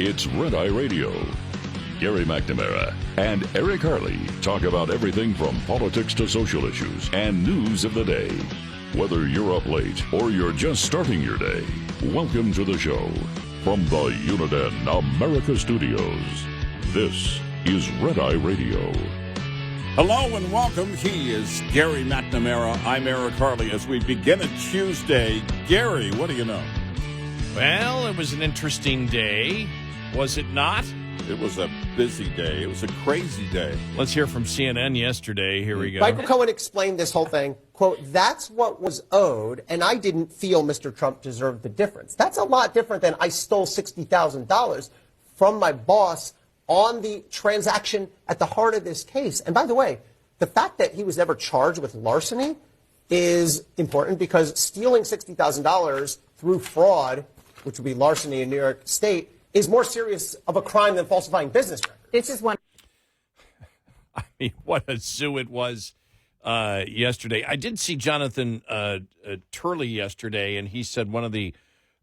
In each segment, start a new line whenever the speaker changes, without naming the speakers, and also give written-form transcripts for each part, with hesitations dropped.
It's Red Eye Radio. Gary McNamara and Eric Harley talk about everything from politics to social issues and news of the day. Whether you're up late or you're just starting your day, welcome to the show. From the Uniden America Studios, this is Red Eye Radio.
Hello and welcome. He is Gary McNamara. I'm Eric Harley. As we begin a Tuesday, Gary, what do you know?
Well, it was an interesting day, was it not?
It was a busy day. It was a crazy day.
Let's hear from CNN yesterday. Here we go.
Michael Cohen explained this whole thing, quote, "That's what was owed, and I didn't feel Mr. Trump deserved the difference." That's a lot different than I stole $60,000 from my boss on the transaction at the heart of this case. And by the way, the fact that he was never charged with larceny is important because stealing $60,000 through fraud, which would be larceny in New York State, is more serious of a crime than falsifying business records.
This is one.
I mean, what a zoo it was yesterday. I did see Jonathan Turley yesterday, and he said one of the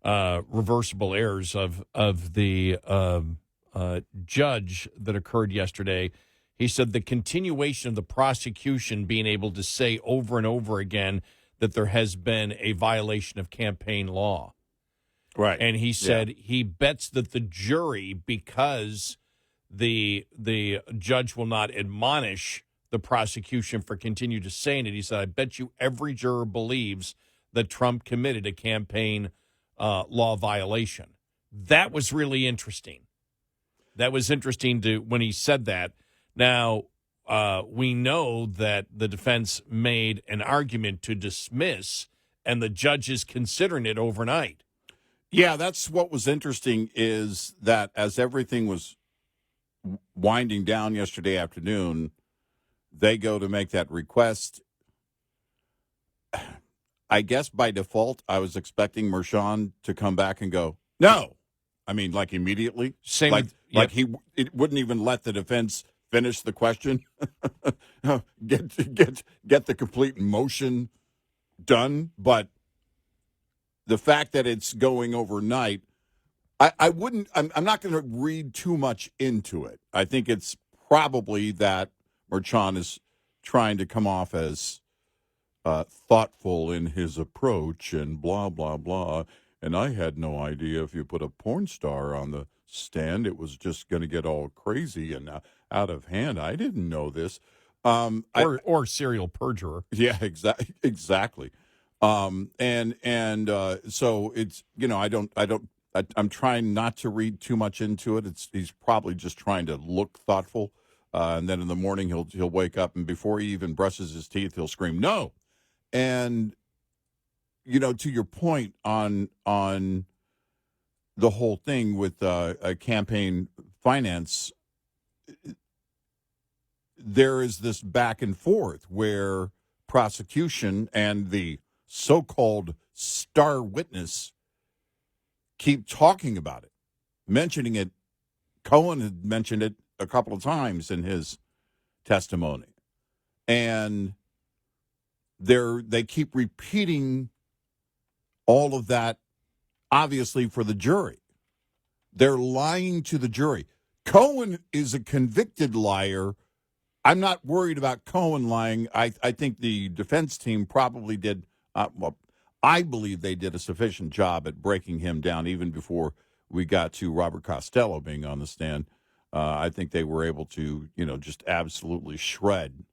reversible errors of the judge that occurred yesterday, he said the continuation of the prosecution being able to say over and over again that there has been a violation of campaign law.
Right.
And he said he bets that the jury, because the judge will not admonish the prosecution for continue to saying it, he said, I bet you every juror believes that Trump committed a campaign law violation. That was really interesting. That was interesting when he said that. Now, we know that the defense made an argument to dismiss, and the judge is considering it overnight.
Yeah, that's what was interesting is that as everything was winding down yesterday afternoon, they go to make that request. I guess by default, I was expecting Merchan to come back and go, no. I mean, like immediately.
Same
like,
with,
like it wouldn't even let the defense finish the question. get the complete motion done. But the fact that it's going overnight, I'm not going to read too much into it. I think it's probably that Merchan is trying to come off as thoughtful in his approach and blah, blah, blah. And I had no idea if you put a porn star on the stand, it was just going to get all crazy and out of hand. I didn't know this.
Or serial perjurer.
Yeah, exactly. So it's, I'm trying not to read too much into it. He's probably just trying to look thoughtful. And then in the morning he'll wake up and before he even brushes his teeth, he'll scream, no. And, to your point on the whole thing with a campaign finance, there is this back and forth where prosecution and the so-called star witness keep talking about it, mentioning it. Cohen had mentioned it a couple of times in his testimony. And they keep repeating all of that, obviously, for the jury. They're lying to the jury. Cohen is a convicted liar. I'm not worried about Cohen lying. I think the defense team probably did, I believe they did a sufficient job at breaking him down even before we got to Robert Costello being on the stand. I think they were able to, just absolutely shred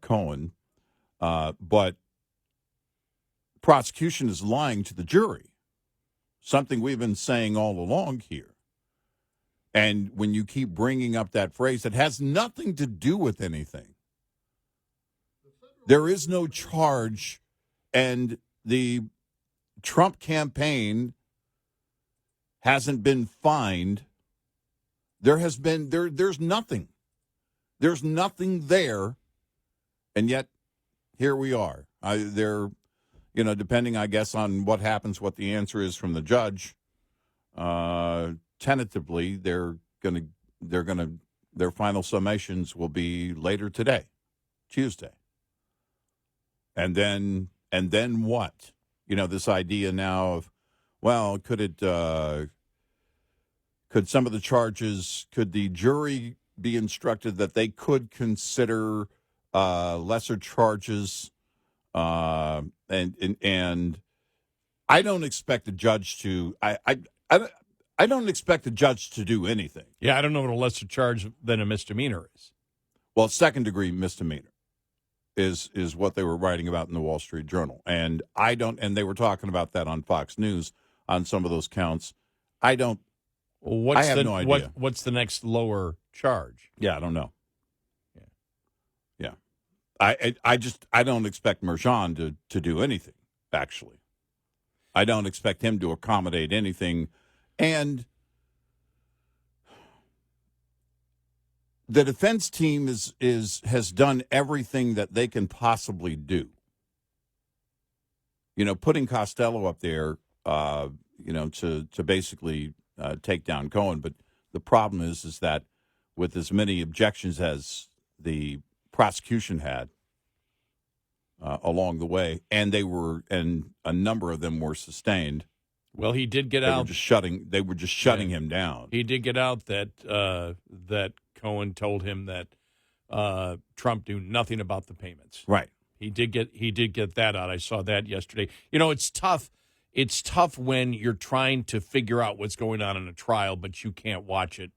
Cohen. But prosecution is lying to the jury, something we've been saying all along here. And when you keep bringing up that phrase that has nothing to do with anything, there is no charge, and the Trump campaign hasn't been fined. There's nothing. There's nothing there, and yet here we are. Depending, I guess, on what happens, what the answer is from the judge, tentatively, their final summations will be later today, Tuesday. And then what? This idea now of, well, could Could some of the charges, could the jury be instructed that they could consider lesser charges? And I don't expect the judge to. I don't expect the judge to do anything.
Yeah, I don't know what a lesser charge than a misdemeanor is.
Well, second-degree misdemeanor is what they were writing about in the Wall Street Journal, and I don't. And they were talking about that on Fox News on some of those counts. I don't.
Well,
I have no idea.
What's the next lower charge?
Yeah, I don't know. Yeah. I don't expect Merjan to do anything. Actually, I don't expect him to accommodate anything, and the defense team has done everything that they can possibly do. You know, putting Costello up there, to basically take down Cohen. But the problem is that with as many objections as the prosecution had along the way, and a number of them were sustained.
Well, he did get
They
out.
They were just shutting him down.
He did get out that that Cohen told him that Trump knew nothing about the payments.
Right.
He did get that out. I saw that yesterday. You know, it's tough. It's tough when you're trying to figure out what's going on in a trial, but you can't watch it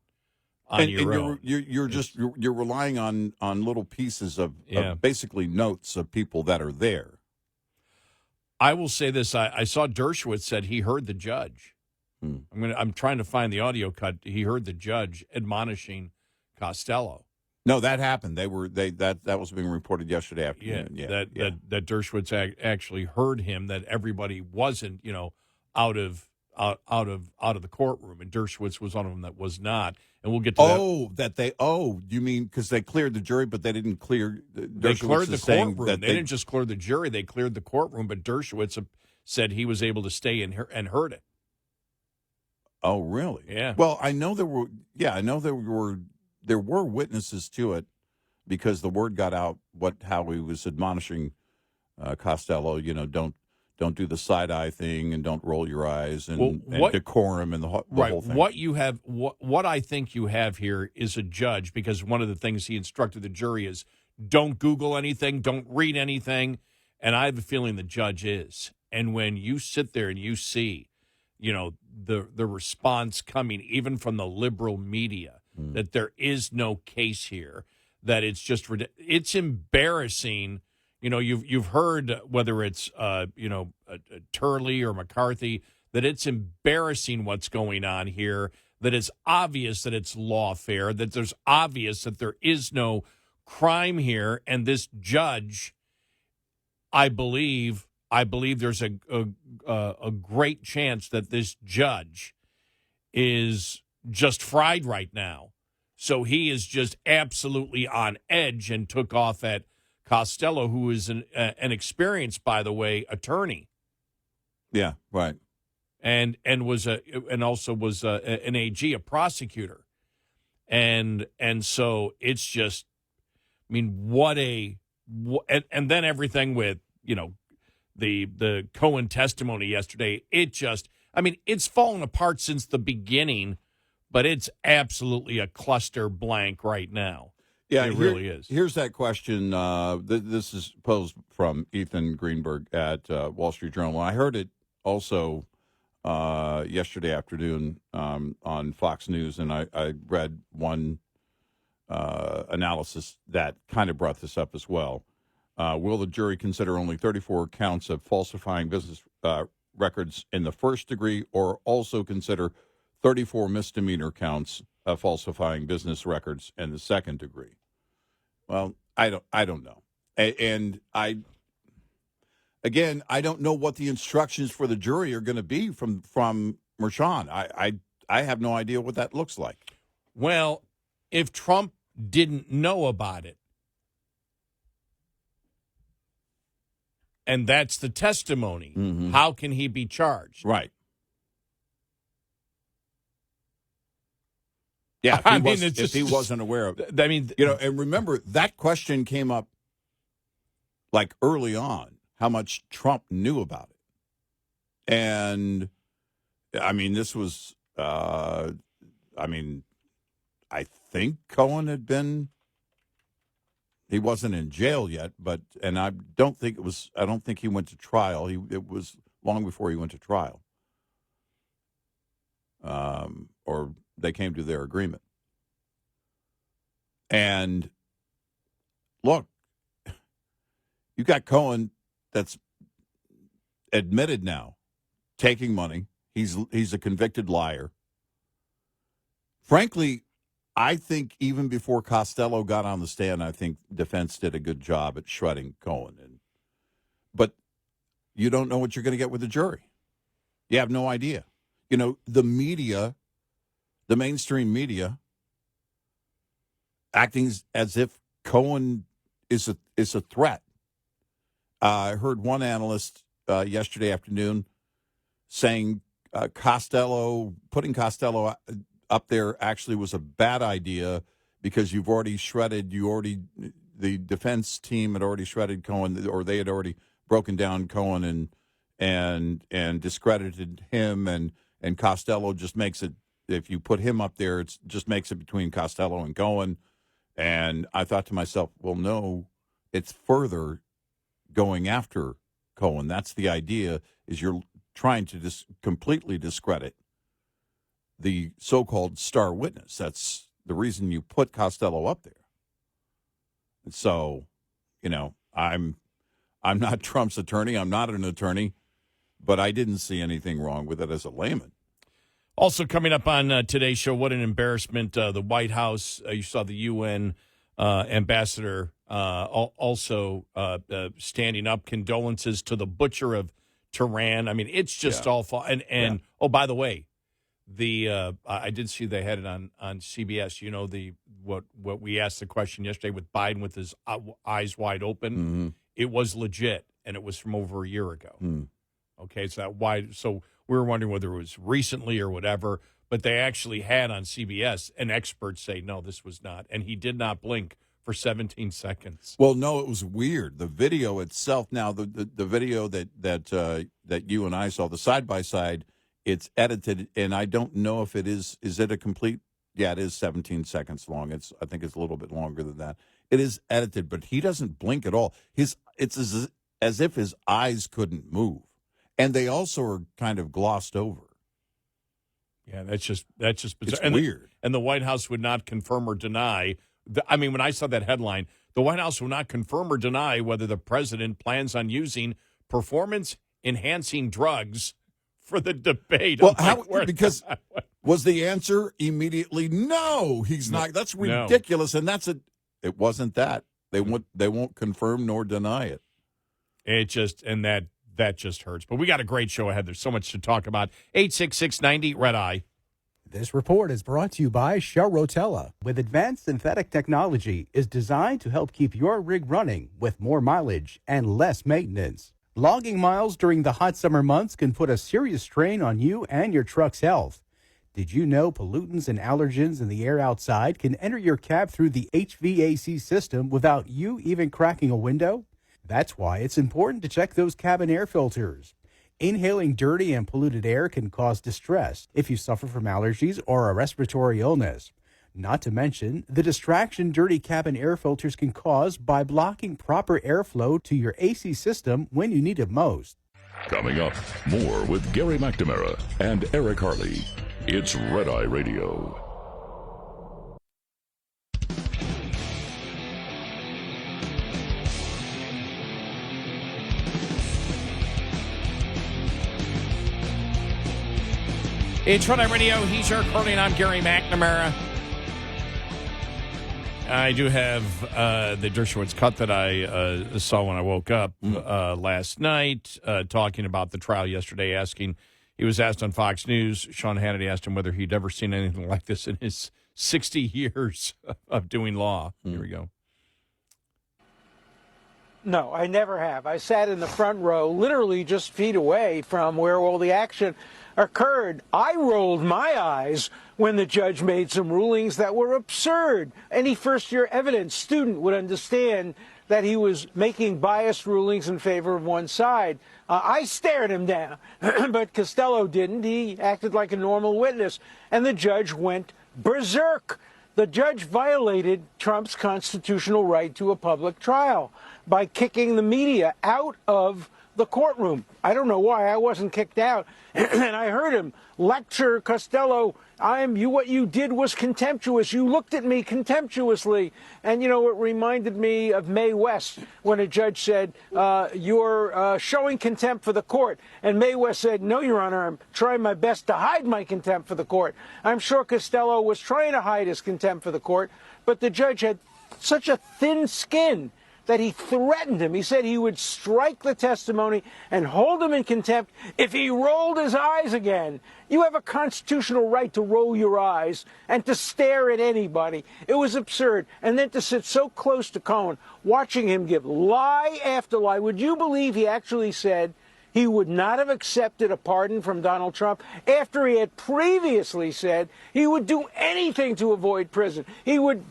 on your own.
You're relying on little pieces of basically notes of people that are there.
I will say this: I saw Dershowitz said he heard the judge. I'm trying to find the audio cut. He heard the judge admonishing Costello.
No, that happened. That was being reported yesterday afternoon.
That Dershowitz actually heard him. That everybody wasn't, out of the courtroom, and Dershowitz was one of them that was not. And we'll get to that.
You mean because they cleared the jury, but they didn't clear.
They cleared the courtroom. They didn't just clear the jury; they cleared the courtroom. But Dershowitz said he was able to stay and heard it.
Oh, really?
Yeah.
Well, I know there were. Yeah, I know there were witnesses to it because the word got out how he was admonishing Costello. Don't do the side eye thing and don't roll your eyes and decorum and the whole thing.
What I think you have here is a judge, because one of the things he instructed the jury is don't Google anything, don't read anything, and I have a feeling the judge is. And when you sit there and you see, the response coming even from the liberal media that there is no case here, that it's embarrassing. You've heard, whether it's Turley or McCarthy, that it's embarrassing what's going on here, that it's obvious that it's lawfare, that there's obvious that there is no crime here, and this judge, I believe there's a great chance that this judge is just fried right now. So he is just absolutely on edge and took off at Costello, who is an experienced, by the way, attorney.
Yeah, right.
And also was an AG, a prosecutor. And so it's just, I mean, and then everything with, the Cohen testimony yesterday, it's fallen apart since the beginning, but it's absolutely a cluster blank right now.
Yeah,
it really is.
Here's that question. This is posed from Ethan Greenberg at Wall Street Journal. I heard it also yesterday afternoon on Fox News, and I read one analysis that kind of brought this up as well. Will the jury consider only 34 counts of falsifying business records in the first degree, or also consider 34 misdemeanor counts of falsifying business records in the second degree? Well, I don't know. And I don't know what the instructions for the jury are going to be from Merjan. I have no idea what that looks like.
Well, if Trump didn't know about it, and that's the testimony, how can he be charged?
Right. Yeah, if he wasn't aware of it.
I mean,
and remember, that question came up like early on, how much Trump knew about it. And, I mean, this was, I mean, I think Cohen he wasn't in jail yet, and I don't think he went to trial. It was long before he went to trial. Or they came to their agreement. And look, you got Cohen that's admitted now taking money. He's a convicted liar. Frankly, I think even before Costello got on the stand, I think defense did a good job at shredding Cohen. But you don't know what you're going to get with the jury. You have no idea. You know, the media, the mainstream media, acting as if Cohen is a threat. I heard one analyst yesterday afternoon saying putting Costello up there actually was a bad idea because the defense team had already shredded Cohen, or they had already broken down Cohen and discredited him, and Costello just makes it, if you put him up there, it just makes it between Costello and Cohen. And I thought to myself, well, no, it's further going after Cohen. That's the idea, is you're trying to completely discredit the so-called star witness. That's the reason you put Costello up there. And so, you know, I'm not Trump's attorney. I'm not an attorney, but I didn't see anything wrong with it as a layman.
Also coming up on today's show, what an embarrassment. The White House, you saw the UN ambassador also standing up, condolences to the butcher of Tehran. I mean, it's just awful. And oh, by the way, I did see they had it on CBS. You know, what we asked the question yesterday with Biden with his eyes wide open.
Mm-hmm.
It was legit, and it was from over a year ago.
Mm.
Okay, so we were wondering whether it was recently or whatever, but they actually had on CBS an expert say, no, this was not. And he did not blink for 17 seconds.
Well, no, it was weird. The video itself, now the video that you and I saw, the side-by-side, it's edited, and I don't know if it is it a complete, yeah, it is 17 seconds long. I think it's a little bit longer than that. It is edited, but he doesn't blink at all. It's as if his eyes couldn't move. And they also are kind of glossed over.
Yeah, that's just bizarre.
It's weird.
And the White House would not confirm or deny. When I saw that headline, the White House will not confirm or deny whether the president plans on using performance-enhancing drugs for the debate.
Well, because was the answer immediately no? He's not. That's ridiculous, and it wasn't that. They won't confirm nor deny it.
That just hurts. But we got a great show ahead. There's so much to talk about. 866-90 Red Eye.
This report is brought to you by Shell Rotella. With advanced synthetic technology, is designed to help keep your rig running with more mileage and less maintenance. Logging miles during the hot summer months can put a serious strain on you and your truck's health. Did you know pollutants and allergens in the air outside can enter your cab through the HVAC system without you even cracking a window? That's why it's important to check those cabin air filters. Inhaling dirty and polluted air can cause distress if you suffer from allergies or a respiratory illness. Not to mention the distraction dirty cabin air filters can cause by blocking proper airflow to your AC system when you need it most.
Coming up, more with Gary McNamara and Eric Harley. It's Red Eye Radio.
It's Red Eye Radio. He's Eric Harley, and I'm Gary McNamara. I do have the Dershowitz cut that I saw when I woke up last night, talking about the trial yesterday, he was asked on Fox News, Sean Hannity asked him whether he'd ever seen anything like this in his 60 years of doing law. Here we go.
No, I never have. I sat in the front row, literally just feet away from where all the action occurred. I rolled my eyes when the judge made some rulings that were absurd. Any first-year evidence student would understand that he was making biased rulings in favor of one side. I stared him down, but Costello didn't. He acted like a normal witness, and the judge went berserk. The judge violated Trump's constitutional right to a public trial by kicking the media out of the courtroom. I don't know why I wasn't kicked out. And I heard him lecture Costello. What you did was contemptuous. You looked at me contemptuously. And, it reminded me of Mae West when a judge said, you're showing contempt for the court. And Mae West said, no, Your Honor, I'm trying my best to hide my contempt for the court. I'm sure Costello was trying to hide his contempt for the court, but the judge had such a thin skin that he threatened him. He said he would strike the testimony and hold him in contempt if he rolled his eyes again. You have a constitutional right to roll your eyes and to stare at anybody. It was absurd. And then to sit so close to Cohen, watching him give lie after lie. Would you believe he actually said he would not have accepted a pardon from Donald Trump after he had previously said he would do anything to avoid prison? He would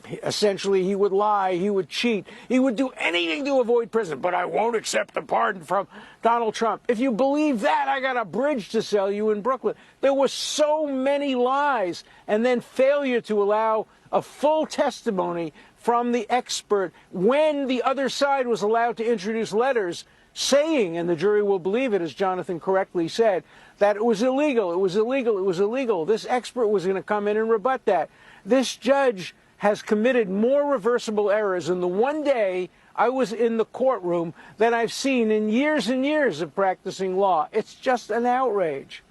lie, he would cheat, he would do anything to avoid prison, but I won't accept the pardon from Donald Trump. If you believe that, I got a bridge to sell you in Brooklyn. There were so many lies and then failure to allow a full testimony from the expert when the other side was allowed to introduce letters saying, and the jury will believe it, as Jonathan correctly said, that it was illegal, it was illegal, it was illegal. This expert was going to come in and rebut that. This judge has committed more reversible errors in the one day I was in the courtroom than I've seen in years and years of practicing law. It's just an outrage.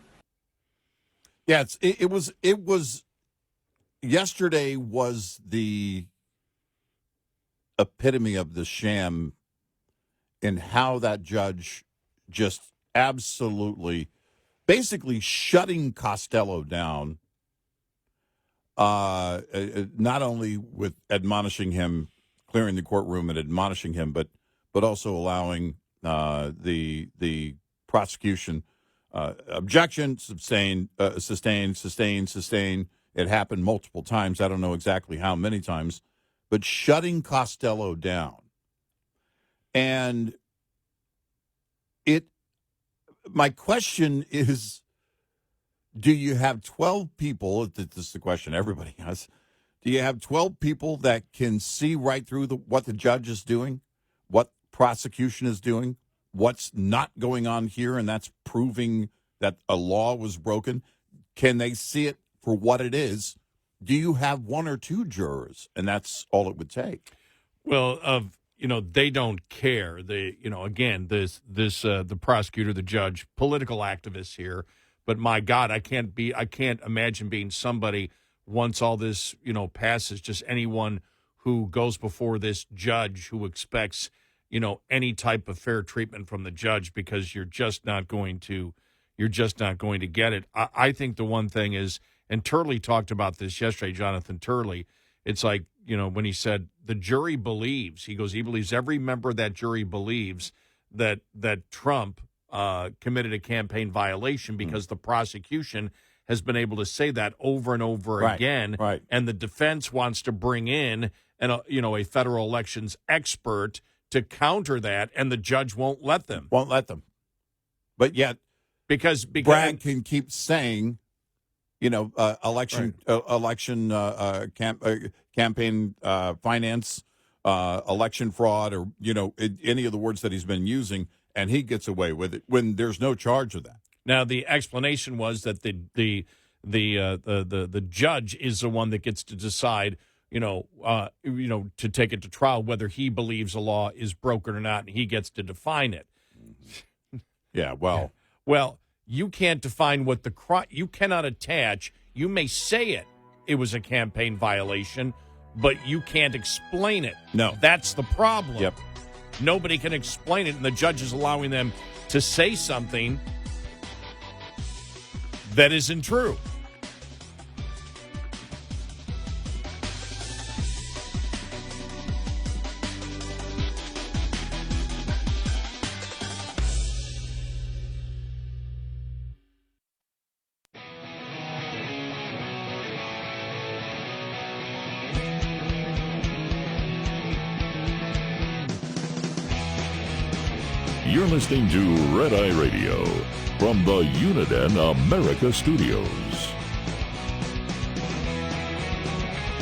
Yeah, it was yesterday was the epitome of the sham in how that judge just absolutely, basically shutting Costello down, not only with admonishing him, clearing the courtroom and admonishing him, but also allowing the prosecution objection, sustain. It happened multiple times. I don't know exactly how many times, but shutting Costello down. And my question is, do you have 12 people, this is the question everybody has, do you have 12 people that can see right through what the judge is doing, what prosecution is doing, what's not going on here, and that's proving that a law was broken? Can they see it for what it is? Do you have one or two jurors, and that's all it would take?
Well, they don't care. Again, the prosecutor, the judge, political activists here. But my God, I can't imagine being somebody once all this, passes, just anyone who goes before this judge who expects, any type of fair treatment from the judge, because you're just not going to get it. I think the one thing is, and Turley talked about this yesterday, Jonathan Turley, it's like, when he said the jury believes, he believes every member of that jury believes that Trump committed a campaign violation because the prosecution has been able to say that over and over again.
Right.
And the defense wants to bring in a federal elections expert to counter that, and the judge won't let them.
But yet,
because
Bragg can keep saying, election campaign finance, election fraud, or any of the words that he's been using, and he gets away with it when there's no charge of that.
Now, the explanation was that the judge is the one that gets to decide, to take it to trial, whether he believes a law is broken or not, and he gets to define it.
Yeah, well.
Well, you can't define what you cannot attach. You may say it was a campaign violation, but you can't explain it.
No.
That's the problem.
Yep.
Nobody can explain it, and the judge is allowing them to say something that isn't true.
You're listening to Red Eye Radio from the Uniden America Studios.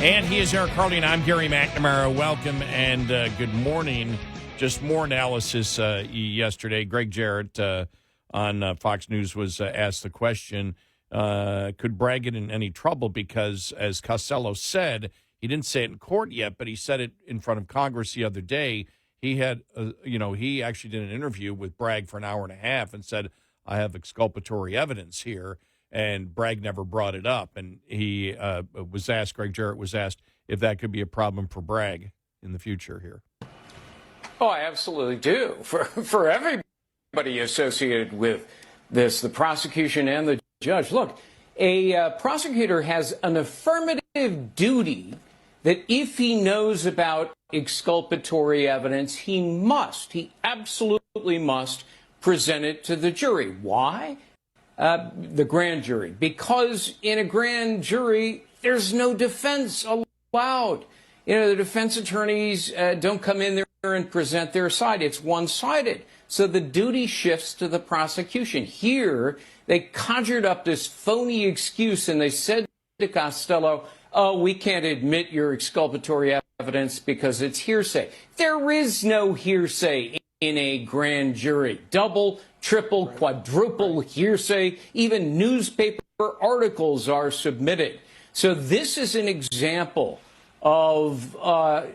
And he is Eric Harley, and I'm Gary McNamara. Welcome and good morning. Just more analysis yesterday. Greg Jarrett on Fox News was asked the question, could Bragg get in any trouble? Because, as Costello said, he didn't say it in court yet, but he said it in front of Congress the other day. He had, he actually did an interview with Bragg for an hour and a half and said, I have exculpatory evidence here. And Bragg never brought it up. And he was asked, Greg Jarrett was asked, if that could be a problem for Bragg in the future here.
Oh, I absolutely do. For everybody associated with this, the prosecution and the judge. Look, a prosecutor has an affirmative duty that if he knows about exculpatory evidence, he absolutely must present it to the jury. Why? The grand jury, because in a grand jury, there's no defense allowed. The defense attorneys don't come in there and present their side. It's one-sided. So the duty shifts to the prosecution. Here, they conjured up this phony excuse, and they said to Costello, oh, we can't admit your exculpatory evidence because it's hearsay. There is no hearsay in a grand jury. Double, triple, quadruple hearsay. Even newspaper articles are submitted. So this is an example of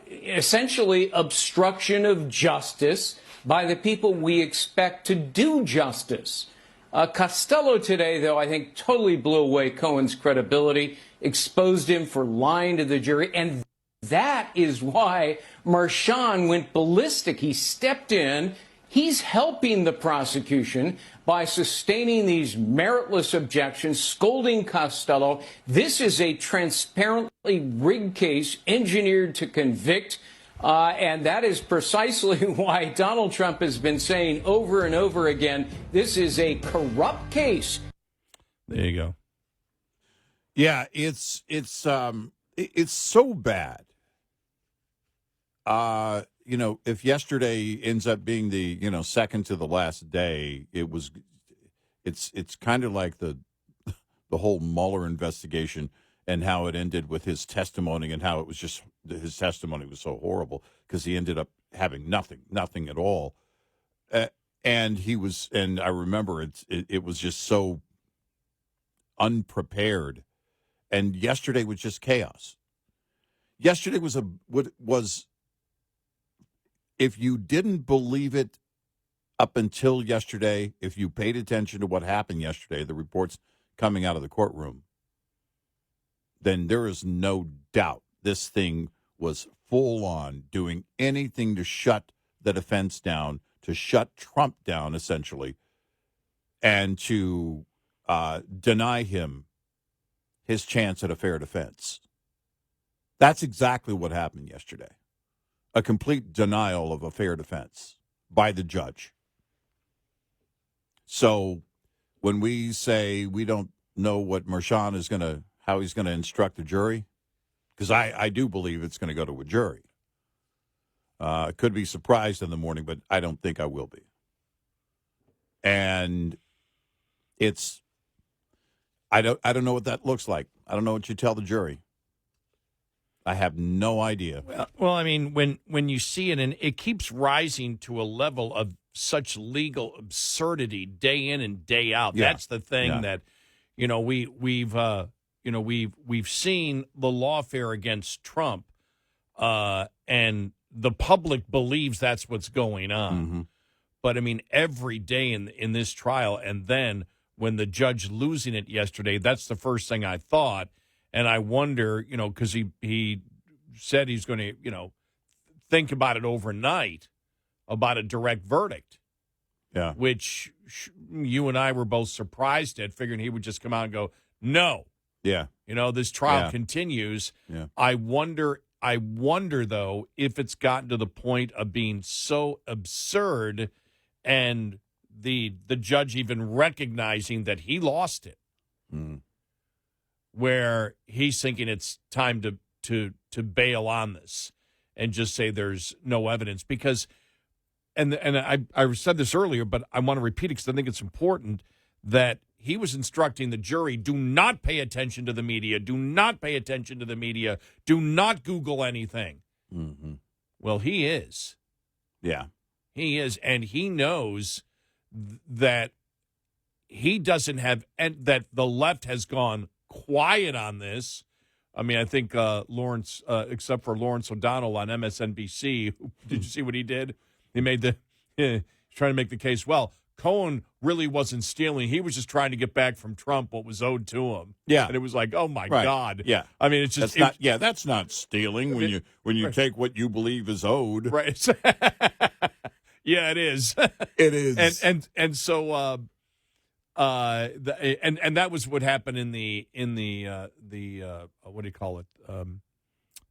essentially obstruction of justice by the people we expect to do justice. Costello today, though, I think totally blew away Cohen's credibility, exposed him for lying to the jury, and that is why Merchan went ballistic. He stepped in. He's helping the prosecution by sustaining these meritless objections, scolding Costello. This is a transparently rigged case engineered to convict. And that is precisely why Donald Trump has been saying over and over again, this is a corrupt case.
There you go.
Yeah, it's so bad. If yesterday ends up being the, second to the last day, it's kind of like the whole Mueller investigation and how it ended with his testimony and how it was just, his testimony was so horrible because he ended up having nothing at all. And I remember it was just so unprepared. And yesterday was just chaos. Yesterday was if you didn't believe it up until yesterday, if you paid attention to what happened yesterday, the reports coming out of the courtroom, then there is no doubt this thing was full on doing anything to shut the defense down, to shut Trump down, essentially, and to deny him his chance at a fair defense. That's exactly what happened yesterday. A complete denial of a fair defense by the judge. So when we say we don't know what Merchan how he's going to instruct the jury, because I do believe it's going to go to a jury. Could be surprised in the morning, but I don't think I will be. And I don't know what that looks like. I don't know what you tell the jury. I have no idea.
Well, I mean, when you see it, and it keeps rising to a level of such legal absurdity day in and day out.
Yeah.
That's the thing that, we've seen the lawfare against Trump, and the public believes that's what's going on.
Mm-hmm.
But I mean, every day in this trial, and then when the judge losing it yesterday, that's the first thing I thought. And I wonder, because he said he's going to, think about it overnight, about a direct verdict.
Yeah.
Which you and I were both surprised at, figuring he would just come out and go, no.
Yeah.
This trial continues.
Yeah.
I wonder, though, if it's gotten to the point of being so absurd and the judge even recognizing that he lost it.
Mm.
Where he's thinking it's time to bail on this and just say there's no evidence. Because, and I said this earlier, but I want to repeat it because I think it's important, that he was instructing the jury, do not pay attention to the media. Do not pay attention to the media. Do not Google anything.
Mm-hmm.
Well, he is.
Yeah.
He is, and he knows that he doesn't have, and that the left has gone quiet on this. I mean, I think Lawrence, except for Lawrence O'Donnell on MSNBC, did you see what he did? He made he's trying to make the case, well, Cohen really wasn't stealing. He was just trying to get back from Trump what was owed to him.
Yeah.
And it was like, oh, my
Right.
God.
Yeah.
I mean, it's just.
That's not stealing when you take what you believe is owed.
Right. Yeah, it is.
It is.
And so and that was what happened in the what do you call it?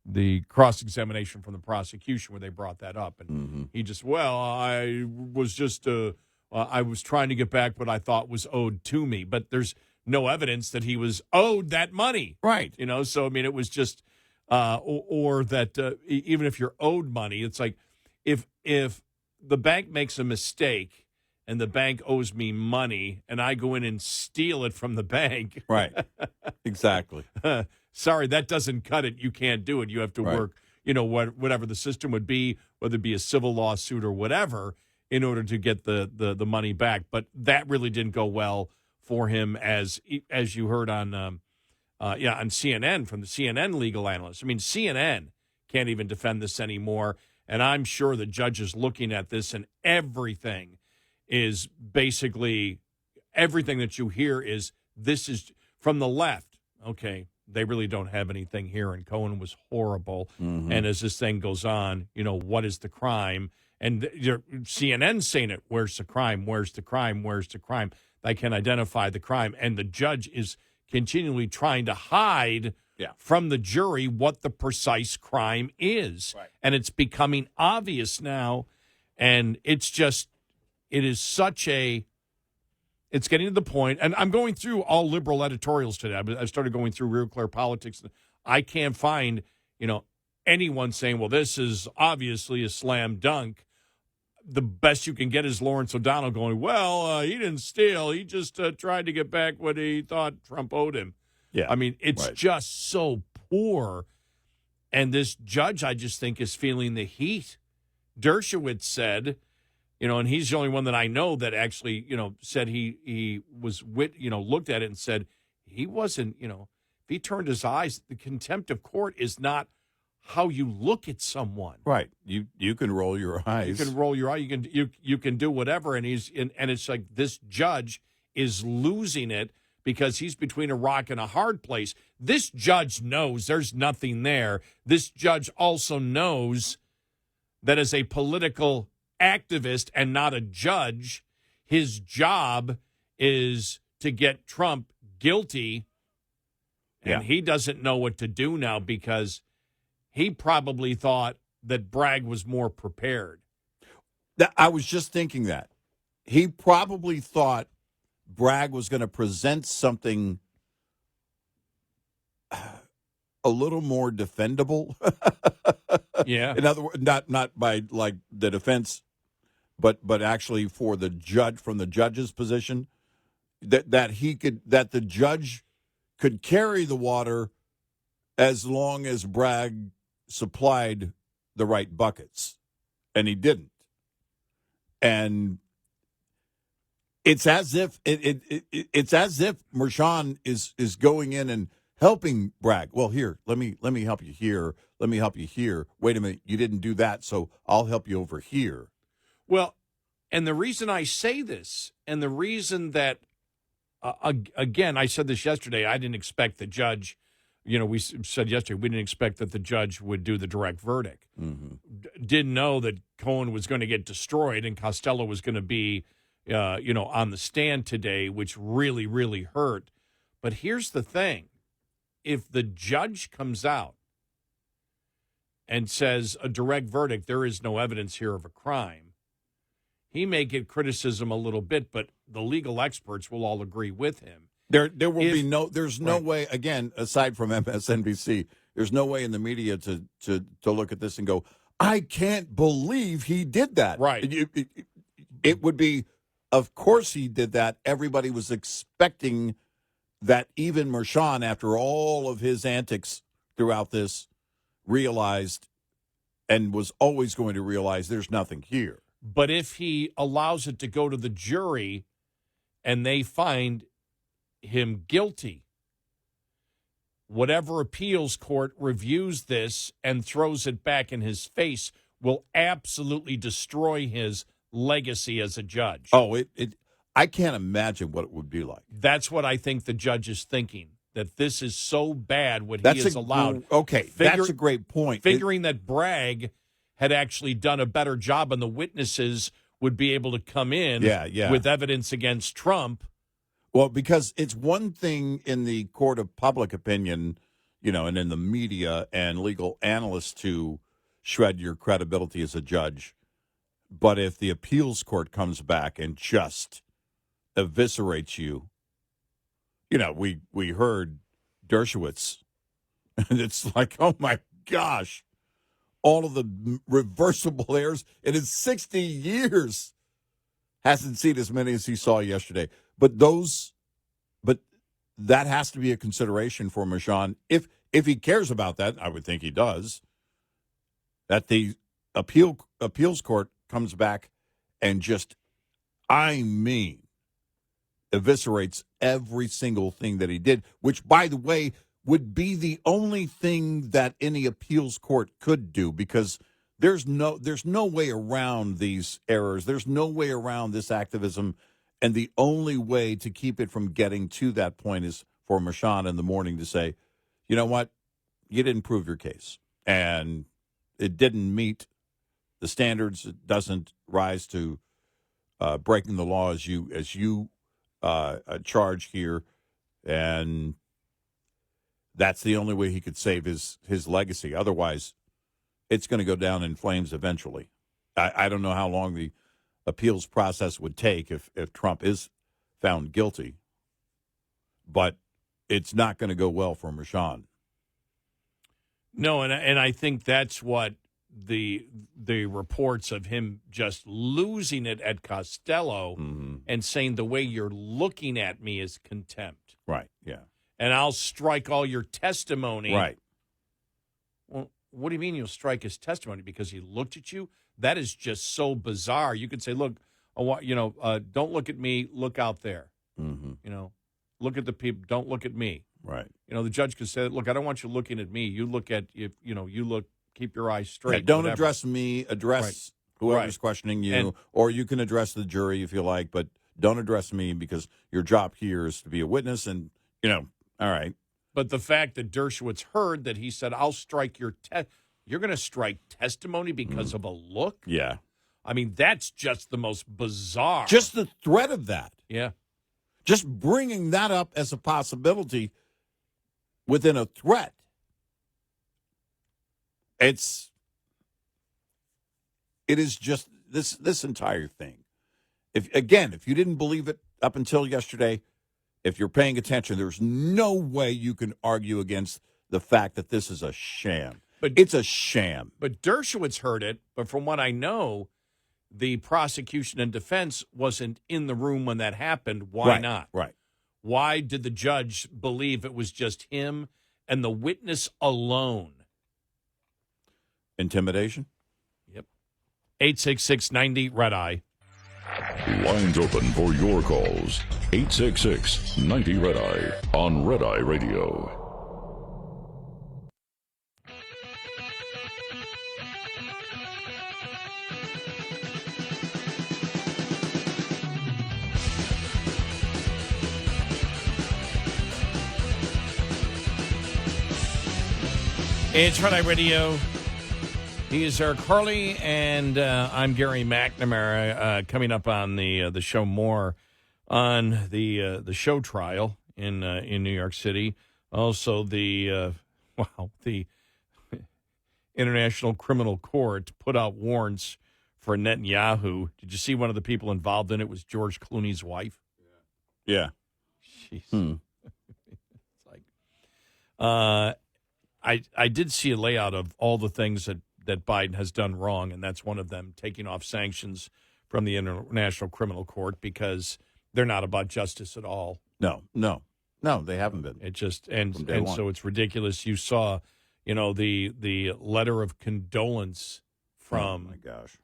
The cross-examination from the prosecution where they brought that up, and he just, I was trying to get back what I thought was owed to me, but there's no evidence that he was owed that money.
Right.
So I mean, it was just or that even if you're owed money, it's like if the bank makes a mistake and the bank owes me money and I go in and steal it from the bank.
Right. Exactly.
Sorry, that doesn't cut it. You can't do it. You have to
Right.
work, whatever the system would be, whether it be a civil lawsuit or whatever, in order to get the money back. But that really didn't go well for him, as you heard on CNN from the CNN legal analyst. I mean, CNN can't even defend this anymore. And I'm sure the judge is looking at this, and everything is basically, everything that you hear is, this is from the left. Okay, they really don't have anything here, and Cohen was horrible.
Mm-hmm.
And as this thing goes on, what is the crime? And CNN's saying it, where's the crime? Where's the crime? Where's the crime? They can identify the crime. And the judge is continually trying to hide from the jury what the precise crime is.
Right.
And it's becoming obvious now. And it's getting to the point, and I'm going through all liberal editorials today. I started going through Real Clear Politics. I can't find, anyone saying, well, this is obviously a slam dunk. The best you can get is Lawrence O'Donnell going, well, he didn't steal. He just tried to get back what he thought Trump owed him.
Yeah.
I mean, it's just so poor. And this judge, I just think, is feeling the heat. Dershowitz said, and he's the only one that I know that actually, said he was looked at it and said he wasn't, if he turned his eyes, the contempt of court is not how you look at someone.
Right. You can roll your eyes.
You can roll your eye. You can do whatever. And and it's like this judge is losing it because he's between a rock and a hard place. This judge knows there's nothing there. This judge also knows that as a political activist and not a judge, his job is to get Trump guilty. And he doesn't know what to do now because he probably thought that Bragg was more prepared.
I was just thinking that. He probably thought Bragg was going to present something a little more defendable.
Yeah.
In other words, not by like the defense, but actually for the judge, from the judge's position, that the judge could carry the water as long as Bragg supplied the right buckets, and he didn't. And it's as if it's as if Mershon is going in and helping Bragg. Well, here, let me help you here. Let me help you here. Wait a minute, you didn't do that, so I'll help you over here.
Well, and the reason I say this, and the reason that, again, I said this yesterday, I didn't expect the judge, we said yesterday, we didn't expect that the judge would do the direct verdict. Mm-hmm. Didn't know that Cohen was going to get destroyed and Costello was going to be, on the stand today, which really, really hurt. But here's the thing. If the judge comes out and says a direct verdict, there is no evidence here of a crime, he may get criticism a little bit, but the legal experts will all agree with him.
There's no way, again, aside from MSNBC, there's no way in the media to look at this and go, I can't believe he did that.
Right.
It would be, Of course he did that. Everybody was expecting that even Merchan, after all of his antics throughout this, realized and was always going to realize there's nothing here.
But if he allows it to go to the jury and they find him guilty, whatever appeals court reviews this and throws it back in his face will absolutely destroy his legacy as a judge.
Oh, I can't imagine what it would be like.
That's what I think the judge is thinking, that this is so bad what
That's
he is allowed.
Okay, that's a great point.
Figuring that Bragg had actually done a better job and the witnesses would be able to come in with evidence against Trump.
Well, because it's one thing in the court of public opinion, and in the media and legal analysts to shred your credibility as a judge. But if the appeals court comes back and just eviscerates you, we heard Dershowitz, and it's like, oh my gosh, all of the reversible errors. In his 60 years, hasn't seen as many as he saw yesterday. But that has to be a consideration for Merchan. If he cares about that, I would think he does, that the appeals court comes back and just, eviscerates every single thing that he did, which, by the way, would be the only thing that any appeals court could do, because there's no way around these errors. There's no way around this activism, and the only way to keep it from getting to that point is for Merchan in the morning to say, you know what, you didn't prove your case, and it didn't meet the standards. It doesn't rise to breaking the law as you charge here, and that's the only way he could save his legacy. Otherwise, it's going to go down in flames eventually. I don't know how long the appeals process would take if Trump is found guilty, but it's not going to go well for Merchan.
No, and I think that's what the reports of him just losing it at Costello and saying the way you're looking at me is contempt.
Right, yeah.
And I'll strike all your testimony.
Right.
Well, what do you mean you'll strike his testimony? Because he looked at you? That is just so bizarre. You could say, look, don't look at me, look out there. Mm-hmm. Look at the people, don't look at me.
Right.
The judge could say, look, I don't want you looking at me. You look at, keep your eyes straight.
Yeah, don't address me, address whoever's questioning you, or you can address the jury if you like, but don't address me because your job here is to be a witness and, all right.
But the fact that Dershowitz heard that he said, I'll strike your you're going to strike testimony because of a look?
Yeah.
I mean, that's just the most bizarre.
Just the threat of that.
Yeah.
Just bringing that up as a possibility within a threat. It is just this entire thing. If you didn't believe it up until yesterday, if you're paying attention, there's no way you can argue against the fact that this is a sham. But it's a sham.
But Dershowitz heard it, but from what I know, the prosecution and defense wasn't in the room when that happened. Why not?
Right.
Why did the judge believe it was just him and the witness alone?
Intimidation?
Yep. 866-90 Red Eye.
Lines open for your calls. 866-90 Red Eye on Red Eye Radio.
It's Red Eye Radio. He is Eric Harley, and I'm Gary McNamara. Coming up on the show, more on the show trial in New York City. Also, the International Criminal Court put out warrants for Netanyahu. Did you see one of the people involved in it was George Clooney's wife?
Yeah.
Jeez. It's like, I did see a layout of all the things that Biden has done wrong, and that's one of them, taking off sanctions from the International Criminal Court because they're not about justice at all.
No, they haven't been.
It just
From day
and
one.
so it's ridiculous. You saw, the letter of condolence from
oh my gosh,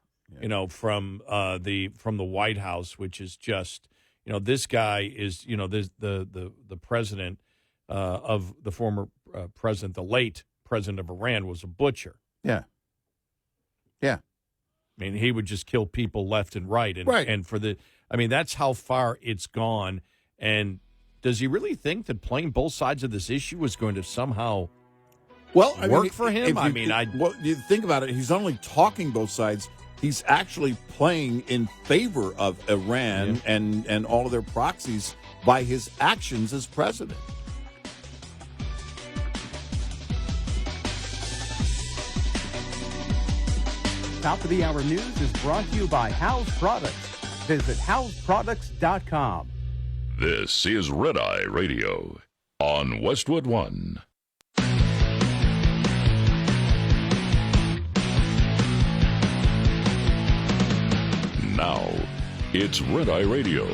from the White House, which is just, this guy is, the president of the former president, the late president of Iran, was a butcher.
yeah.
I mean, he would just kill people left and right, and
Right.
and that's how far it's gone. And does he really think that playing both sides of this issue is going to somehow work for him?
Well, you think about it. He's not only talking both sides. He's actually playing in favor of Iran and all of their proxies by his actions as president.
Top of the Hour News is brought to you by House Products. Visit houseproducts.com.
This is Red Eye Radio on Westwood One. Now, it's Red Eye Radio.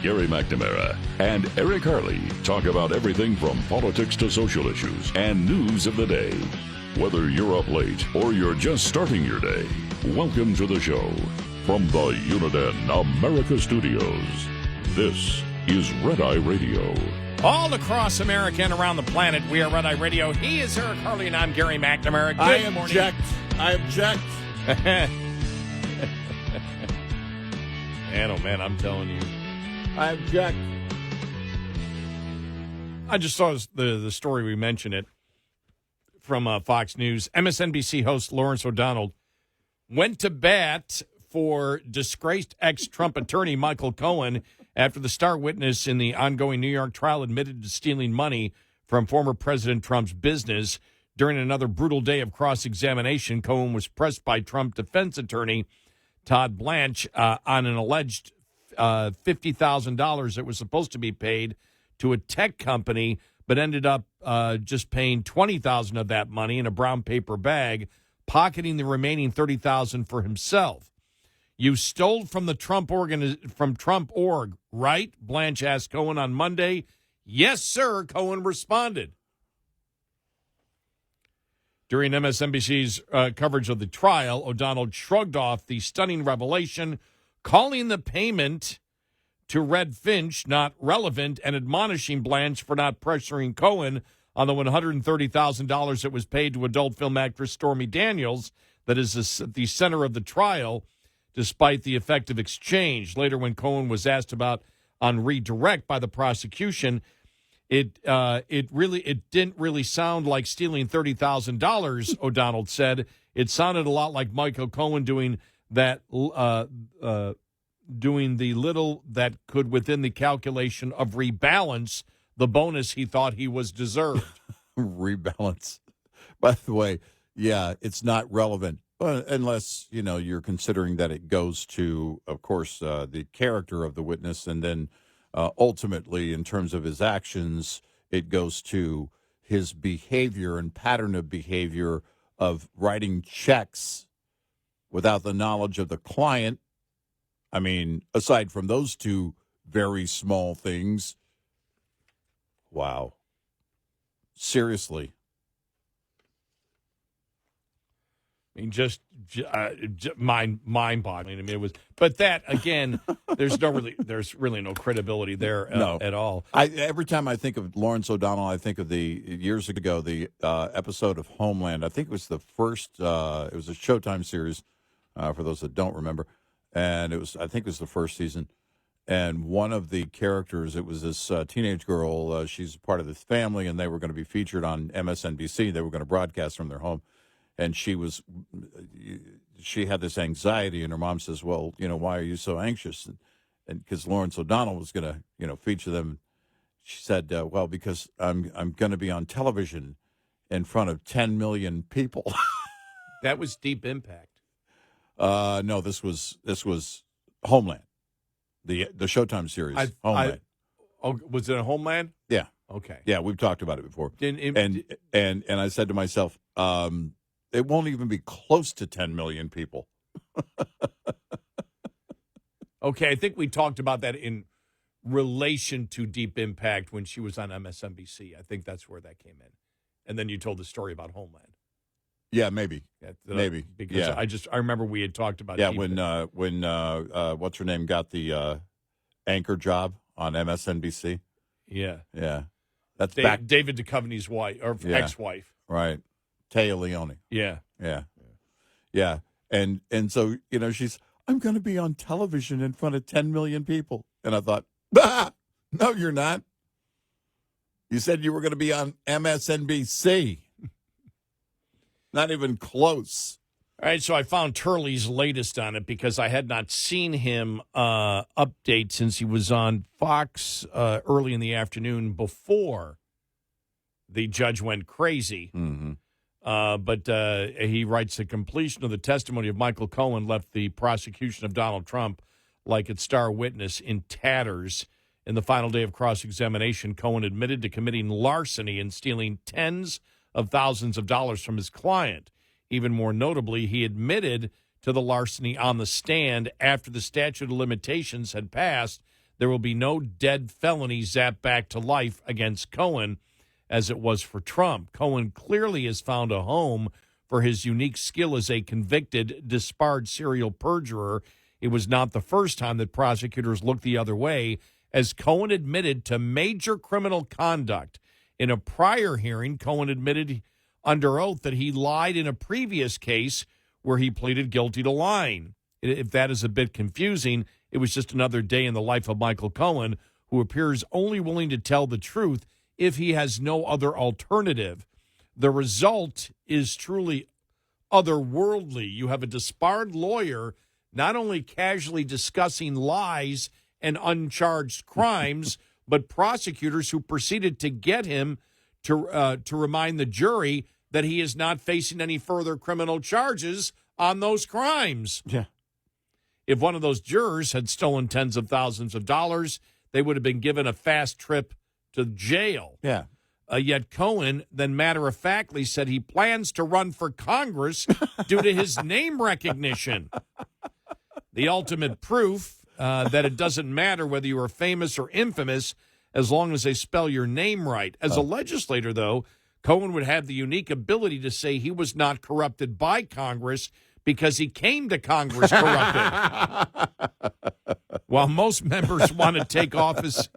Gary McNamara and Eric Harley talk about everything from politics to social issues and news of the day. Whether you're up late or you're just starting your day, welcome to the show. From the Uniden America Studios, this is Red Eye Radio.
all across America and around the planet, we are Red Eye Radio. He is Eric Harley, and I'm Gary McNamara. Good morning.
I object.
Man, oh man, I'm telling you.
I object.
I just saw the story, we mentioned it, from Fox News. MSNBC host Lawrence O'Donnell went to bat for disgraced ex-Trump attorney Michael Cohen after the star witness in the ongoing New York trial admitted to stealing money from former President Trump's business. During another brutal day of cross-examination, Cohen was pressed by Trump defense attorney Todd Blanche on an alleged $50,000 that was supposed to be paid to a tech company, but ended up just paying $20,000 of that money in a brown paper bag, pocketing the remaining $30,000 for himself. You stole from the Trump org, right? Blanche asked Cohen on Monday. Yes, sir, Cohen responded. During MSNBC's coverage of the trial, O'Donnell shrugged off the stunning revelation, calling the payment to Red Finch not relevant and admonishing Blanche for not pressuring Cohen on the $130,000 that was paid to adult film actress Stormy Daniels, that is at the center of the trial, despite the effective exchange. Later, when Cohen was asked about on redirect by the prosecution, it didn't really sound like stealing $30,000, O'Donnell said. It sounded a lot like Michael Cohen doing that, doing the little that could, within the calculation of rebalance, the bonus he thought he was deserved.
Rebalance. By the way, yeah, it's not relevant unless, you're considering that it goes to, of course, the character of the witness, and then ultimately, in terms of his actions, it goes to his behavior and pattern of behavior of writing checks without the knowledge of the client. I mean, aside from those two very small things, wow. Seriously.
I mean, just mind-boggling. I mean, it was, but that again, there's really no credibility there at all.
Every time I think of Lawrence O'Donnell, I think of the years ago the episode of Homeland. I think it was the first. It was a Showtime series for those that don't remember, and I think it was the first season. And one of the characters, it was this teenage girl. She's part of this family, and they were going to be featured on MSNBC. They were going to broadcast from their home. And she had this anxiety, and her mom says, well, why are you so anxious? And because Lawrence O'Donnell was going to, feature them. She said, well, because I'm going to be on television in front of 10 million people.
That was Deep Impact.
No, this was Homeland, the Showtime series, Homeland.
Was it a Homeland?
Yeah.
Okay.
Yeah, we've talked about it before. And I said to myself, it won't even be close to 10 million people.
Okay, I think we talked about that in relation to Deep Impact when she was on MSNBC. I think that's where that came in. And then you told the story about Homeland.
Yeah, maybe.
Maybe. Because
yeah.
I remember we had talked about
Yeah,
Deep
when what's her name got the anchor job on MSNBC.
Yeah.
Yeah. That's back.
David Duchovny's wife, or ex-wife.
Right. Taya Leone.
Yeah.
Yeah. Yeah. And so, I'm going to be on television in front of 10 million people. And I thought, no, you're not. You said you were going to be on MSNBC. Not even close.
All right, so I found Turley's latest on it because I had not seen him update since he was on Fox early in the afternoon before the judge went crazy.
Mm-hmm.
But he writes, the completion of the testimony of Michael Cohen left the prosecution of Donald Trump like its star witness in tatters. In the final day of cross-examination, Cohen admitted to committing larceny and stealing tens of thousands of dollars from his client. Even more notably, he admitted to the larceny on the stand after the statute of limitations had passed. There will be no dead felony zapped back to life against Cohen as it was for Trump. Cohen clearly has found a home for his unique skill as a convicted, disbarred serial perjurer. It was not the first time that prosecutors looked the other way, as Cohen admitted to major criminal conduct. In a prior hearing, Cohen admitted under oath that he lied in a previous case where he pleaded guilty to lying. If that is a bit confusing, it was just another day in the life of Michael Cohen, who appears only willing to tell the truth if he has no other alternative. The result is truly otherworldly. You have a disbarred lawyer not only casually discussing lies and uncharged crimes, but prosecutors who proceeded to get him to remind the jury that he is not facing any further criminal charges on those crimes.
Yeah.
If one of those jurors had stolen tens of thousands of dollars, they would have been given a fast trip to jail.
Yeah.
Yet Cohen then matter-of-factly said he plans to run for Congress due to his name recognition. The ultimate proof that it doesn't matter whether you are famous or infamous as long as they spell your name right. As a legislator, though, Cohen would have the unique ability to say he was not corrupted by Congress because he came to Congress corrupted. While most members want to take office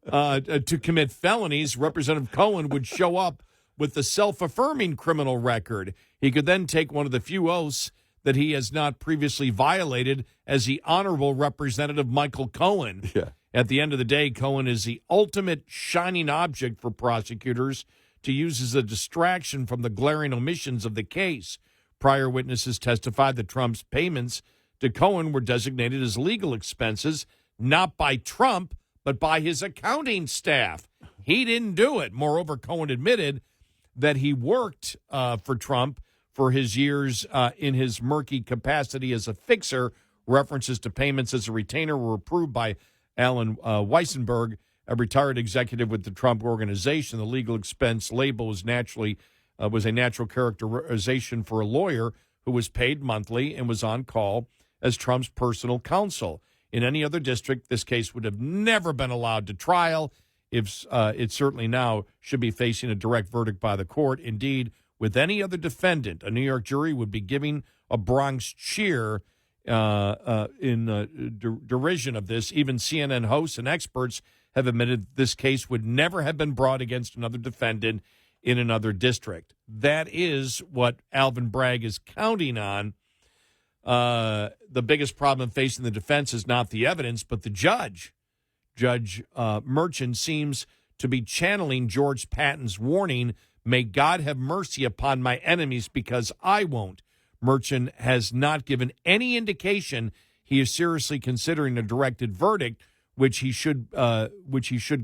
to commit felonies, Representative Cohen would show up with the self-affirming criminal record. He could then take one of the few oaths that he has not previously violated as the Honorable Representative Michael Cohen.
Yeah.
At the end of the day, Cohen is the ultimate shining object for prosecutors to use as a distraction from the glaring omissions of the case. Prior witnesses testified that Trump's payments to Cohen were designated as legal expenses, not by Trump, but by his accounting staff. He didn't do it. Moreover, Cohen admitted that he worked for Trump for his years in his murky capacity as a fixer. References to payments as a retainer were approved by Alan Weissenberg, a retired executive with the Trump Organization. The legal expense label was a natural characterization for a lawyer who was paid monthly and was on call as Trump's personal counsel. In any other district, this case would have never been allowed to trial. If it certainly now should be facing a direct verdict by the court. Indeed, with any other defendant, a New York jury would be giving a Bronx cheer in derision of this. Even CNN hosts and experts have admitted this case would never have been brought against another defendant in another district. That is what Alvin Bragg is counting on. The biggest problem facing the defense is not the evidence, but the judge. Judge Merchan seems to be channeling George Patton's warning, "May God have mercy upon my enemies because I won't." Merchan has not given any indication he is seriously considering a directed verdict, which he should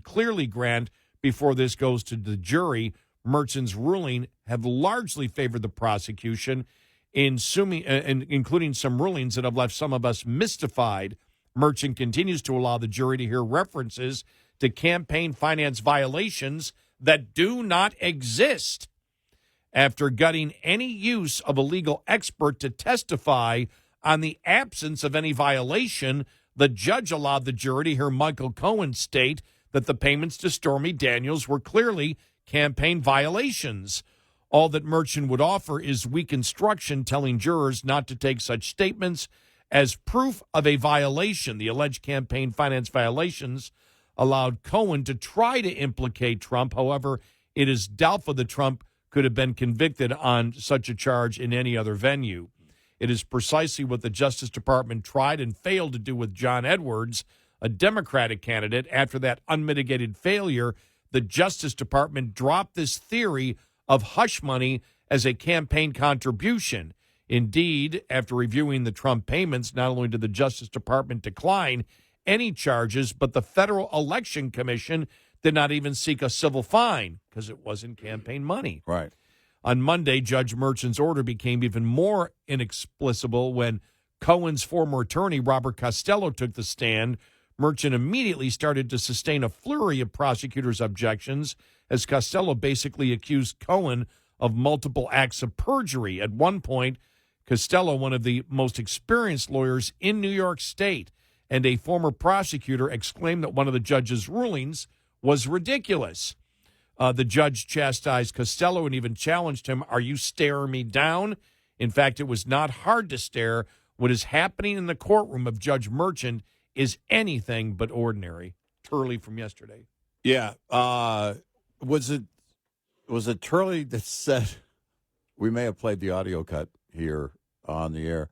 clearly grant before this goes to the jury. Merchan's ruling have largely favored the prosecution, including some rulings that have left some of us mystified. Merchan continues to allow the jury to hear references to campaign finance violations that do not exist. After gutting any use of a legal expert to testify on the absence of any violation, the judge allowed the jury to hear Michael Cohen state that the payments to Stormy Daniels were clearly campaign violations. All that Merchant would offer is weak instruction telling jurors not to take such statements as proof of a violation. The alleged campaign finance violations allowed Cohen to try to implicate Trump. However, it is doubtful that Trump could have been convicted on such a charge in any other venue. It is precisely what the Justice Department tried and failed to do with John Edwards, a Democratic candidate. After that unmitigated failure, the Justice Department dropped this theory of hush money as a campaign contribution. Indeed, after reviewing the Trump payments, not only did the Justice Department decline any charges, but the Federal Election Commission did not even seek a civil fine because it wasn't campaign money.
Right.
On Monday, Judge Merchant's order became even more inexplicable when Cohen's former attorney, Robert Costello, took the stand. Merchant immediately started to sustain a flurry of prosecutors' objections as Costello basically accused Cohen of multiple acts of perjury. At one point, Costello, one of the most experienced lawyers in New York State and a former prosecutor, exclaimed that one of the judge's rulings was ridiculous. The judge chastised Costello and even challenged him, "Are you staring me down?" In fact, it was not hard to stare. What is happening in the courtroom of Judge Merchant is anything but ordinary. Turley from yesterday.
Yeah. Was it Turley that said, we may have played the audio cut here on the air.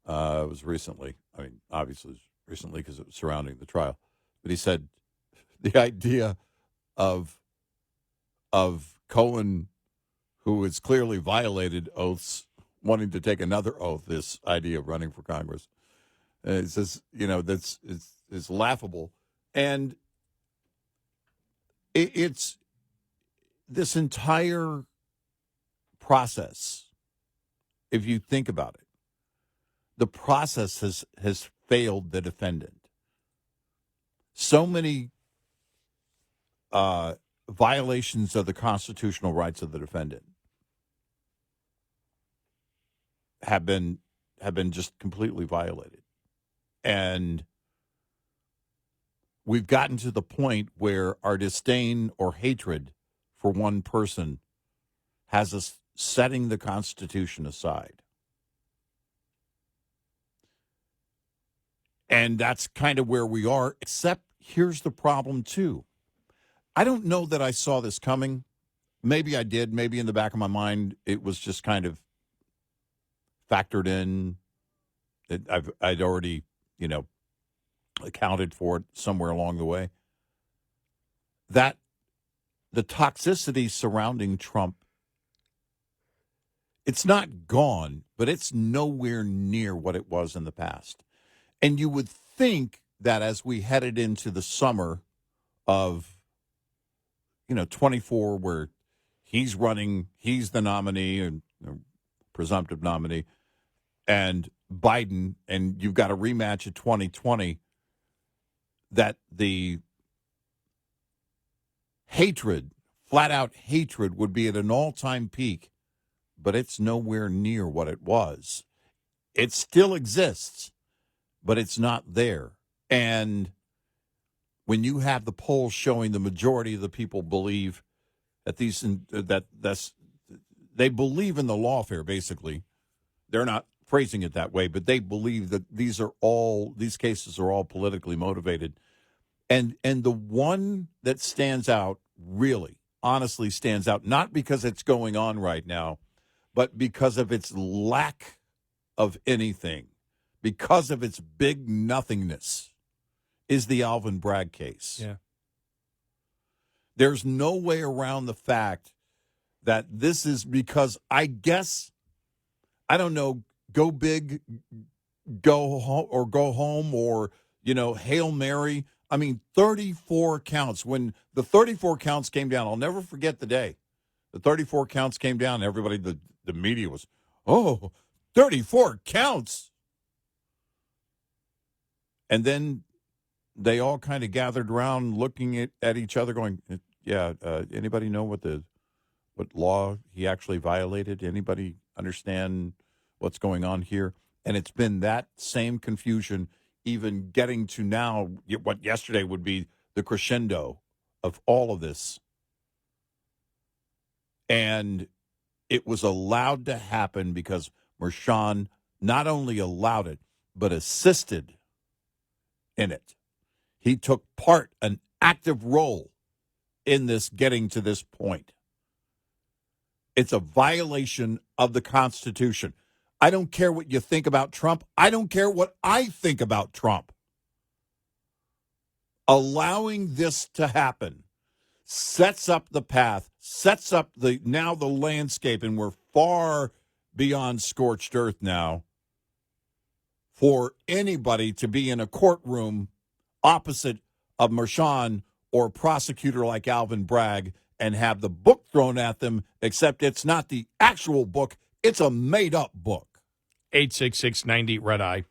It was recently. I mean, obviously it was recently because it was surrounding the trial. But he said the idea of Cohen, who has clearly violated oaths, wanting to take another oath, this idea of running for Congress. It says, that's it's laughable. And it's this entire process, if you think about it, the process has failed the defendant. So many violations of the constitutional rights of the defendant have been just completely violated. And we've gotten to the point where our disdain or hatred for one person has us setting the Constitution aside. And that's kind of where we are, except here's the problem, too. I don't know that I saw this coming. Maybe I did. Maybe in the back of my mind, it was just kind of factored in. I'd already, accounted for it somewhere along the way. That the toxicity surrounding Trump, it's not gone, but it's nowhere near what it was in the past. And you would think that as we headed into the summer of 24, where he's running, he's the nominee and presumptive nominee, and Biden, and you've got a rematch of 2020, that the hatred, flat-out hatred, would be at an all-time peak, but it's nowhere near what it was. It still exists, but it's not there. And when you have the polls showing the majority of the people believe that they believe in the lawfare, basically. They're not phrasing it that way, but they believe that these cases are all politically motivated. And the one that stands out, really, honestly stands out, not because it's going on right now, but because of its lack of anything, because of its big nothingness, is the Alvin Bragg case.
Yeah.
There's no way around the fact that this is because, I guess, I don't know, go big, go home, or go home, or, Hail Mary. I mean, 34 counts. When the 34 counts came down, I'll never forget the day. The 34 counts came down, and everybody, the media was, 34 counts. And then they all kind of gathered around looking at each other going, anybody know what law he actually violated? Anybody understand what's going on here? And it's been that same confusion, even getting to now what yesterday would be the crescendo of all of this. And it was allowed to happen because Mershon not only allowed it, but assisted in it. He took part, an active role in this getting to this point. It's a violation of the Constitution. I don't care what you think about Trump. I don't care what I think about Trump. Allowing this to happen sets up the path, sets up the landscape, and we're far beyond scorched earth now for anybody to be in a courtroom opposite of Mershon or a prosecutor like Alvin Bragg and have the book thrown at them, except it's not the actual book, it's a made-up book.
866-90-RED-EYE.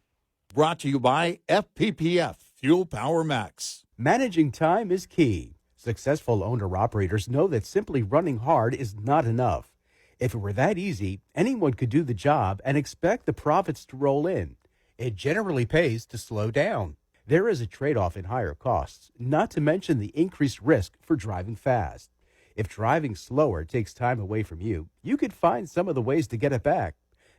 Brought to you by FPPF, Fuel Power Max.
Managing time is key. Successful owner-operators know that simply running hard is not enough. If it were that easy, anyone could do the job and expect the profits to roll in. It generally pays to slow down. There is a trade-off in higher costs, not to mention the increased risk for driving fast. If driving slower takes time away from you, you could find some of the ways to get it back.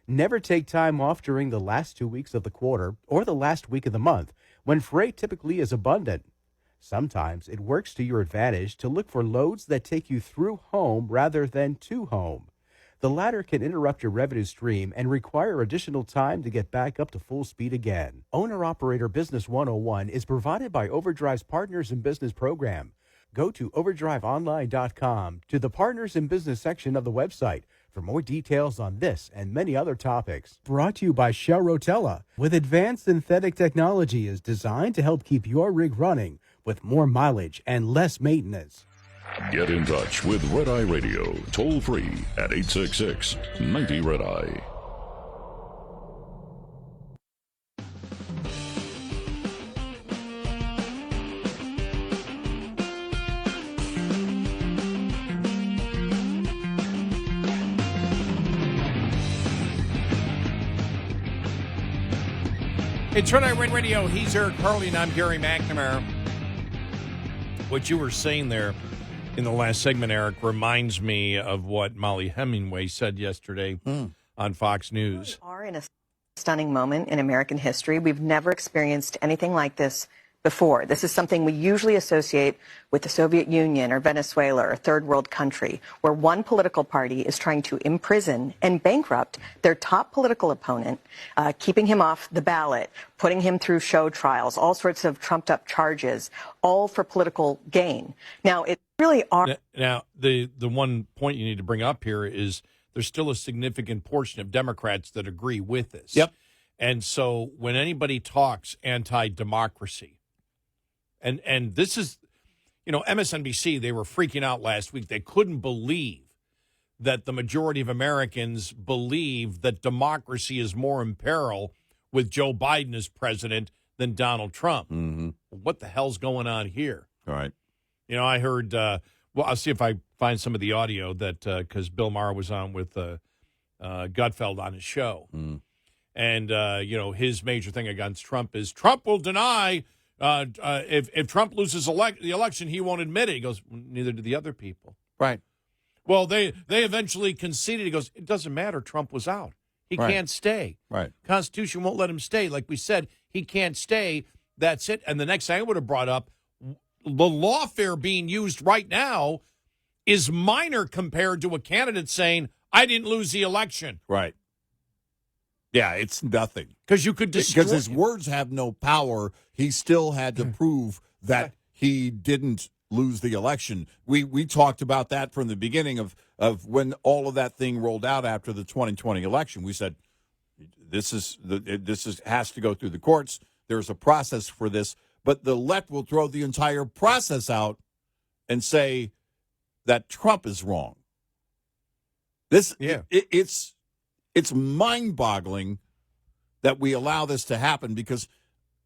Never take time off during the last 2 weeks of the quarter or the last week of the month, when freight typically is abundant. Sometimes it works to your advantage to look for loads that take you through home rather than to home. The latter can interrupt your revenue stream and require additional time to get back up to full speed again. Owner-Operator Business 101 is provided by Overdrive's Partners in Business program. Go to overdriveonline.com to the Partners in Business section of the website for more details on this and many other topics. Brought to you by Shell Rotella, with advanced synthetic technology is designed to help keep your rig running with more mileage and less maintenance.
Get in touch with Red Eye Radio, toll free at 866-90-RED-EYE.
It's Red Eye Radio. He's Eric Carly, and I'm Gary McNamara. What you were saying there in the last segment, Eric, reminds me of what Molly Hemingway said yesterday on Fox News.
We are in a stunning moment in American history. We've never experienced anything like this before. This is something we usually associate with the Soviet Union or Venezuela or a third world country, where one political party is trying to imprison and bankrupt their top political opponent, keeping him off the ballot, putting him through show trials, all sorts of trumped up charges, all for political gain. Now, it really are.
Now, the one point you need to bring up here is there's still a significant portion of Democrats that agree with this.
Yep.
And so when anybody talks anti-democracy, and this is, MSNBC, they were freaking out last week. They couldn't believe that the majority of Americans believe that democracy is more in peril with Joe Biden as president than Donald Trump.
Mm-hmm.
What the hell's going on here?
All right.
I heard, I'll see if I find some of the audio that, because Bill Maher was on with Gutfeld on his show.
Mm.
And, his major thing against Trump is Trump will deny if Trump loses the election, he won't admit it. He goes, neither do the other people.
Right.
Well, they eventually conceded. He goes, it doesn't matter. Trump was out. He can't stay.
Right.
Constitution won't let him stay. Like we said, he can't stay. That's it. And the next thing I would have brought up, the lawfare being used right now is minor compared to a candidate saying, I didn't lose the election.
Right. Yeah, it's nothing.
Because you could destroy.
Because his words have no power. He still had to prove that he didn't lose the election. We talked about that from the beginning of when all of that thing rolled out after the 2020 election. We said this has to go through the courts. There's a process for this, but the left will throw the entire process out and say that Trump is wrong. It's mind-boggling that we allow this to happen, because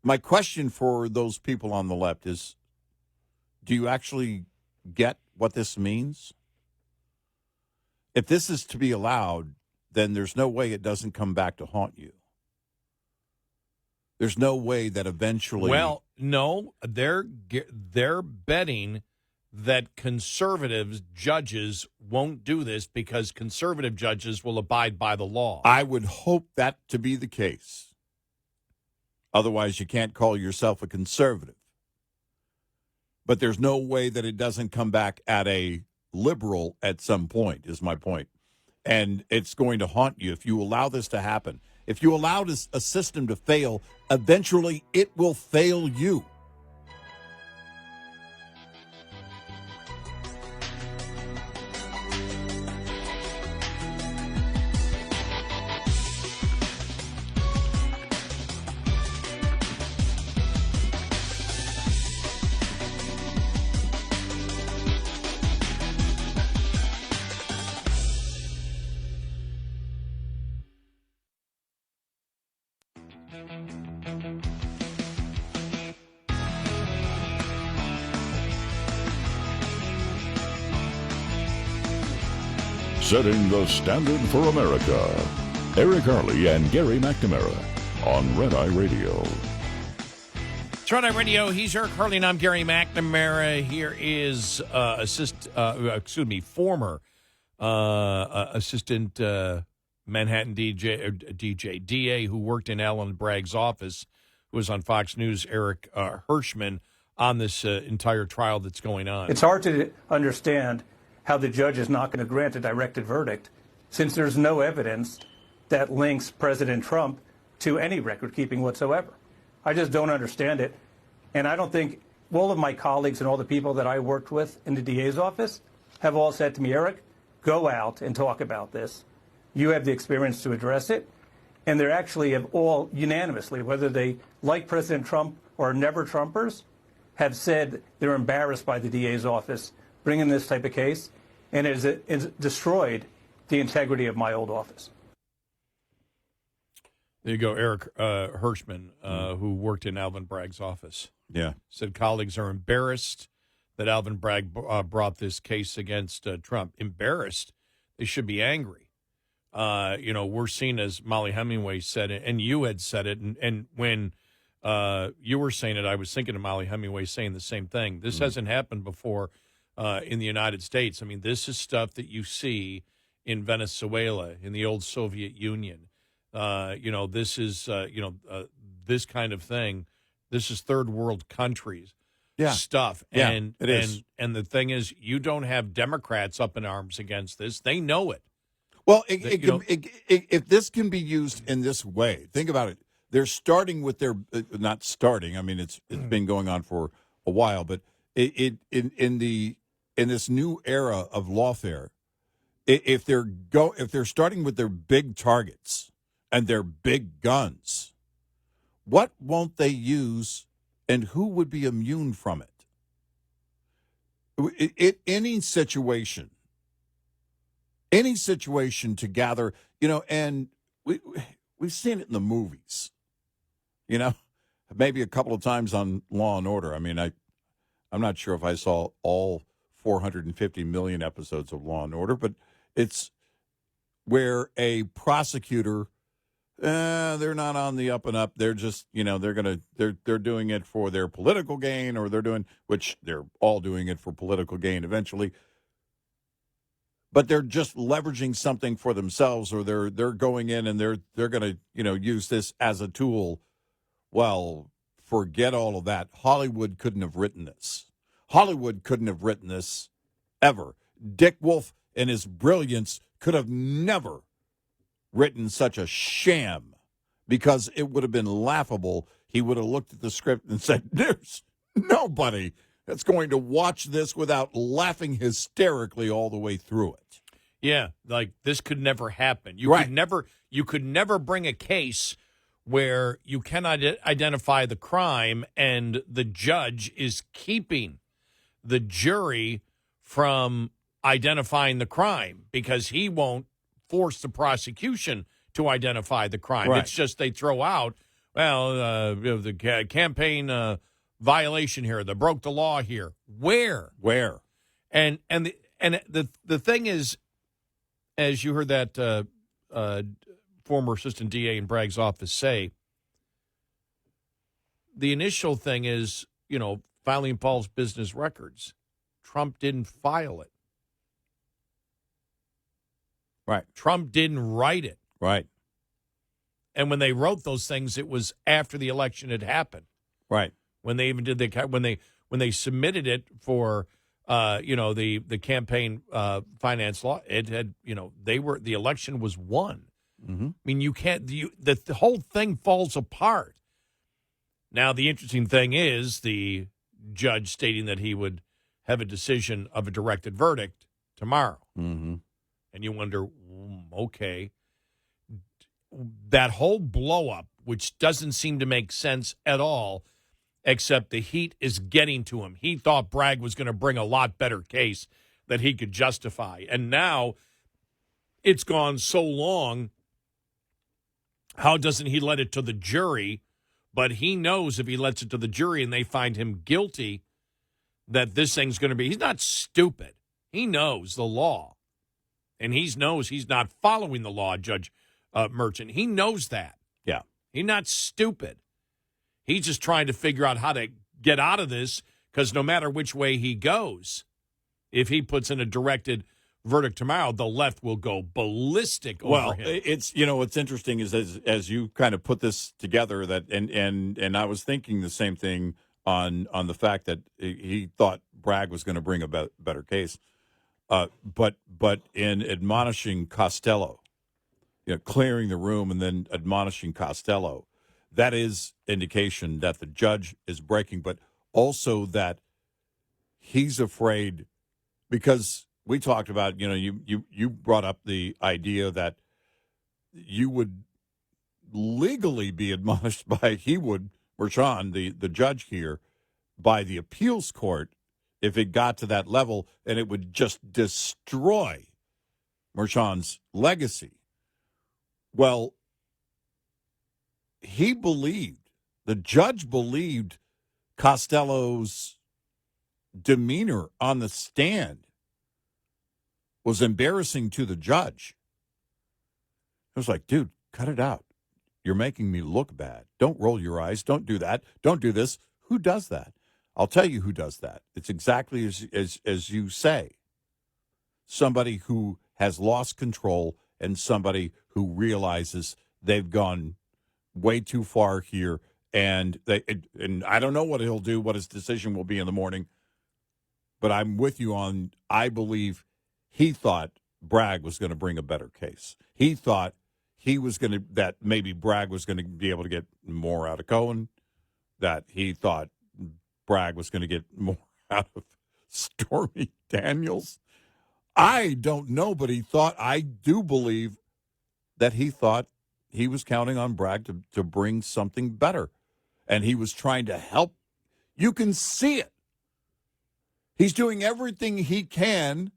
my question for those people on the left is, do you actually get what this means? If this is to be allowed, then there's no way it doesn't come back to haunt you. There's no way that eventually.
Well, no, they're betting that conservative judges won't do this because conservative judges will abide by the law.
I would hope that to be the case. Otherwise, you can't call yourself a conservative. But there's no way that it doesn't come back at a liberal at some point, is my point. And it's going to haunt you if you allow this to happen. If you allow a system to fail, eventually it will fail you.
Setting the standard for America. Eric Harley and Gary McNamara on Red Eye Radio.
It's Red Eye Radio. He's Eric Harley, and I'm Gary McNamara. Here is former assistant Manhattan DA who worked in Alvin Bragg's office, who was on Fox News, Eric Hirschman, on this entire trial that's going on.
It's hard to understand how the judge is not going to grant a directed verdict since there's no evidence that links President Trump to any record-keeping whatsoever. I just don't understand it. And I don't think all of my colleagues and all the people that I worked with in the DA's office have all said to me, Eric, go out and talk about this. You have the experience to address it. And they actually have all unanimously, whether they like President Trump or are never Trumpers, have said they're embarrassed by the DA's office bringing this type of case, and it has destroyed the integrity of my old office.
There you go, Eric Hirschman, who worked in Alvin Bragg's office.
Yeah.
Said colleagues are embarrassed that Alvin Bragg brought this case against Trump. Embarrassed? They should be angry. We're seen, as Molly Hemingway said it, and you had said it, and when you were saying it, I was thinking of Molly Hemingway saying the same thing. This hasn't happened before in the United States. I mean, this is stuff that you see in Venezuela, in the old Soviet Union. This is, this kind of thing. This is third world countries stuff.
Yeah,
and
it is.
And the thing is, you don't have Democrats up in arms against this. They know it.
Well, if this can be used in this way, think about it. They're starting with their not starting. I mean, it's been going on for a while, but in this new era of lawfare, if they're starting with their big targets and their big guns, what won't they use, and who would be immune from it? Any situation to gather, and we've seen it in the movies. Maybe a couple of times on Law and Order. I mean, I'm not sure if I saw all 450 million episodes of Law and Order, but it's where a prosecutor, they're not on the up and up. They're just, they're doing it for their political gain, or which they're all doing it for political gain eventually. But they're just leveraging something for themselves, or they're going in and they're going to, use this as a tool. Well, forget all of that. Hollywood couldn't have written this. Hollywood couldn't have written this ever. Dick Wolf, in his brilliance, could have never written such a sham, because it would have been laughable. He would have looked at the script and said, there's nobody that's going to watch this without laughing hysterically all the way through it.
Yeah, like this could never happen. You could never bring a case where you cannot identify the crime and the judge is keeping the jury from identifying the crime because he won't force the prosecution to identify the crime.
Right.
It's just they throw out, the campaign violation here, they broke the law here. Where? And the thing is, as you heard that former assistant DA in Bragg's office say, the initial thing is, filing Paul's business records. Trump didn't file it.
Right.
Trump didn't write it.
Right.
And when they wrote those things, it was after the election had happened.
Right.
When they even did when they submitted it for the campaign finance law, it had the election was won.
Mm-hmm.
I mean, you can't the whole thing falls apart. Now the interesting thing is the judge stating that he would have a decision of a directed verdict tomorrow,
Mm-hmm.
and you wonder, okay, that whole blow up, which doesn't seem to make sense at all. Except the heat is getting to him. He thought Bragg was going to bring a lot better case that he could justify. And now it's gone so long, how doesn't he let it to the jury? But he knows if he lets it to the jury and they find him guilty, that this thing's going to be – he's not stupid. He knows the law. And he knows he's not following the law, Judge Merchant. He knows that.
Yeah.
He's not stupid. He's just trying to figure out how to get out of this because no matter which way he goes, if he puts in a directed verdict tomorrow, the left will go ballistic over him.
It's what's interesting is as you kind of put this together that and I was thinking the same thing on the fact that he thought Bragg was going to bring a better case, but in admonishing Costello, clearing the room and then admonishing Costello. That is indication that the judge is breaking, but also that he's afraid because we talked about, you brought up the idea that you would legally be admonished by, Merchan, the judge here, by the appeals court if it got to that level, and it would just destroy Merchan's legacy. Well, the judge believed Costello's demeanor on the stand was embarrassing to the judge. It was like, dude, cut it out. You're making me look bad. Don't roll your eyes. Don't do that. Don't do this. Who does that? I'll tell you who does that. It's exactly as you say. Somebody who has lost control and somebody who realizes they've gone way too far here, and I don't know what he'll do, what his decision will be in the morning, but I'm with you on, I believe he thought Bragg was going to bring a better case. He thought that maybe Bragg was going to be able to get more out of Cohen, that he thought Bragg was going to get more out of Stormy Daniels. I don't know, but I do believe that he thought he was counting on Bragg to bring something better. And he was trying to help. You can see it. He's doing everything he can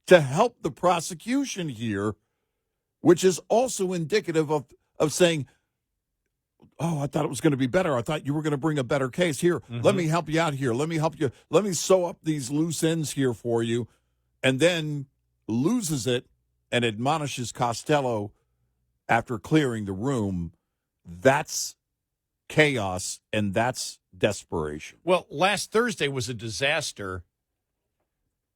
to help the prosecution here, which is also indicative of saying, oh, I thought it was going to be better. I thought you were going to bring a better case. Here, Let me help you out here. Let me help you. Let me sew up these loose ends here for you. And then loses it and admonishes Costello after clearing the room. That's chaos, and that's desperation.
Well, last Thursday was a disaster,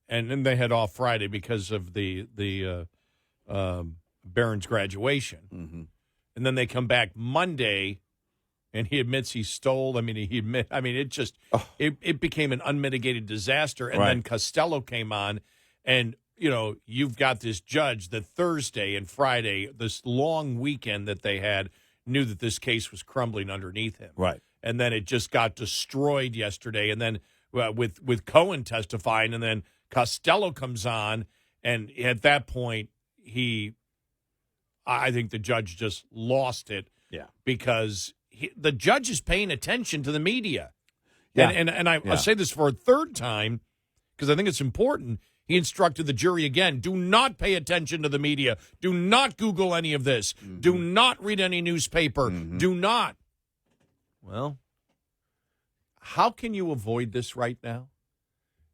and then they had off Friday because of the Barron's graduation.
Mm-hmm.
And then they come back Monday, and he admits he stole. It became an unmitigated disaster. And then Costello came on, and you've got this judge that Thursday and Friday, this long weekend that they had, knew that this case was crumbling underneath him.
Right.
And then it just got destroyed yesterday. And then with Cohen testifying, and then Costello comes on, and at that point, I think the judge just lost it.
Yeah.
Because the judge is paying attention to the media.
Yeah.
And I'll say this for a third time because I think it's important. He instructed the jury again, do not pay attention to the media. Do not Google any of this. Mm-hmm. Do not read any newspaper. Mm-hmm. Do not. Well, how can you avoid this right now?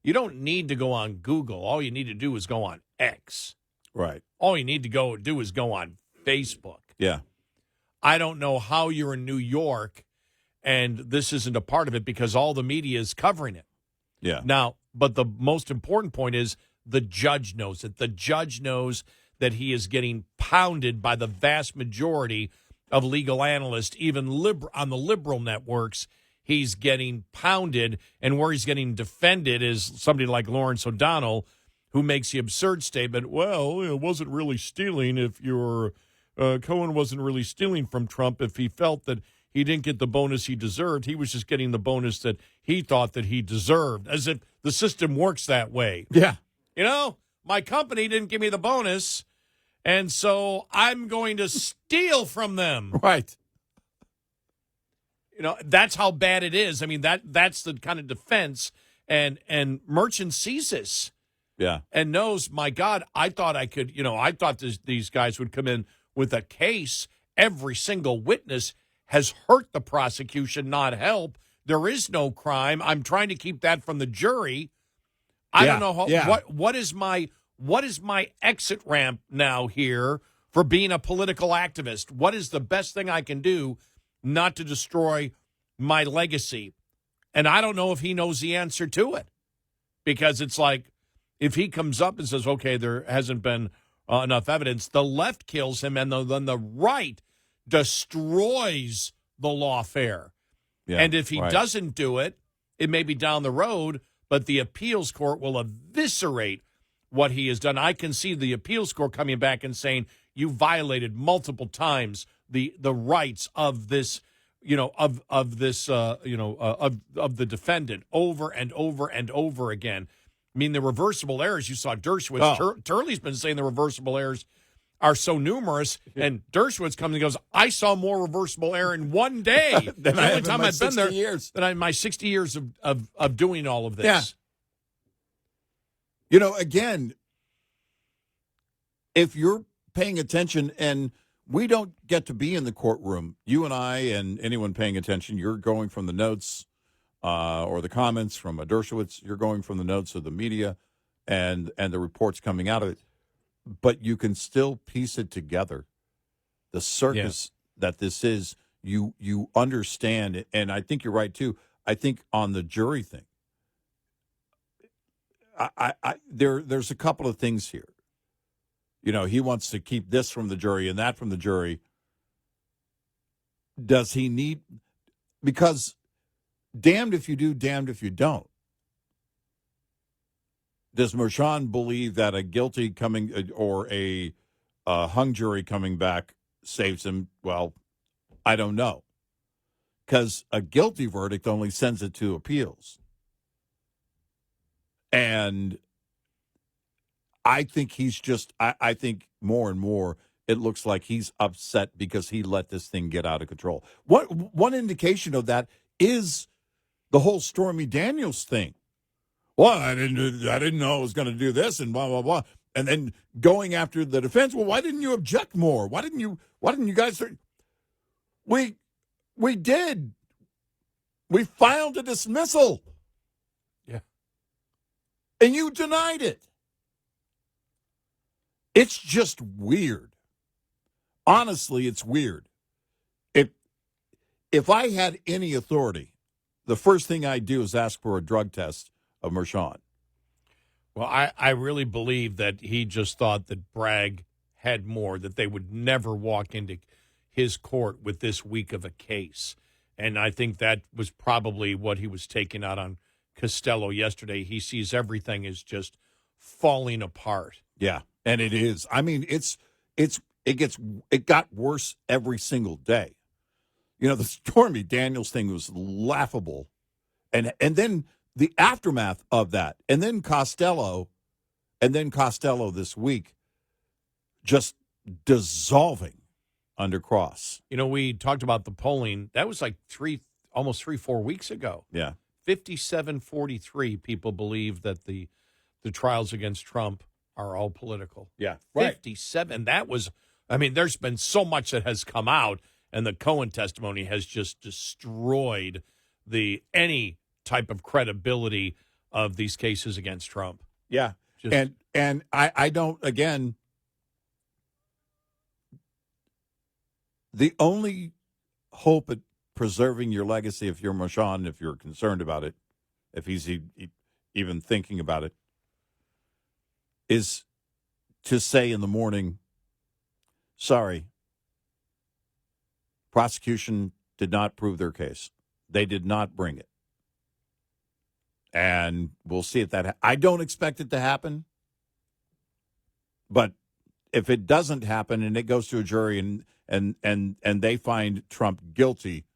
You don't need to go on Google. All you need to do is go on X.
Right.
All you need to do is go on Facebook.
Yeah.
I don't know how you're in New York and this isn't a part of it because all the media is covering it.
Yeah.
Now, but the most important point is the judge knows it. The judge knows that he is getting pounded by the vast majority of legal analysts, even on the liberal networks. He's getting pounded, and where he's getting defended is somebody like Lawrence O'Donnell, who makes the absurd statement, well, it wasn't really stealing if Cohen wasn't really stealing from Trump if he felt that he didn't get the bonus he deserved. He was just getting the bonus that he thought that he deserved, as if the system works that way.
Yeah.
You know, my company didn't give me the bonus, and so I'm going to steal from them.
Right.
You know, that's how bad it is. I mean, that's the kind of defense, and Merchant sees this.
Yeah.
And knows, my God, I thought I thought these guys would come in with a case. Every single witness has hurt the prosecution, not help. There is no crime. I'm trying to keep that from the jury. I don't know what is my exit ramp now here for being a political activist? What is the best thing I can do not to destroy my legacy? And I don't know if he knows the answer to it, because it's like, if he comes up and says, okay, there hasn't been enough evidence, the left kills him, and then the right destroys the lawfare.
Yeah,
and if he doesn't do it, it may be down the road, but the appeals court will eviscerate what he has done. I can see the appeals court coming back and saying, you violated multiple times the rights of this, of the defendant over and over and over again. I mean, the reversible errors, you saw Dershowitz. Turley's been saying the reversible errors are so numerous, and Dershowitz comes and goes, I saw more reversible error in one day
than
the
I
only
have
time
in my
I've been
60
there
years.
than in my 60 years of doing all of this.
Yeah. Again, if you're paying attention, and we don't get to be in the courtroom, you and I and anyone paying attention, you're going from the notes or the comments from Dershowitz, you're going from the notes of the media and the reports coming out of it. But you can still piece it together. The circus that this is, you understand it. And I think you're right, too. I think on the jury thing, there's a couple of things here. He wants to keep this from the jury and that from the jury. Does he need, because damned if you do, damned if you don't. Does Merchan believe that a guilty coming or a hung jury coming back saves him? Well, I don't know. Because a guilty verdict only sends it to appeals. And I think I think more and more it looks like he's upset because he let this thing get out of control. One indication of that is the whole Stormy Daniels thing. Well, I didn't know I was going to do this and blah, blah, blah. And then going after the defense. Well, why didn't you object more? Why didn't you guys? We did. We filed a dismissal.
Yeah.
And you denied it. It's just weird. Honestly, it's weird. If I had any authority, the first thing I'd do is ask for a drug test of Merchan.
Well, I really believe that he just thought that Bragg had more, that they would never walk into his court with this weak of a case. And I think that was probably what he was taking out on Costello yesterday. He sees everything is just falling apart.
Yeah, and it is. I mean, it got worse every single day. The Stormy Daniels thing was laughable. And then the aftermath of that, and then Costello this week, just dissolving under Cross.
We talked about the polling. That was like almost 4 weeks ago.
Yeah.
57-43 people believe that the trials against Trump are all political.
Yeah.
57. That was, there's been so much that has come out, and the Cohen testimony has just destroyed any type of credibility of these cases against Trump.
Yeah. And I don't, again, the only hope it preserving your legacy, if you're Marshawn, if you're concerned about it, if he's even thinking about it, is to say in the morning, sorry, prosecution did not prove their case. They did not bring it. And we'll see if that I don't expect it to happen. But if it doesn't happen and it goes to a jury and they find Trump guilty,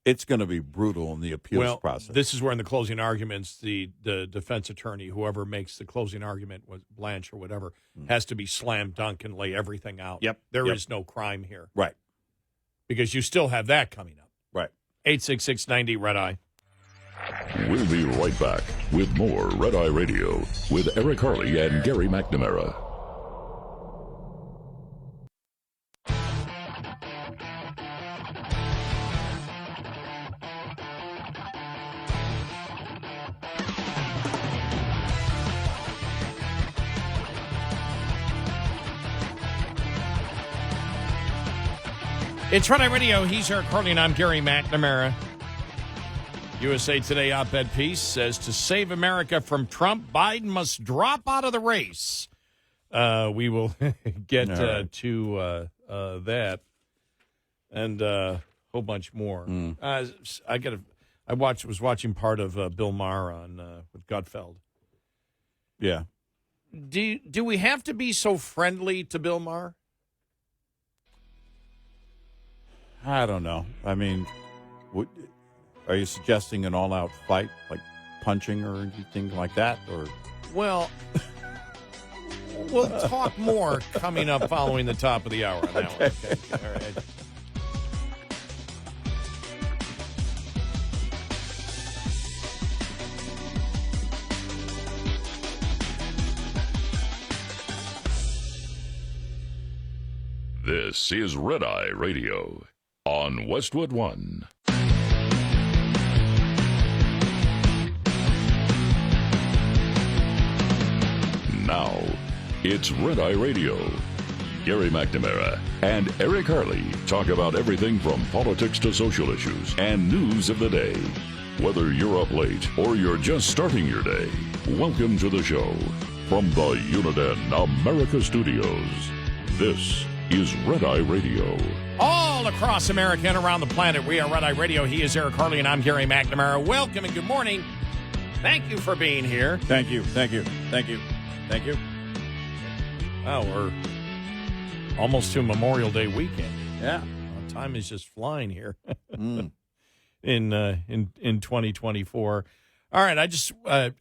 it's going to be brutal in the appeals process.
This is where in the closing arguments, the defense attorney, whoever makes the closing argument, Blanche or whatever, has to be slam dunk and lay everything out.
Yep.
There is no crime here.
Right.
Because you still have that coming up.
Right.
866-90 Red Eye.
We'll be right back with more Red Eye Radio with Eric Harley and Gary McNamara.
It's Red Eye Radio. He's Eric Harley, and I'm Gary McNamara. USA Today op-ed piece says, to save America from Trump, Biden must drop out of the race. We will get to that and a whole bunch more. Was watching part of Bill Maher on with Gutfeld.
Yeah.
Do we have to be so friendly to Bill Maher?
I don't know. I mean, are you suggesting an all-out fight, like punching or anything like that? Or
well, we'll talk more coming up following the top of the hour on that one. Okay. All right.
This is Red Eye Radio on Westwood One. Now, it's Red Eye Radio. Gary McNamara and Eric Harley talk about everything from politics to social issues and news of the day. Whether you're up late or you're just starting your day, welcome to the show. From the Uniden America Studios, this is Red Eye Radio.
All across America and around the planet, we are Red Eye Radio. He is Eric Harley, and I'm Gary McNamara. Welcome and good morning. Thank you for being here.
Thank you. Thank you. Thank you. Thank you.
Wow, we're almost to Memorial Day weekend.
Yeah.
Time is just flying here in 2024. All right, I just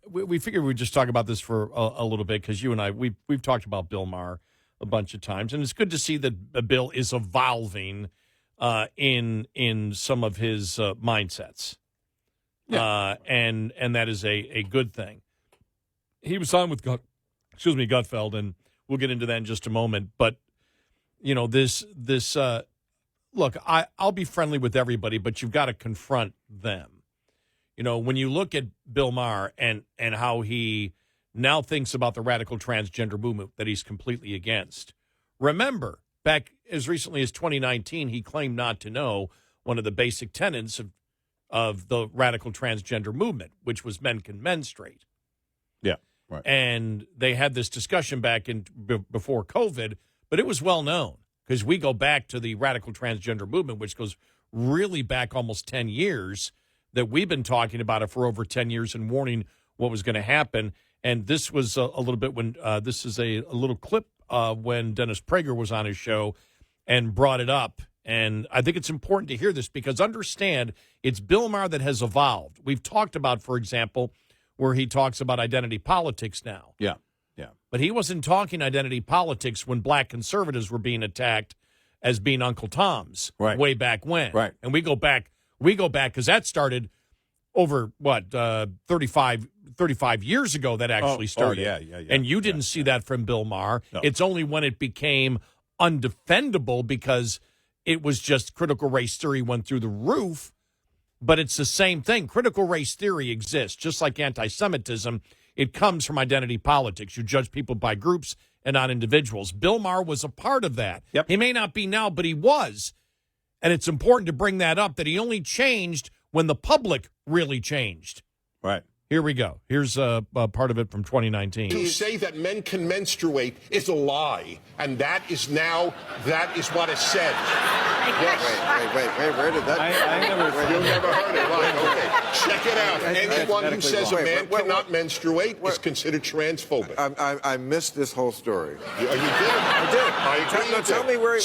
we figured we'd just talk about this for a little bit because you and I we've talked about Bill Maher a bunch of times, and it's good to see that Bill is evolving in some of his mindsets.
Yeah.
And that is a good thing. He was on with Gutfeld, and we'll get into that in just a moment. But you know, this look, I'll be friendly with everybody, but you've got to confront them. You know, when you look at Bill Maher and how he now thinks about the radical transgender movement that he's completely against. Remember, back as recently as 2019, he claimed not to know one of the basic tenets of the radical transgender movement, which was men can menstruate.
Yeah, right.
And they had this discussion back before COVID, but it was well known because we go back to the radical transgender movement, which goes really back almost 10 years, that we've been talking about it for over 10 years and warning what was going to happen. And this was a little bit when this is a little clip when Dennis Prager was on his show and brought it up. And I think it's important to hear this because understand it's Bill Maher that has evolved. We've talked about, for example, where he talks about identity politics now.
Yeah, yeah.
But he wasn't talking identity politics when black conservatives were being attacked as being Uncle Toms way back when.
Right.
And we go back because that started over, 35 years ago that actually started.
Oh, yeah.
And you didn't see that from Bill Maher.
No.
It's only when it became undefendable because it was just critical race theory went through the roof. But it's the same thing. Critical race theory exists, just like anti-Semitism. It comes from identity politics. You judge people by groups and not individuals. Bill Maher was a part of that.
Yep.
He may not be now, but he was. And it's important to bring that up, that he only changed when the public really changed.
Right.
Here we go. Here's part of it from 2019.
To say that men can menstruate is a lie, and that is what is said.
Wait, where did that?
You've never heard it, right? Okay, check it out. Anyone who says a man cannot menstruate is considered transphobic.
I missed this whole story.
You did? I did. I agree.
Now, tell me where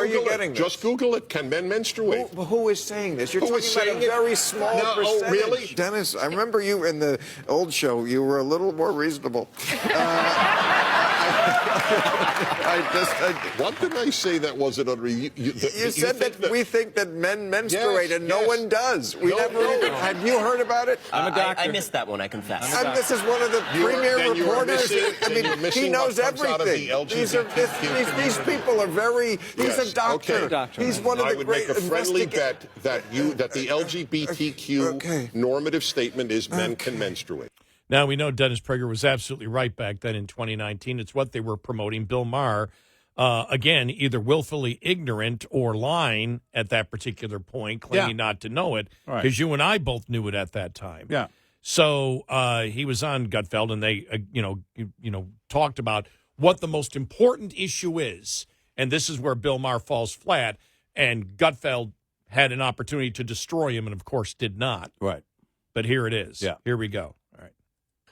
you're getting this.
Just Google it. Can men menstruate?
Who is saying this? You're
Who
talking
is
about
saying
a
it?
very small
No,
percentage.
oh, really?
Dennis, I remember you in the old show. You were a little more reasonable.
What did I say that wasn't under you?
You said that we think that men menstruate and no one does. We never even. Have you heard about it?
I'm a doctor. I missed that one, I confess.
And this is one of the premier reporters. I mean, he knows everything. These people are very. He's a doctor.
Okay.
He's one of the
I would
great
make a friendly bet that the LGBTQ normative statement is men can menstruate.
Now, we know Dennis Prager was absolutely right back then in 2019. It's what they were promoting. Bill Maher, again, either willfully ignorant or lying at that particular point, claiming not to know it, because you and I both knew it at that time.
Yeah.
So he was on Gutfeld, and they, talked about what the most important issue is, and this is where Bill Maher falls flat, and Gutfeld had an opportunity to destroy him, and of course did not.
Right.
But here it is.
Yeah.
Here we go. All right.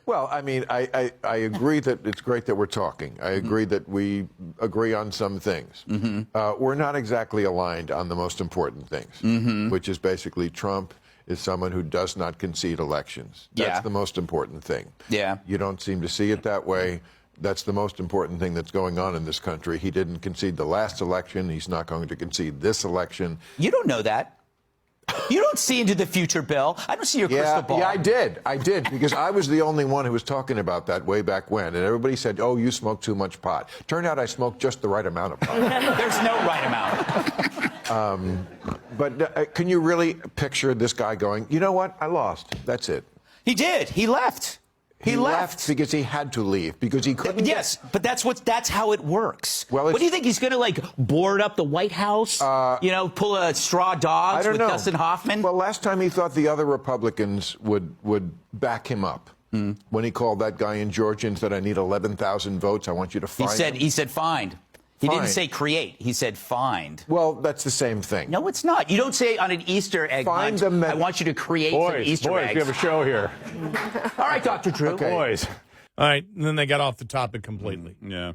Well, I mean, I agree that it's great that we're talking. I agree that we agree on some things. We're not exactly aligned on the most important things, which is basically Trump is someone who does not concede elections. That's the most important thing.
Yeah.
You don't seem to see it that way. That's the most important thing that's going on in this country. He didn't concede the last election. He's not going to concede this election.
You don't know that. You don't see into the future, Bill. I don't see your crystal ball.
Yeah, I did, because I was the only one who was talking about that way back when, and everybody said, "Oh, you smoke too much pot." Turned out I smoked just the right amount of pot.
There's no right amount.
But can you really picture this guy going, "You know what? I lost. That's it."
He did. He left.
He left because he had to leave, because he couldn't.
Yes, but that's how it works.
Well,
what do you think, he's going to board up the White House? Pull a straw dogs with Dustin Hoffman?
Well, last time he thought the other Republicans would back him up when he called that guy in Georgia and said, "I need 11,000 votes. I want you to find him."
He said find. He didn't say create. He said find.
Well, that's the same thing.
No, it's not. You don't say on an Easter egg hunt, I want you to create some Easter eggs.
We have a show here.
All right, Dr. Drew.
Okay.
Boys.
All right, and then they got off the topic completely.
Yeah.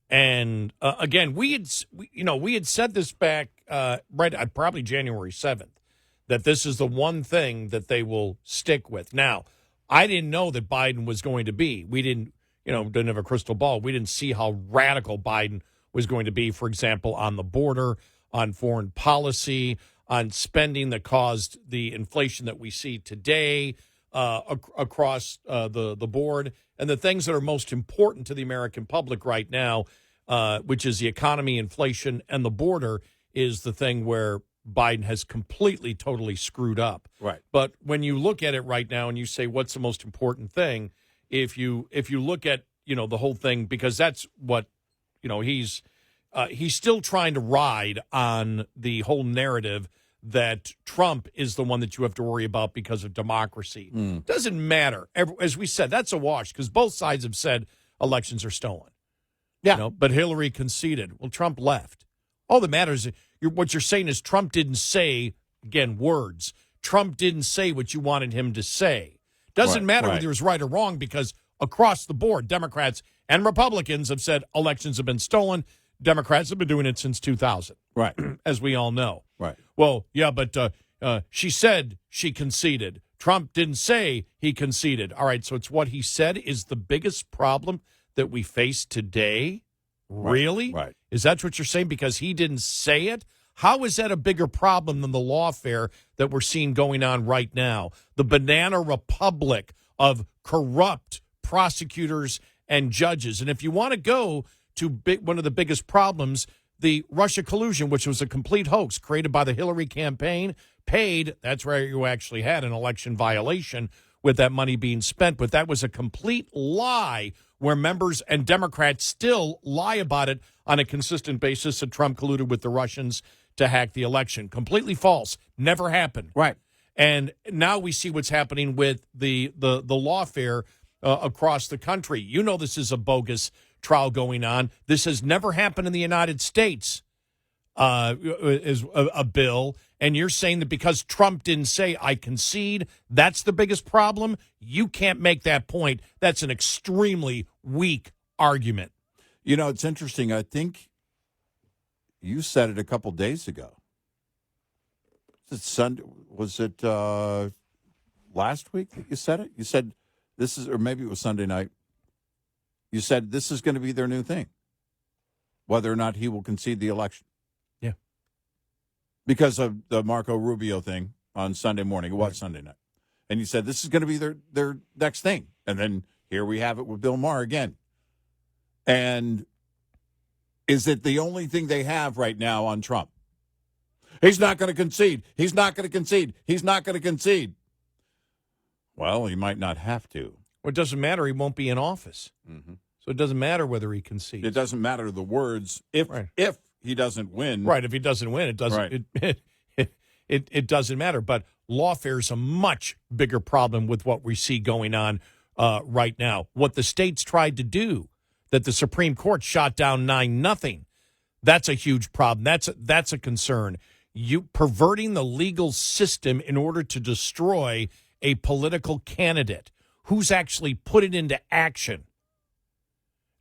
And again, we had said this back right at probably January 7th, that this is the one thing that they will stick with. Now, I didn't know that Biden was going to be. We didn't have a crystal ball. We didn't see how radical Biden was going to be, for example, on the border, on foreign policy, on spending that caused the inflation that we see today across the board, and the things that are most important to the American public right now, which is the economy, inflation, and the border, is the thing where Biden has completely, totally screwed up.
Right.
But when you look at it right now and you say, what's the most important thing? If you look at, the whole thing, because that's what, he's still trying to ride on the whole narrative that Trump is the one that you have to worry about because of democracy. Doesn't matter. As we said, that's a wash, because both sides have said elections are stolen. Yeah. But Hillary conceded. Well, Trump left. All that matters, what you're saying is Trump didn't say, again, words. Trump didn't say what you wanted him to say. Doesn't matter whether it was right or wrong, because across the board, Democrats and Republicans have said elections have been stolen. Democrats have been doing it since 2000.
Right.
As we all know.
Right.
Well, yeah, but she said she conceded. Trump didn't say he conceded. All right, so it's what he said is the biggest problem that we face today? Really?
Right.
Is that what you're saying? Because he didn't say it? How is that a bigger problem than the lawfare that we're seeing going on right now? The banana republic of corrupt prosecutors and judges. And if you want to go to one of the biggest problems, the Russia collusion, which was a complete hoax created by the Hillary campaign, paid, that's where you actually had an election violation with that money being spent. But that was a complete lie, where members and Democrats still lie about it on a consistent basis, that Trump colluded with the Russians to hack the election. Completely false. Never happened.
Right.
And now we see what's happening with the lawfare across the country. You know this is a bogus trial going on. This has never happened in the United States, is a bill. And you're saying that because Trump didn't say, I concede, that's the biggest problem? You can't make that point. That's an extremely weak argument.
You know, it's interesting. I think you said it a couple days ago. Was it Sunday? Was it last week that you said it? You said this is, or maybe it was Sunday night. You said this is going to be their new thing, whether or not he will concede the election.
Yeah.
Because of the Marco Rubio thing on Sunday morning. It was Sunday night. And you said this is going to be their next thing. And then here we have it with Bill Maher again. And is it the only thing they have right now on Trump? He's not going to concede. He's not going to concede. He's not going to concede. Well, he might not have to.
Well, it doesn't matter. He won't be in office.
Mm-hmm.
So it doesn't matter whether he concedes.
It doesn't matter the words if he doesn't win.
Right. If he doesn't win, it doesn't. Right. It doesn't matter. But lawfare is a much bigger problem with what we see going on right now. What the states tried to do, that the Supreme Court shot down 9-0. That's a huge problem. That's a concern. You perverting the legal system in order to destroy a political candidate who's actually put it into action.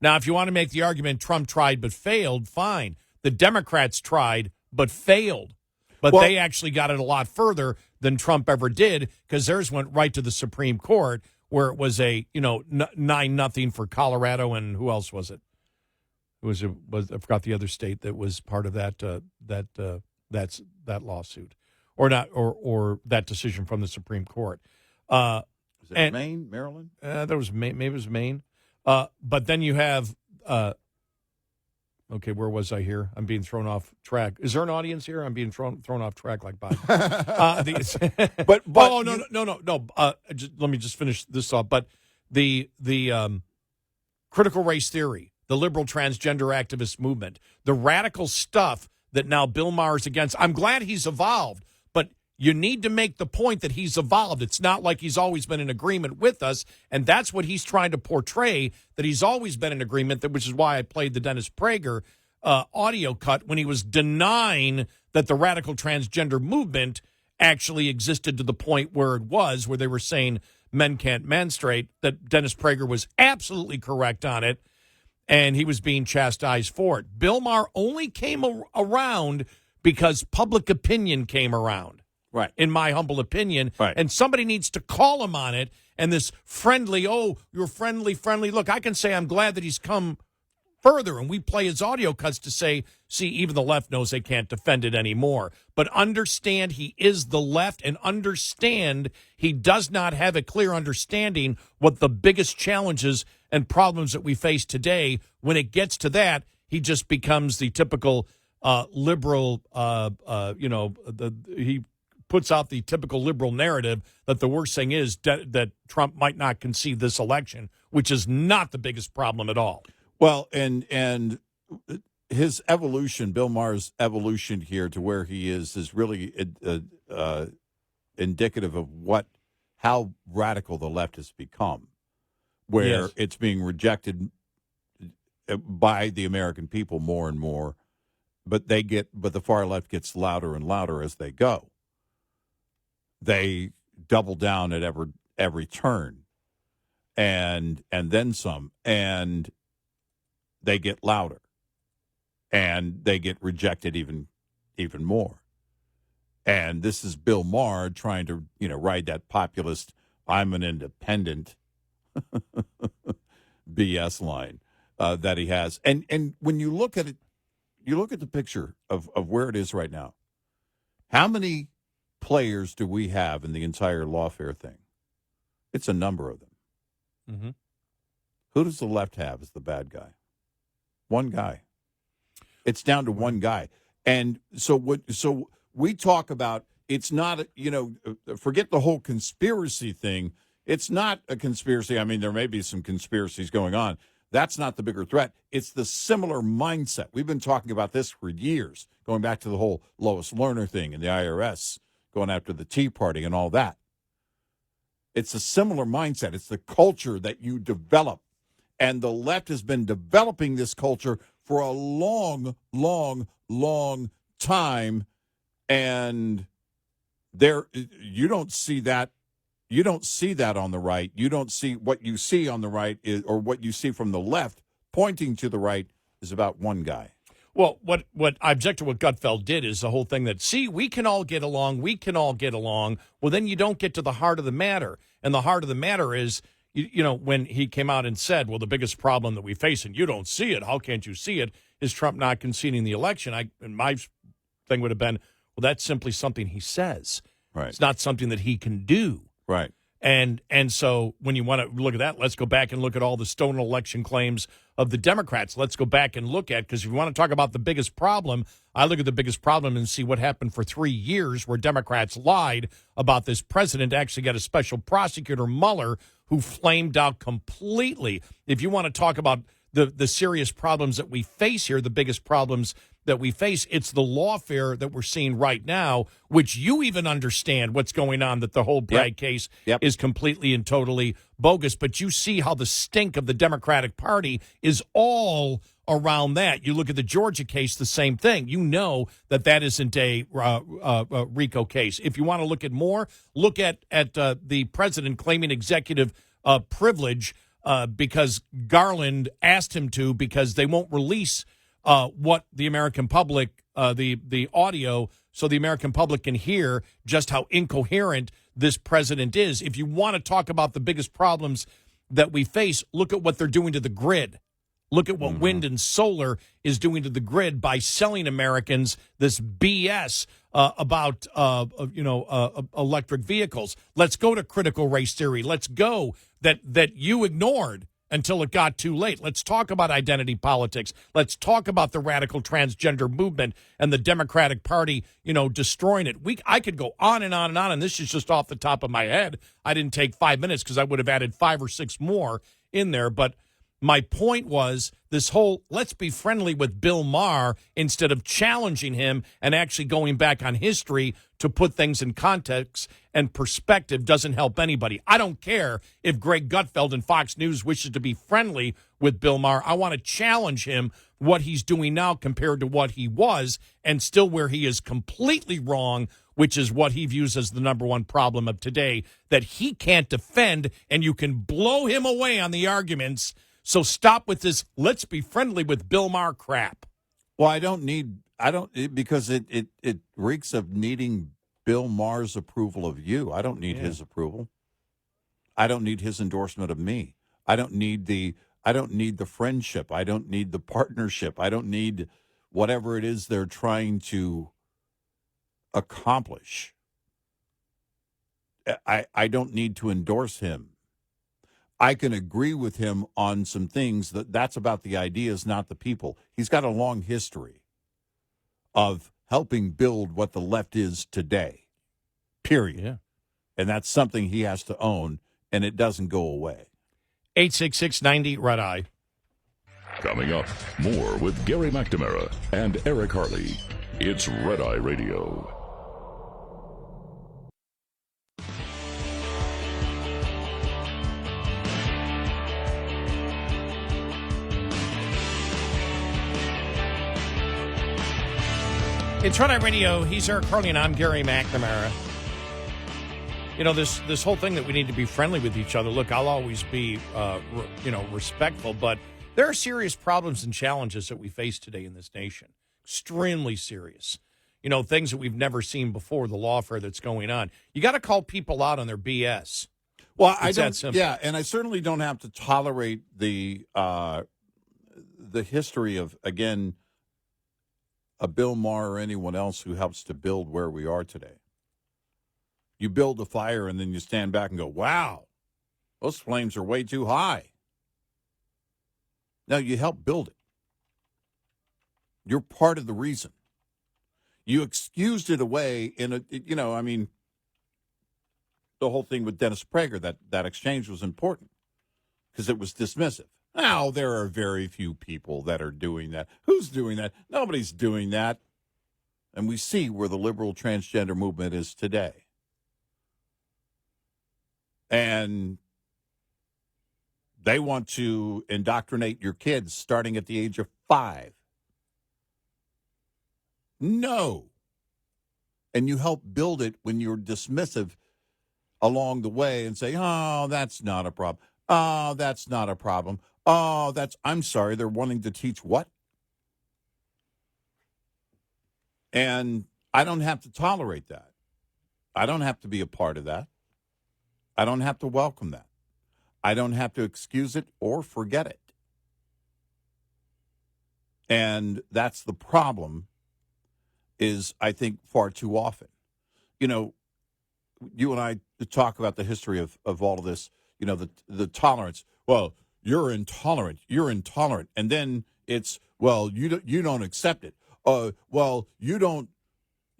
Now, if you want to make the argument Trump tried but failed, fine. The Democrats tried but failed. But they actually got it a lot further than Trump ever did, because theirs went right to the Supreme Court, where it was a 9-0 for Colorado, and who else was it? I forgot the other state that was part of that lawsuit, or not, or that decision from the Supreme Court.
Was it Maine, Maryland?
There was maybe it was Maine. But then you have. Okay, where was I here? I'm being thrown off track. Is there an audience here? I'm being thrown off track like Bob.
but
oh no. Let me just finish this off. But the critical race theory, the liberal transgender activist movement, the radical stuff that now Bill Maher is against. I'm glad he's evolved, but you need to make the point that he's evolved. It's not like he's always been in agreement with us, and that's what he's trying to portray, that he's always been in agreement, which is why I played the Dennis Prager audio cut when he was denying that the radical transgender movement actually existed to the point where they were saying men can't menstruate, that Dennis Prager was absolutely correct on it, and he was being chastised for it. Bill Maher only came around because public opinion came around.
Right.
In my humble opinion.
Right.
And somebody needs to call him on it. And this friendly, you're friendly. Look, I can say I'm glad that he's come further. And we play his audio cuts to say, see, even the left knows they can't defend it anymore. But understand he is the left, and understand he does not have a clear understanding what the biggest challenges and problems that we face today. When it gets to that, he just becomes the typical liberal, he puts out the typical liberal narrative that the worst thing is that Trump might not concede this election, which is not the biggest problem at all.
Well, and his evolution, Bill Maher's evolution here to where he is really indicative of how radical the left has become, where it's being rejected by the American people more and more, but the far left gets louder and louder as they go. They double down at every turn, and then some, and they get louder, and they get rejected even more. And this is Bill Maher trying to ride that populist "I'm an independent" BS line that he has. And when you look at it, you look at the picture of where it is right now. How many players do we have in the entire lawfare thing? It's a number of them.
Mm-hmm.
Who does the left have as the bad guy? One guy. It's down to one guy. And so we talk about, it's not, forget the whole conspiracy thing. It's not a conspiracy. I mean, there may be some conspiracies going on. That's not the bigger threat. It's the similar mindset. We've been talking about this for years, going back to the whole Lois Lerner thing and the IRS going after the Tea Party and all that. It's a similar mindset. It's the culture that you develop. And the left has been developing this culture for a long, long, long time. And you don't see that. You don't see that on the right. You don't see what you see on the right or what you see from the left pointing to the right is about one guy.
Well, what I object to what Gutfeld did is the whole thing that, see, we can all get along. We can all get along. Well, then you don't get to the heart of the matter. And the heart of the matter is, you know, when he came out and said, well, the biggest problem that we face, and you don't see it, how can't you see it, is Trump not conceding the election. And my thing would have been, well, that's simply something he says.
Right.
It's not something that he can do.
Right.
And so when you want to look at that, let's go back and look at all the stolen election claims of the Democrats. Let's go back and look at, because if you want to talk about the biggest problem, I look at the biggest problem and see what happened for 3 years where Democrats lied about this president, actually got a special prosecutor, Mueller, who flamed out completely. If you want to talk about the serious problems that we face here, the biggest problems that we face, it's the lawfare that we're seeing right now, which you even understand what's going on, that the whole Bragg case is completely and totally bogus. But you see how the stink of the Democratic Party is all around that. You look at the Georgia case, the same thing. You know that isn't a RICO case. If you want to look at more, look at the president claiming executive privilege because Garland asked him to, because they won't release what the American public, the audio, so the American public can hear just how incoherent this president is. If you want to talk about the biggest problems that we face, look at what they're doing to the grid. Look at what wind and solar is doing to the grid by selling Americans this BS about electric vehicles. Let's go to critical race theory. Let's go that you ignored until it got too late. Let's talk about identity politics. Let's talk about the radical transgender movement and the Democratic Party, destroying it. I could go on and on and on, and this is just off the top of my head. I didn't take 5 minutes because I would have added 5 or 6 more in there, but my point was this whole let's be friendly with Bill Maher instead of challenging him and actually going back on history to put things in context and perspective doesn't help anybody. I don't care if Greg Gutfeld and Fox News wishes to be friendly with Bill Maher. I want to challenge him what he's doing now compared to what he was, and still where he is completely wrong, which is what he views as the number one problem of today, that he can't defend, and you can blow him away on the arguments. So stop with this let's be friendly with Bill Maher crap.
Well, because it reeks of needing Bill Maher's approval of you. I don't need his approval. I don't need his endorsement of me. I don't need the friendship. I don't need the partnership. I don't need whatever it is they're trying to accomplish. I don't need to endorse him. I can agree with him on some things that's about the ideas, not the people. He's got a long history of helping build what the left is today, period.
Yeah.
And that's something he has to own, and it doesn't go away.
866-90-RED-EYE.
Coming up, more with Gary McNamara and Eric Harley. It's Red Eye Radio.
It's Red Eye Radio. He's Eric Harley, and I'm Gary McNamara. This whole thing that we need to be friendly with each other. Look, I'll always be, respectful, but there are serious problems and challenges that we face today in this nation. Extremely serious. Things that we've never seen before, the lawfare that's going on. You got to call people out on their BS.
Well,
it's that simple.
Yeah, and I certainly don't have to tolerate the history of, again, a Bill Maher or anyone else who helps to build where we are today. You build a fire and then you stand back and go, wow, those flames are way too high. Now, you help build it. You're part of the reason. You excused it away the whole thing with Dennis Prager, that exchange was important because it was dismissive. Now, there are very few people that are doing that. Who's doing that? Nobody's doing that. And we see where the liberal transgender movement is today. And they want to indoctrinate your kids starting at the age of 5. No. And you help build it when you're dismissive along the way and say, oh, that's not a problem. Oh, that's not a problem. Oh, I'm sorry, they're wanting to teach what? And I don't have to tolerate that. I don't have to be a part of that. I don't have to welcome that. I don't have to excuse it or forget it. And that's the problem, is I think far too often. You know, you and I talk about the history of all of this, you know, the tolerance. Well, you're intolerant. You're intolerant. And then it's, well, you don't accept it. Well, you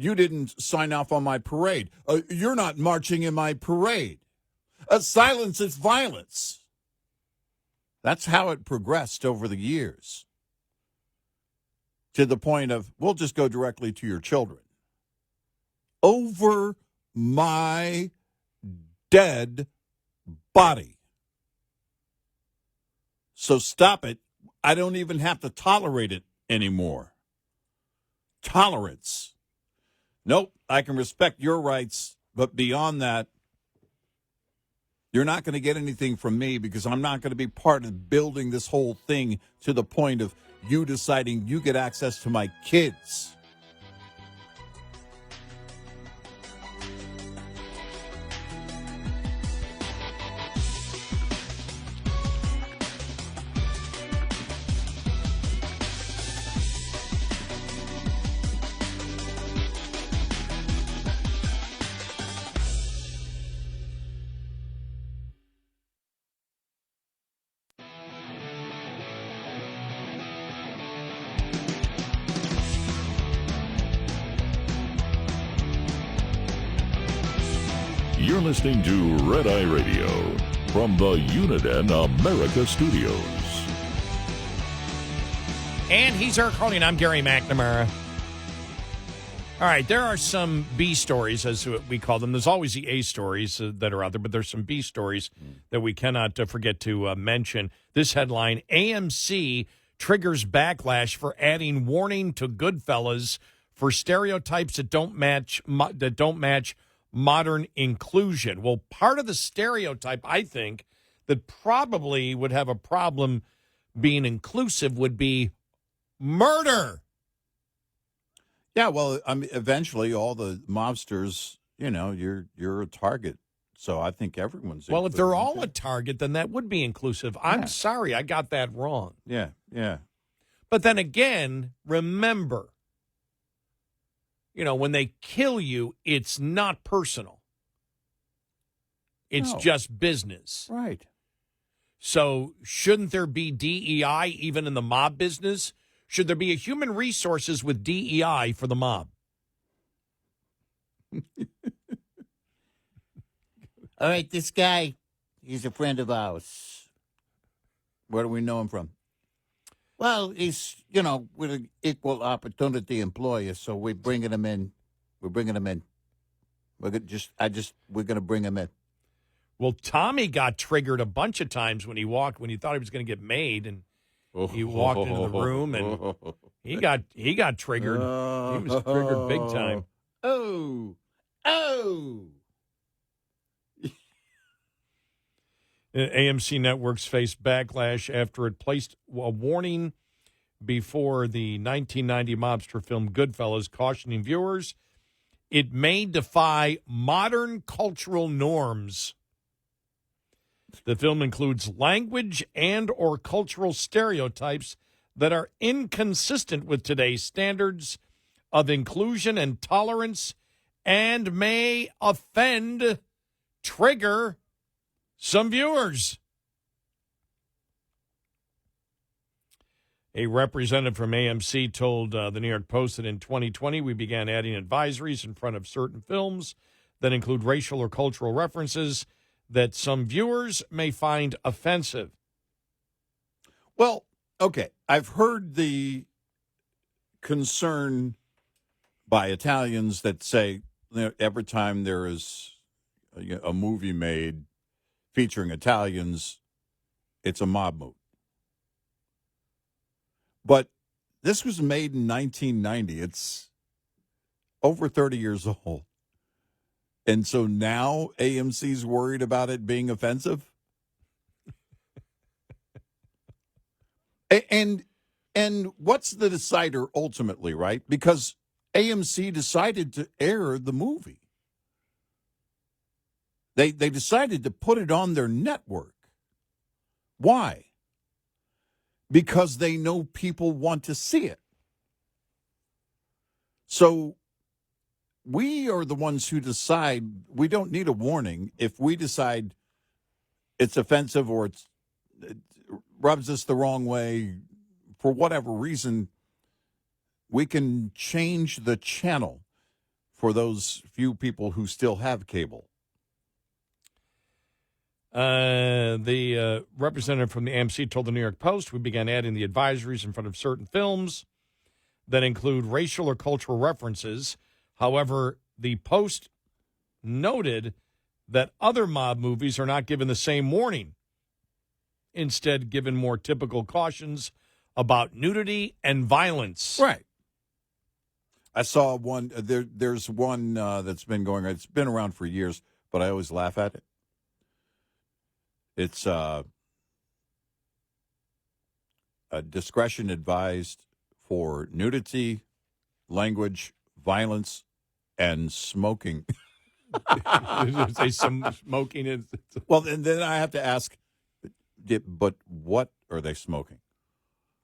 didn't sign off on my parade. You're not marching in my parade. Silence is violence. That's how it progressed over the years, to the point of, we'll just go directly to your children. Over my dead body. So stop it. I don't even have to tolerate it anymore. Tolerance. Nope, I can respect your rights, but beyond that, you're not going to get anything from me, because I'm not going to be part of building this whole thing to the point of you deciding you get access to my kids.
You're listening to Red Eye Radio from the Uniden America Studios.
And he's Eric Harley, and I'm Gary McNamara. All right, there are some B stories, as we call them. There's always the A stories that are out there, but there's some B stories that we cannot forget to mention. This headline, AMC triggers backlash for adding warning to Goodfellas for stereotypes that don't match modern inclusion. Well, part of the stereotype, I think, that probably would have a problem being inclusive would be murder.
Yeah, well, I mean, eventually all the mobsters, you know, you're a target. So I think everyone's
well, if they're all a target, then that would be inclusive. I'm sorry, I got that wrong.
Yeah.
But then again, remember, you know, when they kill you, it's not personal. It's just business.
Right.
So shouldn't there be DEI even in the mob business? Should there be a human resources with DEI for the mob?
All right, this guy, he's a friend of ours.
Where do we know him from?
Well, he's, you know, we're an equal opportunity employer, so we're bringing him in. We're bringing him in. We're going to bring him in.
Well, Tommy got triggered a bunch of times when he thought he was going to get made, and he walked into the room and he got triggered. He was triggered big time.
Oh.
AMC Networks faced backlash after it placed a warning before the 1990 mobster film Goodfellas, cautioning viewers it may defy modern cultural norms. The film includes language and or cultural stereotypes that are inconsistent with today's standards of inclusion and tolerance and may trigger some viewers. A representative from AMC told the New York Post that in 2020 we began adding advisories in front of certain films that include racial or cultural references that some viewers may find offensive.
Well, okay. I've heard the concern by Italians that say every time there is a movie made featuring Italians, it's a mob movie. But this was made in 1990. It's over 30 years old. And so now AMC's worried about it being offensive? And what's the decider ultimately, right? Because AMC decided to air the movie. They decided to put it on their network. Why? Because they know people want to see it. So we are the ones who decide. We don't need a warning. If we decide it's offensive or it rubs us the wrong way, for whatever reason, we can change the channel for those few people who still have cable.
The representative from the AMC told the New York Post, we began adding the advisories in front of certain films that include racial or cultural references. However, the Post noted that other mob movies are not given the same warning, instead given more typical cautions about nudity and violence.
Right. I saw one, there's one that's been going, it's been around for years, but I always laugh at it. It's a discretion advised for nudity, language, violence, and smoking.
Say some smoking is.
Well, and then I have to ask, but what are they smoking?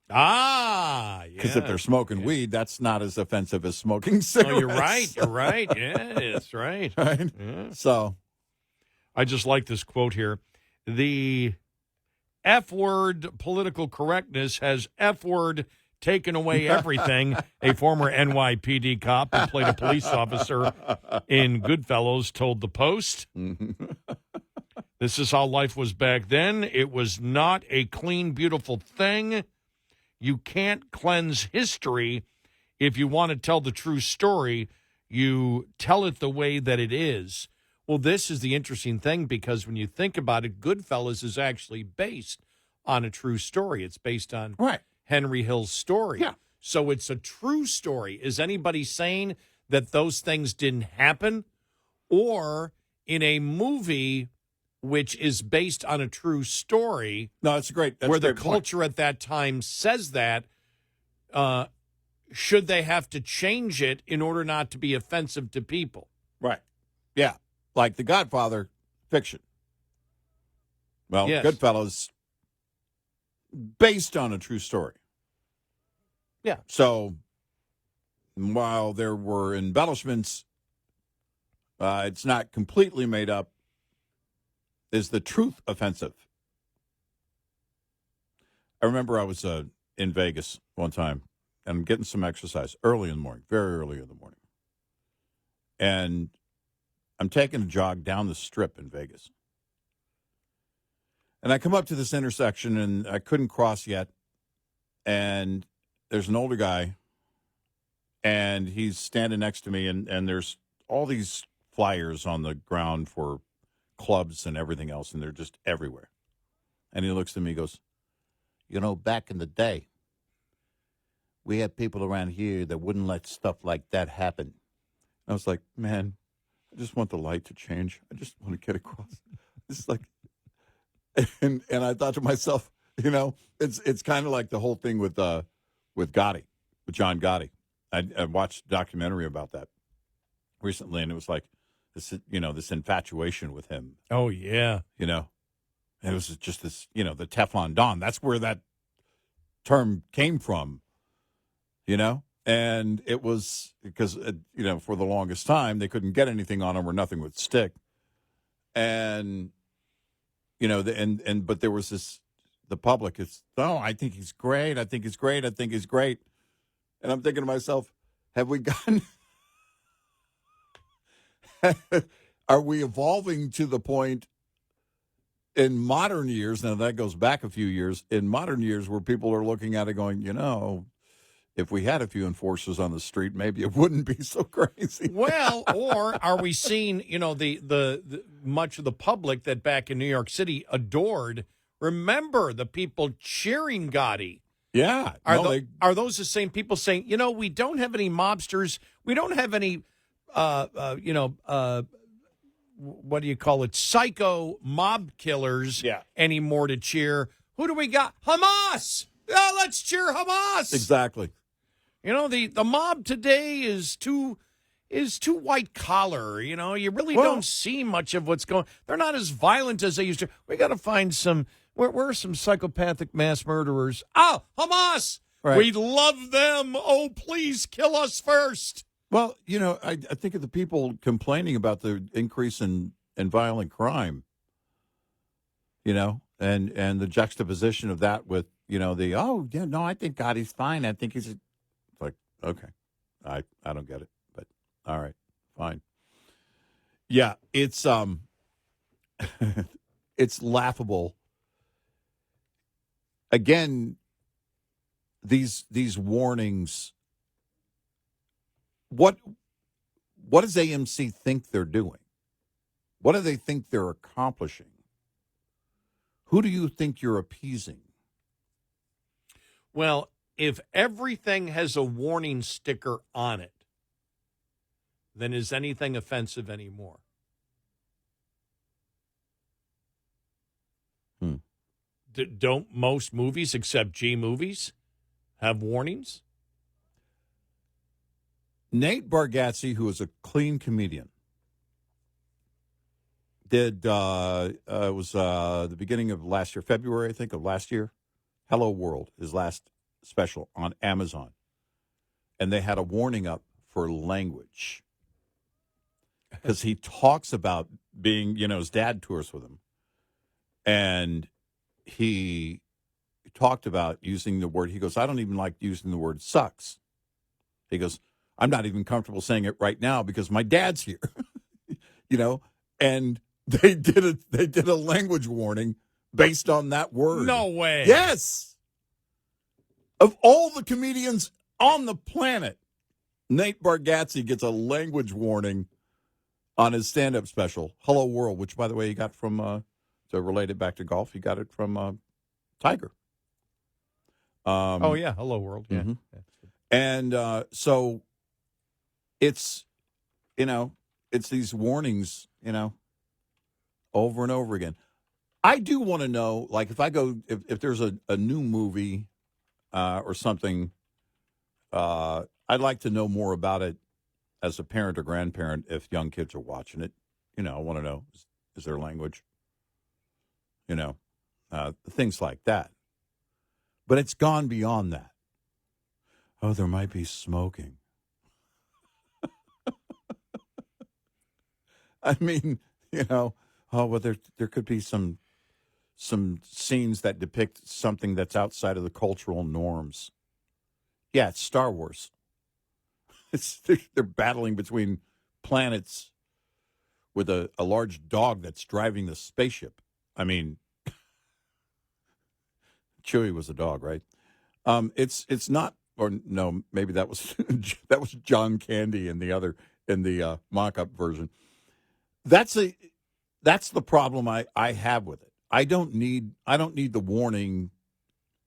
Ah, yeah.
Because if they're smoking weed, that's not as offensive as smoking cigarettes.
Oh, you're right. You're right. Yes, right.
Right?
Yeah.
So
I just like this quote here. The F-word political correctness has F-word taken away everything. A former NYPD cop who played a police officer in Goodfellas told the Post. This is how life was back then. It was not a clean, beautiful thing. You can't cleanse history. If you want to tell the true story, you tell it the way that it is. Well, this is the interesting thing, because when you think about it, Goodfellas is actually based on a true story. It's based on Henry Hill's story.
Yeah.
So it's a true story. Is anybody saying that those things didn't happen? Or in a movie which is based on a true story,
no, that's great. That's
where the
a great point.
culture at that time says that, should they have to change it in order not to be offensive to people?
Right. Yeah. Like The Godfather fiction. Well,
Yes.
Goodfellas, based on a true story.
Yeah.
So while there were embellishments, it's not completely made up. Is the truth offensive? I remember I was in Vegas one time, and I'm getting some exercise early in the morning, very early in the morning. And I'm taking a jog down the Strip in Vegas. And I come up to this intersection, and I couldn't cross yet. And there's an older guy, and he's standing next to me, and there's all these flyers on the ground for clubs and everything else, and they're just everywhere. And he looks at me and goes, you know, back in the day, we had people around here that wouldn't let stuff like that happen. I was like, man, I just want the light to change. I just want to get across. It's like, and I thought to myself, you know, it's kind of like the whole thing with Gotti, with John Gotti. I watched a documentary about that recently, and it was like this, you know, this infatuation with him.
Oh, yeah.
You know, and it was just this, you know, the Teflon Don. That's where that term came from, you know? And it was because, you know, for the longest time, they couldn't get anything on him or nothing would stick. And, you know, but there was this, the public is, oh, I think he's great. I think he's great. I think he's great. And I'm thinking to myself, have we gotten, are we evolving to the point in modern years, now that goes back a few years, in modern years where people are looking at it going, if we had a few enforcers on the street, maybe it wouldn't be so crazy.
Well, or are we seeing, the much of the public that back in New York City adored? Remember the people cheering Gotti?
Yeah.
Are those the same people saying, we don't have any mobsters, we don't have any, what do you call it, psycho mob killers anymore to cheer? Who do we got? Hamas! Let's cheer Hamas!
Exactly.
The mob today is too white collar. You really don't see much of what's going. They're not as violent as they used to. We got to find some. Where are some psychopathic mass murderers? Oh, Hamas! Right. We love them. Oh, please kill us first.
Well, I think of the people complaining about the increase in violent crime. And the juxtaposition of that with I think Gotti's fine. I think he's like, okay, I don't get it, but all right, fine. Yeah, it's it's laughable. Again, these warnings. What does AMC think they're doing? What do they think they're accomplishing? Who do you think you're appeasing?
Well, if everything has a warning sticker on it, then is anything offensive anymore? Don't most movies, except G movies, have warnings?
Nate Bargatze, who is a clean comedian, did, it was the beginning of last year, February, I think, of last year, Hello World, his last special on Amazon. And they had a warning up for language. Because he talks about being, his dad tours with him. And he talked about using the word, he goes, I don't even like using the word sucks. He goes, I'm not even comfortable saying it right now because my dad's here. And they did a language warning based on that word.
No way.
Yes. Of all the comedians on the planet, Nate Bargatze gets a language warning on his stand-up special, Hello World, which, by the way, he got from, to relate it back to golf, he got it from Tiger.
Hello World. Yeah.
Mm-hmm. And so it's, it's these warnings, over and over again. I do want to know, like, if I go, if there's a new movie or something, I'd like to know more about it as a parent or grandparent if young kids are watching it. I want to know, is there language? Things like that. But it's gone beyond that. Oh, there might be smoking. I mean, there could be some scenes that depict something that's outside of the cultural norms. Yeah, it's Star Wars. They're battling between planets with a large dog that's driving the spaceship. I mean, Chewie was a dog, right? It's not, or no, maybe that was John Candy in the mock-up version. That's the problem I have with it. I don't need the warning.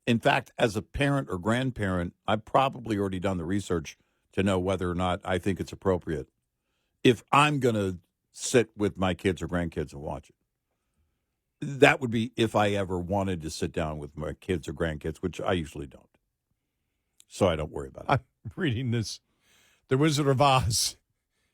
In fact, as a parent or grandparent, I've probably already done the research to know whether or not I think it's appropriate if I'm going to sit with my kids or grandkids and watch it. That would be if I ever wanted to sit down with my kids or grandkids, which I usually don't. So I don't worry about it.
I'm reading this. The Wizard of Oz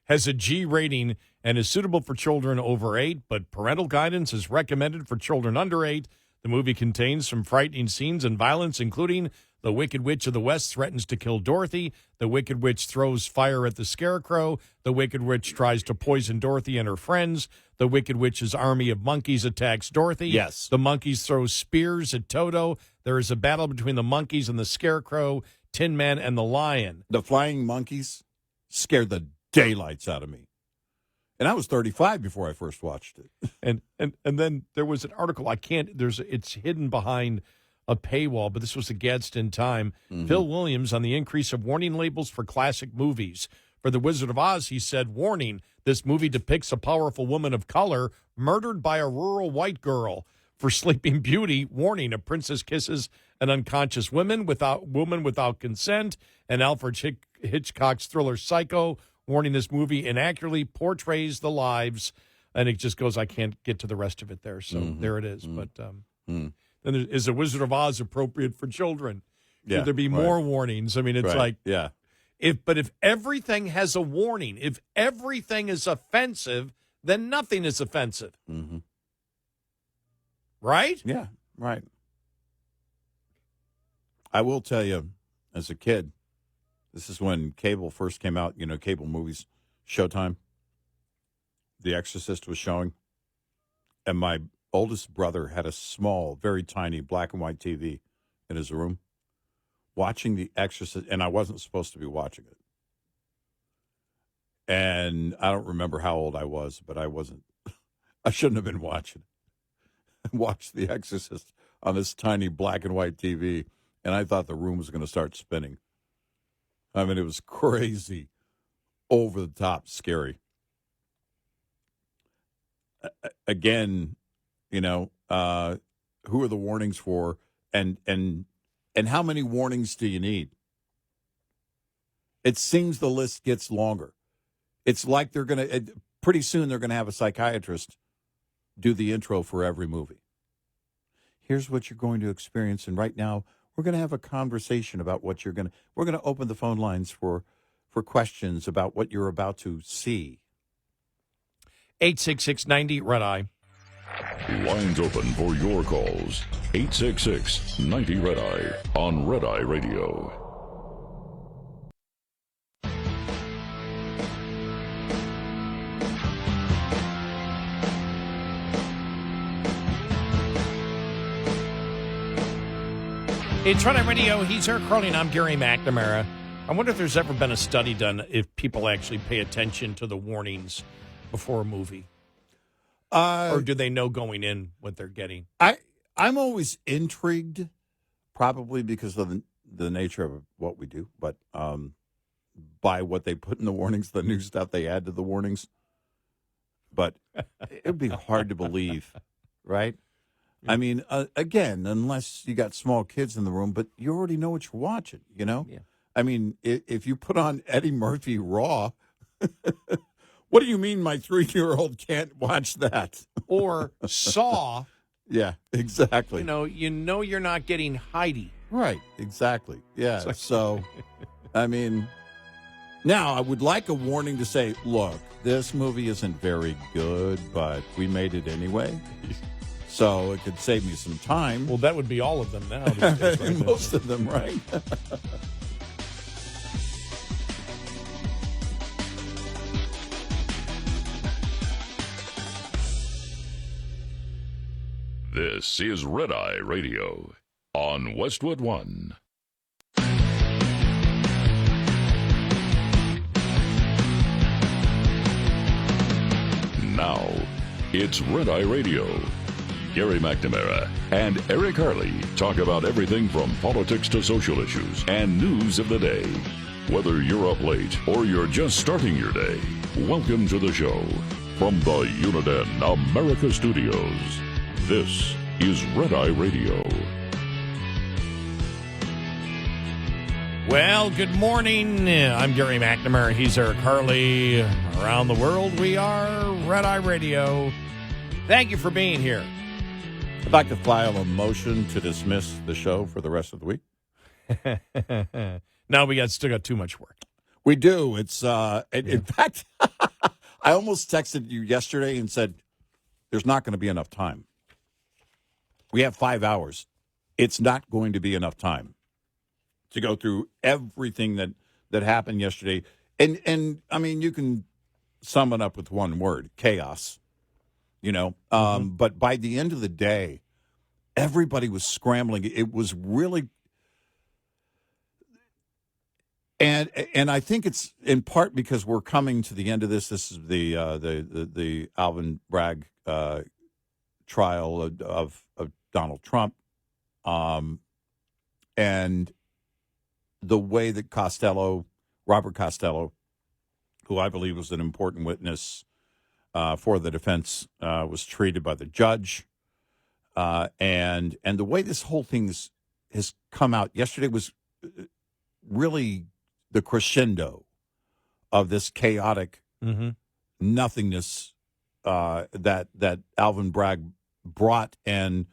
has a G rating and is suitable for children over 8, but parental guidance is recommended for children under 8. The movie contains some frightening scenes and violence, including the Wicked Witch of the West threatens to kill Dorothy. The Wicked Witch throws fire at the Scarecrow. The Wicked Witch tries to poison Dorothy and her friends. The Wicked Witch's army of monkeys attacks Dorothy.
Yes.
The monkeys throw spears at Toto. There is a battle between the monkeys and the Scarecrow, Tin Man, and the Lion.
The flying monkeys scared the daylights out of me. And I was 35 before I first watched it.
And then there was an article. It's hidden behind a paywall, but this was a Gadsden Time. Phil Williams on the increase of warning labels for classic movies. For The Wizard of Oz, he said, warning, this movie depicts a powerful woman of color murdered by a rural white girl. For Sleeping Beauty, warning, a princess kisses an unconscious woman without consent. And Alfred Hitchcock's thriller Psycho, warning, this movie inaccurately portrays the lives. And it just goes, I can't get to the rest of it there. So there it is. But then is The Wizard of Oz appropriate for children? Should there be more warnings? I mean, it's like, if everything has a warning, if everything is offensive, then nothing is offensive. Right?
Yeah, right. I will tell you, as a kid, this is when cable first came out, cable movies, Showtime. The Exorcist was showing. And my oldest brother had a small, very tiny black and white TV in his room, watching The Exorcist, and I wasn't supposed to be watching it. And I don't remember how old I was, but I shouldn't have been watching it. I watched The Exorcist on this tiny black and white TV, and I thought the room was going to start spinning. I mean, it was crazy, over the top, scary. Again, who are the warnings for, and how many warnings do you need? It seems the list gets longer. It's like pretty soon they're going to have a psychiatrist do the intro for every movie. Here's what you're going to experience, and right now we're going to have a conversation about what we're going to open the phone lines for questions about what you're about to see.
866-90-RED-EYE.
Lines open for your calls. 866-90-RED-EYE on Red Eye Radio.
It's Red Eye Radio. He's Eric Carly, and I'm Gary McNamara. I wonder if there's ever been a study done if people actually pay attention to the warnings before a movie. Or do they know going in what they're getting?
I'm always intrigued, probably because of the nature of what we do, but by what they put in the warnings, the new stuff they add to the warnings. But it would be hard to believe, right? I mean, again, unless you got small kids in the room, but you already know what you're watching, Yeah. I mean, if you put on Eddie Murphy Raw, what do you mean my 3-year-old can't watch that?
Or Saw.
Yeah, exactly.
You know you're not getting Heidi.
Right, exactly. Yeah, so, I mean, now I would like a warning to say, look, this movie isn't very good, but we made it anyway. So it could save me some time.
Well, that would be all of them now.
Most of them, right?
This is Red Eye Radio on Westwood One. Now, it's Red Eye Radio. Gary McNamara and Eric Harley talk about everything from politics to social issues and news of the day. Whether you're up late or you're just starting your day, welcome to the show. From the Uniden America Studios, this is Red Eye Radio.
Well, good morning. I'm Gary McNamara. He's Eric Harley. Around the world, we are Red Eye Radio. Thank you for being here.
I'd like to file a motion to dismiss the show for the rest of the week.
No, we still got too much work.
We do. It's in fact, I almost texted you yesterday and said, there's not going to be enough time. We have 5 hours. It's not going to be enough time to go through everything that happened yesterday. And I mean, you can sum it up with one word: chaos. But by the end of the day, everybody was scrambling. It was really, And I think it's in part because we're coming to the end of this. This is the Alvin Bragg trial of Donald Trump, and the way that Robert Costello, who I believe was an important witness for the defense, was treated by the judge, and the way this whole thing has come out. Yesterday was really the crescendo of this chaotic nothingness that Alvin Bragg brought, and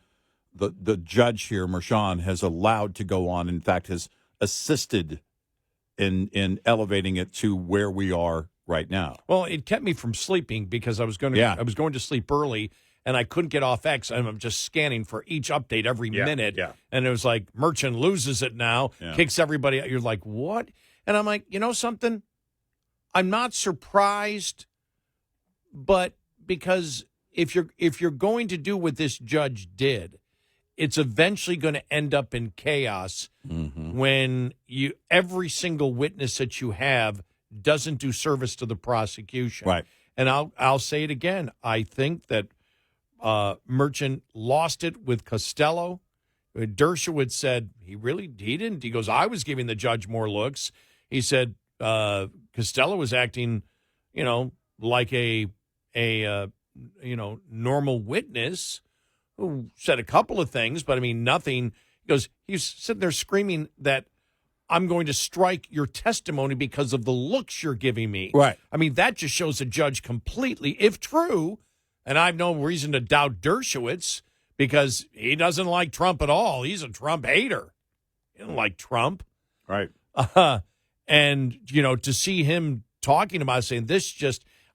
the judge here, Merchan, has allowed to go on. In fact, has assisted in elevating it to where we are right now.
Well, it kept me from sleeping because I was going to sleep early, and I couldn't get off X. And I'm just scanning for each update every minute. Yeah. And it was like, Merchant loses it now, kicks everybody out. You're like, what? And I'm like, you know something? I'm not surprised, but because if you're going to do what this judge did, it's eventually going to end up in chaos when every single witness that you have doesn't do service to the prosecution.
Right.
And I'll say it again. I think that Merchant lost it with Costello. Dershowitz said he didn't. He goes, I was giving the judge more looks. He said Costello was acting, like a normal witness who said a couple of things, but I mean nothing. He goes, he's sitting there screaming that I'm going to strike your testimony because of the looks you're giving me.
Right.
I mean, that just shows a judge completely, if true, and I have no reason to doubt Dershowitz because he doesn't like Trump at all. He's a Trump hater. He doesn't like Trump.
Right.
And, to see him talking about it, saying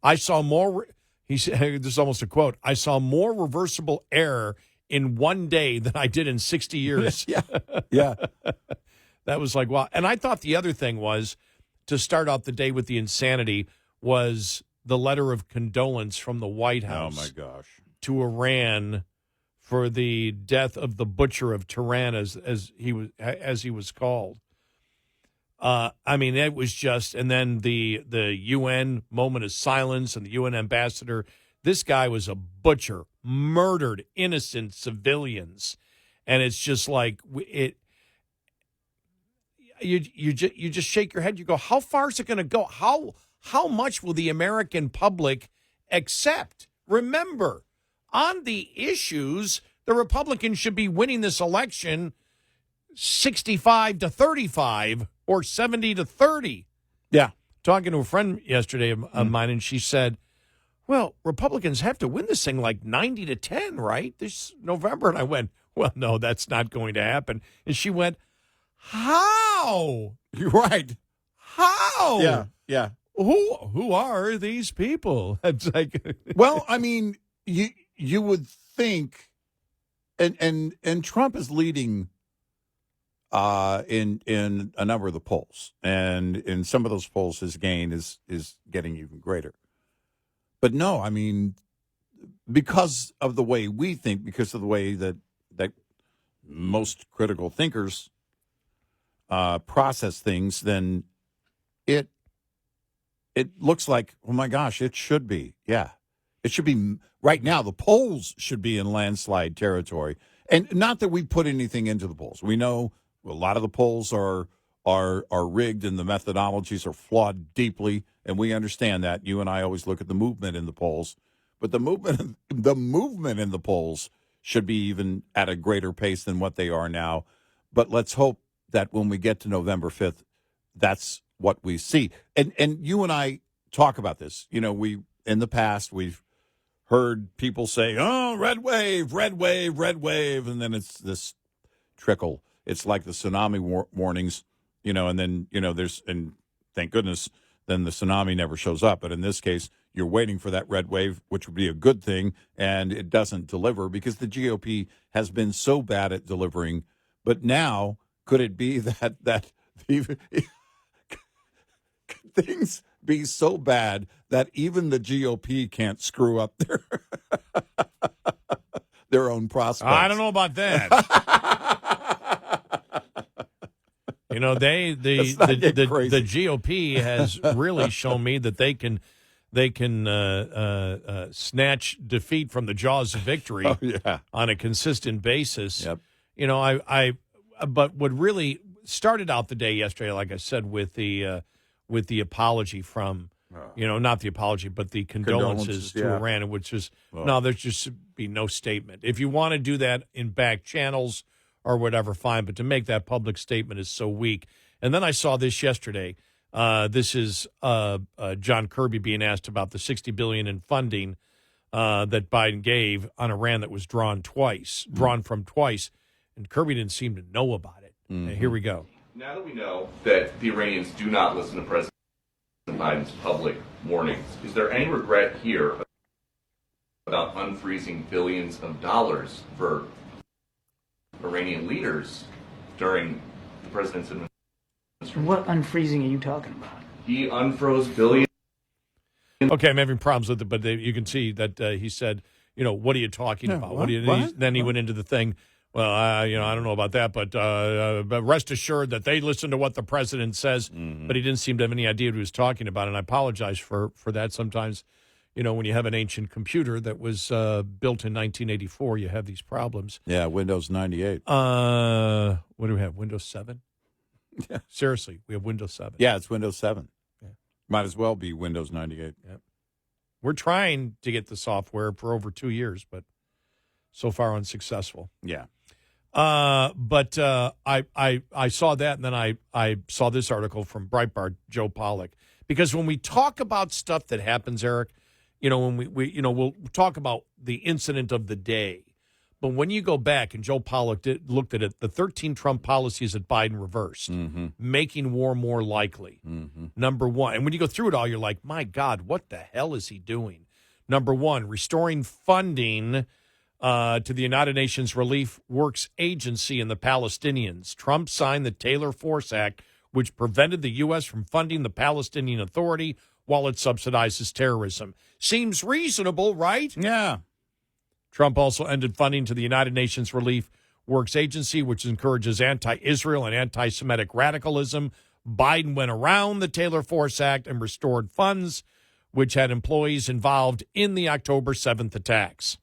I saw more, he said, this is almost a quote, I saw more reversible error in one day than I did in 60 years.
Yeah.
That was like, wow. And I thought the other thing was, to start out the day with the insanity, was the letter of condolence from the White House.
Oh, my gosh.
To Iran for the death of the butcher of Tehran, as he was called. I mean, it was just, and then the UN moment of silence and the UN ambassador. This guy was a butcher, murdered innocent civilians, and it's just like it. You just shake your head. You go, how far is it going to go? How much will the American public accept? Remember, on the issues, the Republicans should be winning this election 65-35 or 70-30.
Yeah.
Talking to a friend yesterday of mine, and she said, well, Republicans have to win this thing like 90-10, right? This November. And I went, well, no, that's not going to happen. And she went, how?
You're right.
How?
Yeah.
Who are these people? It's like,
well, I mean, you would think, and Trump is leading in a number of the polls, and in some of those polls, his gain is getting even greater. But no, I mean, because of the way we think, because of the way that most critical thinkers process things, then it looks like, oh my gosh, it should be. Yeah. It should be right now. The polls should be in landslide territory. And not that we put anything into the polls. We know a lot of the polls are rigged and the methodologies are flawed deeply, and we understand that. You and I always look at the movement in the polls, but the movement in the polls should be even at a greater pace than what they are now. But let's hope that when we get to November 5th, that's what we see. And you and I talk about this. We in the past we've heard people say, "Oh, red wave, red wave, red wave," and then it's this trickle. It's like the tsunami warnings, and then and thank goodness, then the tsunami never shows up. But in this case, you're waiting for that red wave, which would be a good thing, and it doesn't deliver because the GOP has been so bad at delivering. But now, could it be that things be so bad that even the GOP can't screw up their own prospects?
I don't know about that. You know, the GOP has really shown me that they can snatch defeat from the jaws of victory on a consistent basis.
Yep.
You know, but what really started out the day yesterday, like I said, with the apology from, not the apology, but the condolences to Iran, which is, there should be no statement. If you want to do that in back channels or whatever, fine, but to make that public statement is so weak. And then I saw this yesterday. This is John Kirby being asked about the $60 billion in funding that Biden gave on Iran that was drawn from twice, and Kirby didn't seem to know about it. Here we go.
Now that we know that the Iranians do not listen to President Biden's public warnings, is there any regret here about unfreezing billions of dollars for Iranian leaders during the president's administration?
What unfreezing are you talking about?
He unfroze billions.
Okay, I'm having problems with it, but you can see that he said, what are you talking about? Then he went into the thing. Well, I don't know about that, but rest assured that they listen to what the president says. But he didn't seem to have any idea what he was talking about, and I apologize for that. Sometimes, when you have an ancient computer that was built in 1984, you have these problems.
Yeah, Windows 98.
What do we have, Windows 7? Yeah. Seriously, we have Windows 7.
Yeah, it's Windows 7. Yeah. Might as well be Windows 98.
Yep. We're trying to get the software for over 2 years, but so far unsuccessful.
Yeah.
But I saw that, and then I saw this article from Breitbart, Joe Pollak, because when we talk about stuff that happens, Eric, when we we'll talk about the incident of the day, but when you go back, and Joe Pollak looked at it, the 13 Trump policies that Biden reversed, making war more likely, number one, and when you go through it all, you're like, my God, what the hell is he doing? Number one, restoring funding to the United Nations Relief Works Agency and the Palestinians. Trump signed the Taylor Force Act, which prevented the U.S. from funding the Palestinian Authority while it subsidizes terrorism. Seems reasonable, right?
Yeah.
Trump also ended funding to the United Nations Relief Works Agency, which encourages anti-Israel and anti-Semitic radicalism. Biden went around the Taylor Force Act and restored funds, which had employees involved in the October 7th attacks.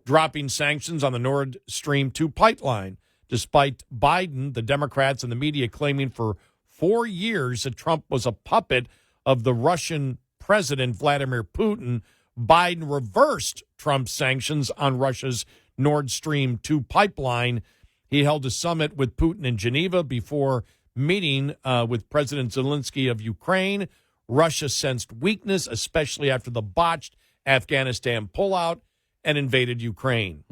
Dropping sanctions on the Nord Stream 2 pipeline, despite Biden, the Democrats, and the media claiming for 4 years that Trump was a puppet of the Russian President Vladimir Putin. Biden reversed Trump's sanctions on Russia's Nord Stream 2 pipeline. He held a summit with Putin in Geneva before meeting with President Zelensky of Ukraine. Russia sensed weakness, especially after the botched Afghanistan pullout, and invaded Ukraine.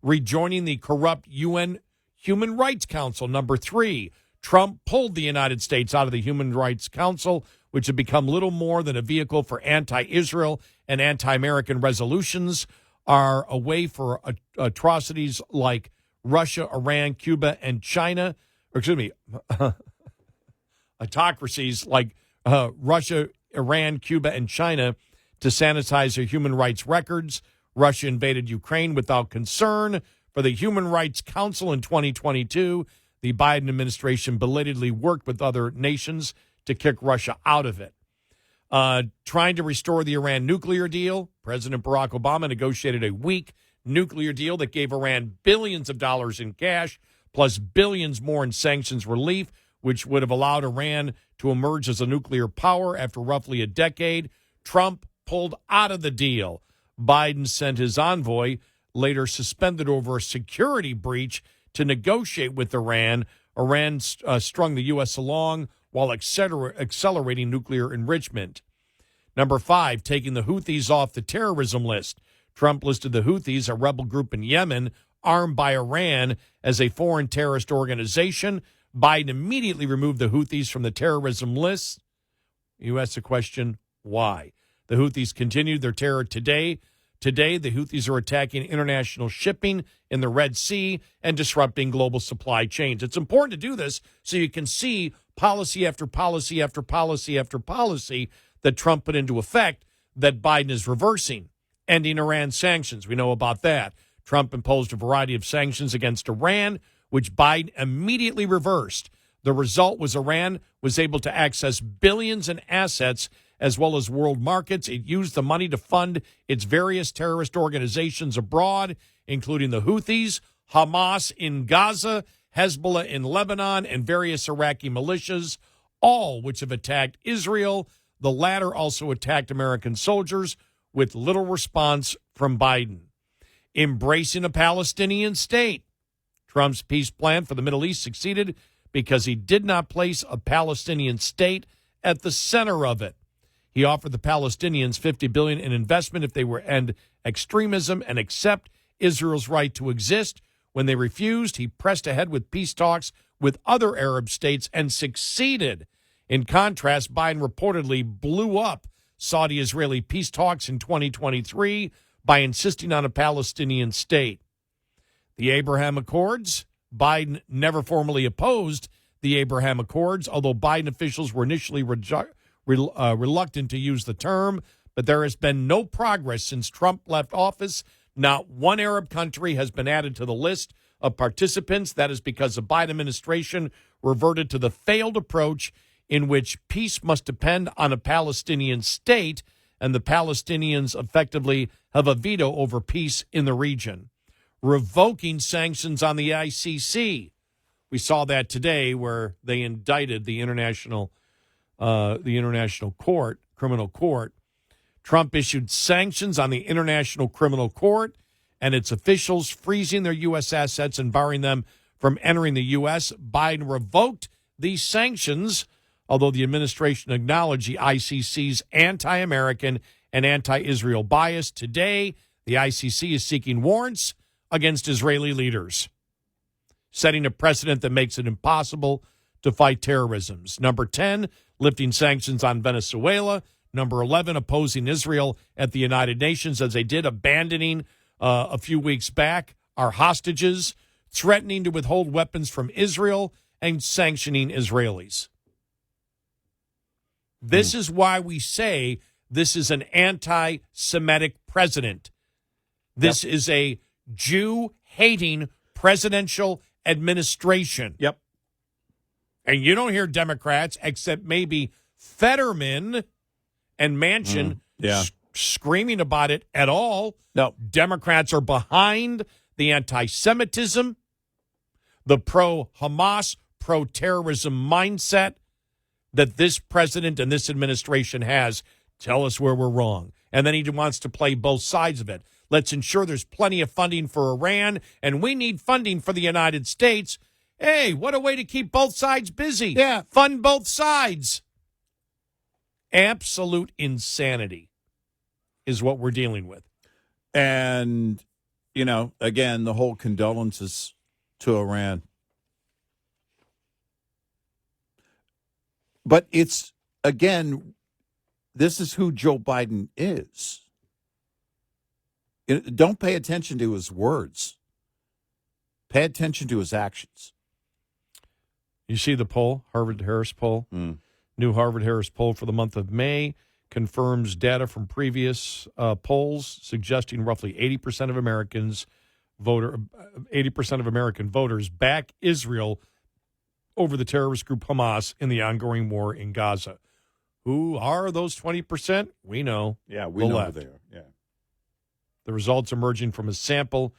Rejoining the corrupt UN Human Rights Council. Number 3, Trump pulled the United States out of the Human Rights Council, which had become little more than a vehicle for anti-Israel and anti-American resolutions, are a way for atrocities like Russia, Iran, Cuba, and China. Autocracies like Russia, Iran, Cuba, and China to sanitize their human rights records. Russia invaded Ukraine without concern for the Human Rights Council in 2022. The Biden administration belatedly worked with other nations to kick Russia out of it. Trying to restore the Iran nuclear deal, President Barack Obama negotiated a weak nuclear deal that gave Iran billions of dollars in cash, plus billions more in sanctions relief, which would have allowed Iran to emerge as a nuclear power after roughly a decade. Trump pulled out of the deal. Biden sent his envoy, later suspended over a security breach, to negotiate with Iran. Iran strung the U.S. along while accelerating nuclear enrichment. Number 5, taking the Houthis off the terrorism list. Trump listed the Houthis, a rebel group in Yemen, armed by Iran, as a foreign terrorist organization. Biden immediately removed the Houthis from the terrorism list. You ask the question, why? The Houthis continued their terror today. Today, the Houthis are attacking international shipping in the Red Sea and disrupting global supply chains. It's important to do this so you can see policy after policy after policy after policy that Trump put into effect that Biden is reversing. Ending Iran sanctions. We know about that. Trump imposed a variety of sanctions against Iran, which Biden immediately reversed. The result was Iran was able to access billions in assets as well as world markets. It used the money to fund its various terrorist organizations abroad, including the Houthis, Hamas in Gaza, Hezbollah in Lebanon, and various Iraqi militias, all which have attacked Israel. The latter also attacked American soldiers with little response from Biden. Embracing a Palestinian state. Trump's peace plan for the Middle East succeeded because he did not place a Palestinian state at the center of it. He offered the Palestinians $50 billion in investment if they were end extremism and accept Israel's right to exist. When they refused, he pressed ahead with peace talks with other Arab states and succeeded. In contrast, Biden reportedly blew up Saudi-Israeli peace talks in 2023 by insisting on a Palestinian state. The Abraham Accords. Biden never formally opposed the Abraham Accords, although Biden officials were initially reluctant to use the term. But there has been no progress since Trump left office. Not one Arab country has been added to the list of participants. That is because the Biden administration reverted to the failed approach in which peace must depend on a Palestinian state, and the Palestinians effectively have a veto over peace in the region. Revoking sanctions on the ICC. We saw that today where they indicted the International Court, Criminal Court. Trump issued sanctions on the International Criminal Court and its officials, freezing their U.S. assets and barring them from entering the U.S. Biden revoked these sanctions, although the administration acknowledged the ICC's anti-American and anti-Israel bias. Today, the ICC is seeking warrants against Israeli leaders, setting a precedent that makes it impossible to fight terrorism. Number 10, lifting sanctions on Venezuela. Number 11, opposing Israel at the United Nations, as they did, abandoning a few weeks back our hostages, threatening to withhold weapons from Israel, and sanctioning Israelis. This is why we say this is an anti-Semitic president. This is a Jew-hating presidential administration.
Yep.
And you don't hear Democrats, except maybe Fetterman and Manchin, screaming about it at all.
No.
Democrats are behind the anti-Semitism, the pro-Hamas, pro-terrorism mindset that this president and this administration has. Tell us where we're wrong. And then he wants to play both sides of it. Let's ensure there's plenty of funding for Iran, and we need funding for the United States. Hey, what a way to keep both sides busy.
Yeah.
Fund both sides. Absolute insanity is what we're dealing with.
And, you know, again, the whole condolences to Iran. But it's, again, this is who Joe Biden is. Don't pay attention to his words. Pay attention to his actions.
You see the poll, Harvard-Harris poll? New Harvard-Harris poll for the month of May confirms data from previous polls suggesting roughly 80% of American voters back Israel over the terrorist group Hamas in the ongoing war in Gaza. Who are those 20%? We know.
Yeah, we know
left.
who they are. Yeah.
The results emerging from a sample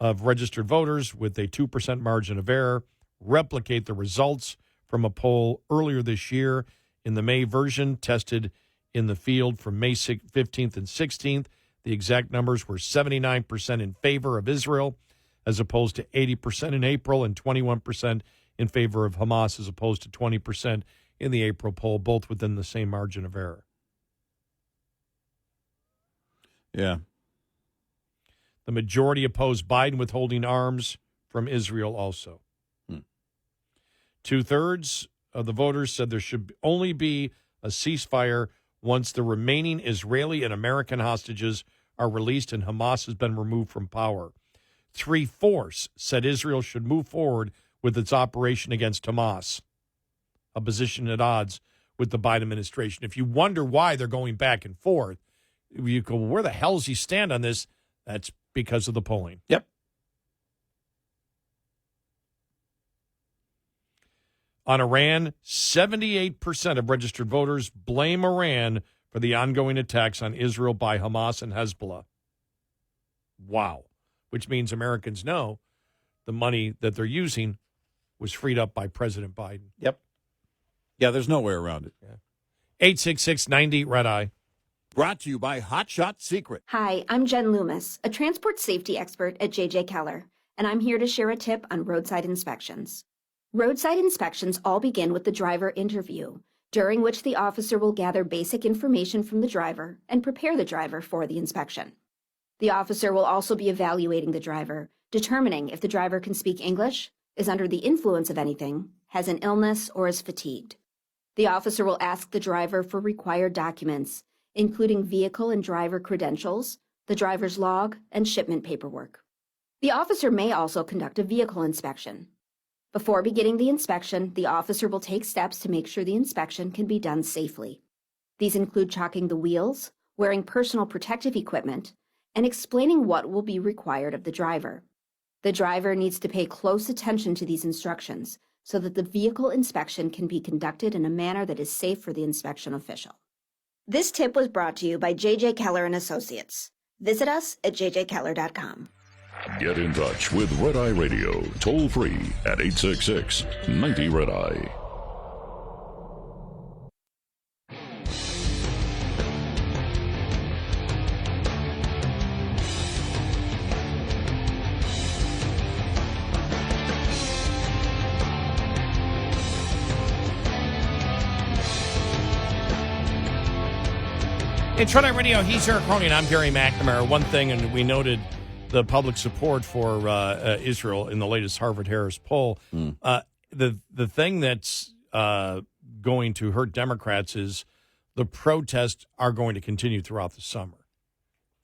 of registered voters with a 2% margin of error replicate the results from a poll earlier this year. In the May version tested in the field from May 15th and 16th, the exact numbers were 79% in favor of Israel as opposed to 80% in April and 21% in favor of Hamas as opposed to 20% in the April poll, both within the same margin of error.
Yeah.
The majority opposed Biden withholding arms from Israel also. 2/3 of the voters said there should only be a ceasefire once the remaining Israeli and American hostages are released and Hamas has been removed from power. 3/4 said Israel should move forward with its operation against Hamas, a position at odds with the Biden administration. If you wonder why they're going back and forth, you go, where the hell does he stand on this? That's because of the polling.
Yep.
On Iran, 78% of registered voters blame Iran for the ongoing attacks on Israel by Hamas and Hezbollah. Wow. Which means Americans know the money that they're using was freed up by President Biden.
Yep. Yeah, there's no way around it.
Yeah. 866-90-RED-EYE.
Brought to you by Hot Shot Secret.
Hi, I'm Jen Loomis, a transport safety expert at J.J. Keller, and I'm here to share a tip on roadside inspections. Roadside inspections all begin with the driver interview, during which the officer will gather basic information from the driver and prepare the driver for the inspection. The officer will also be evaluating the driver, determining if the driver can speak English, is under the influence of anything, has an illness, or is fatigued. The officer will ask the driver for required documents, including vehicle and driver credentials, the driver's log, and shipment paperwork. The officer may also conduct a vehicle inspection. Before beginning the inspection, the officer will take steps to make sure the inspection can be done safely. These include chalking the wheels, wearing personal protective equipment, and explaining what will be required of the driver. The driver needs to pay close attention to these instructions so that the vehicle inspection can be conducted in a manner that is safe for the inspection official. This tip was brought to you by J.J. Keller & Associates. Visit us at jjkeller.com.
Get in touch with Red Eye Radio, toll free at 866-90-RED-EYE.
It's Red Eye Radio. He's Eric Cronin. I'm Gary McNamara. One thing, and we noted the public support for Israel in the latest Harvard-Harris poll. The thing that's going to hurt Democrats is the protests are going to continue throughout the summer.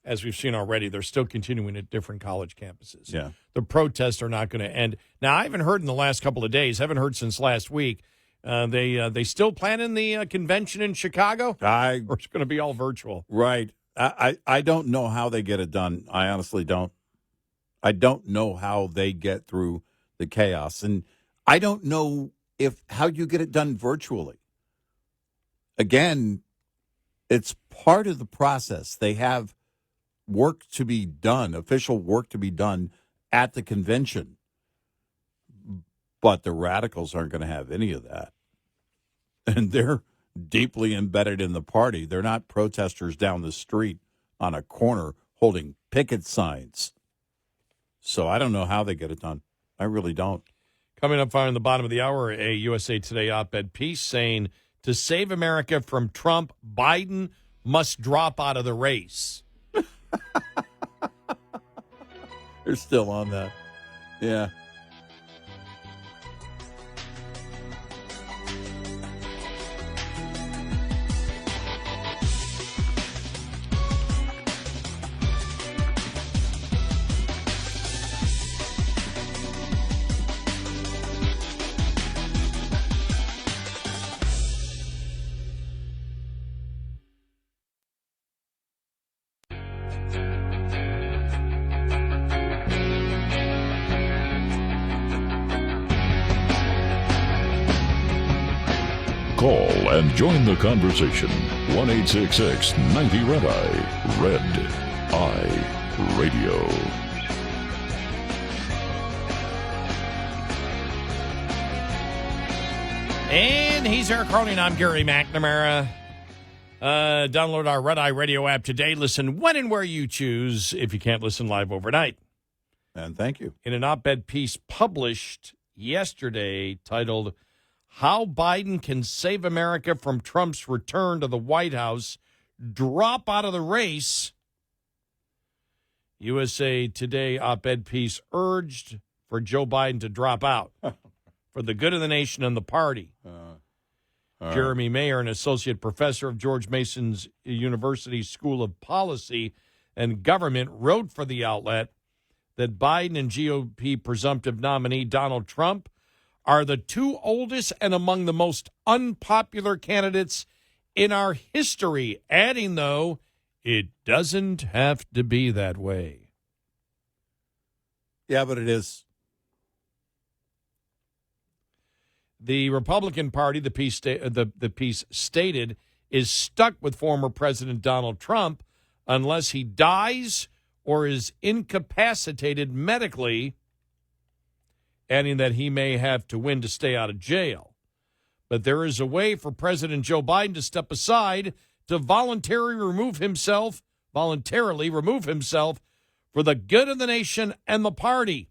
As we've seen already, they're still continuing at different college campuses.
Yeah.
The protests are not going to end. Now, I haven't heard in the last couple of days, haven't heard since last week, they still planning the convention in Chicago? Or it's going to be all virtual?
Right. I don't know how they get it done. I honestly don't. I don't know how they get through the chaos. And I don't know how you get it done virtually. Again, it's part of the process. They have work to be done, official work to be done at the convention. But the radicals aren't going to have any of that. And they're deeply embedded in the party. They're not protesters down the street on a corner holding picket signs. So I don't know how they get it done. I really don't.
Coming up far in the bottom of the hour, a USA Today op-ed piece saying, to save America from Trump, Biden must drop out of the race.
They're still on that. Yeah.
Call and join the conversation. 1-866-90-RED-EYE. Red Eye Radio.
And he's Eric Cronin. I'm Gary McNamara. Download our Red Eye Radio app today. Listen when and where you choose if you can't listen live overnight.
And thank you.
In an op-ed piece published yesterday titled, How Biden Can Save America from Trump's Return to the White House, Drop Out of the Race, USA Today op-ed piece urged for Joe Biden to drop out for the good of the nation and the party. Jeremy Mayer, an associate professor of George Mason's University School of Policy and Government, wrote for the outlet that Biden and GOP presumptive nominee Donald Trump are the two oldest and among the most unpopular candidates in our history, adding, though, it doesn't have to be that way.
Yeah, but it is.
The Republican Party, the piece stated, is stuck with former President Donald Trump unless he dies or is incapacitated medically, adding that he may have to win to stay out of jail. But there is a way for President Joe Biden to step aside to voluntarily remove himself for the good of the nation and the party.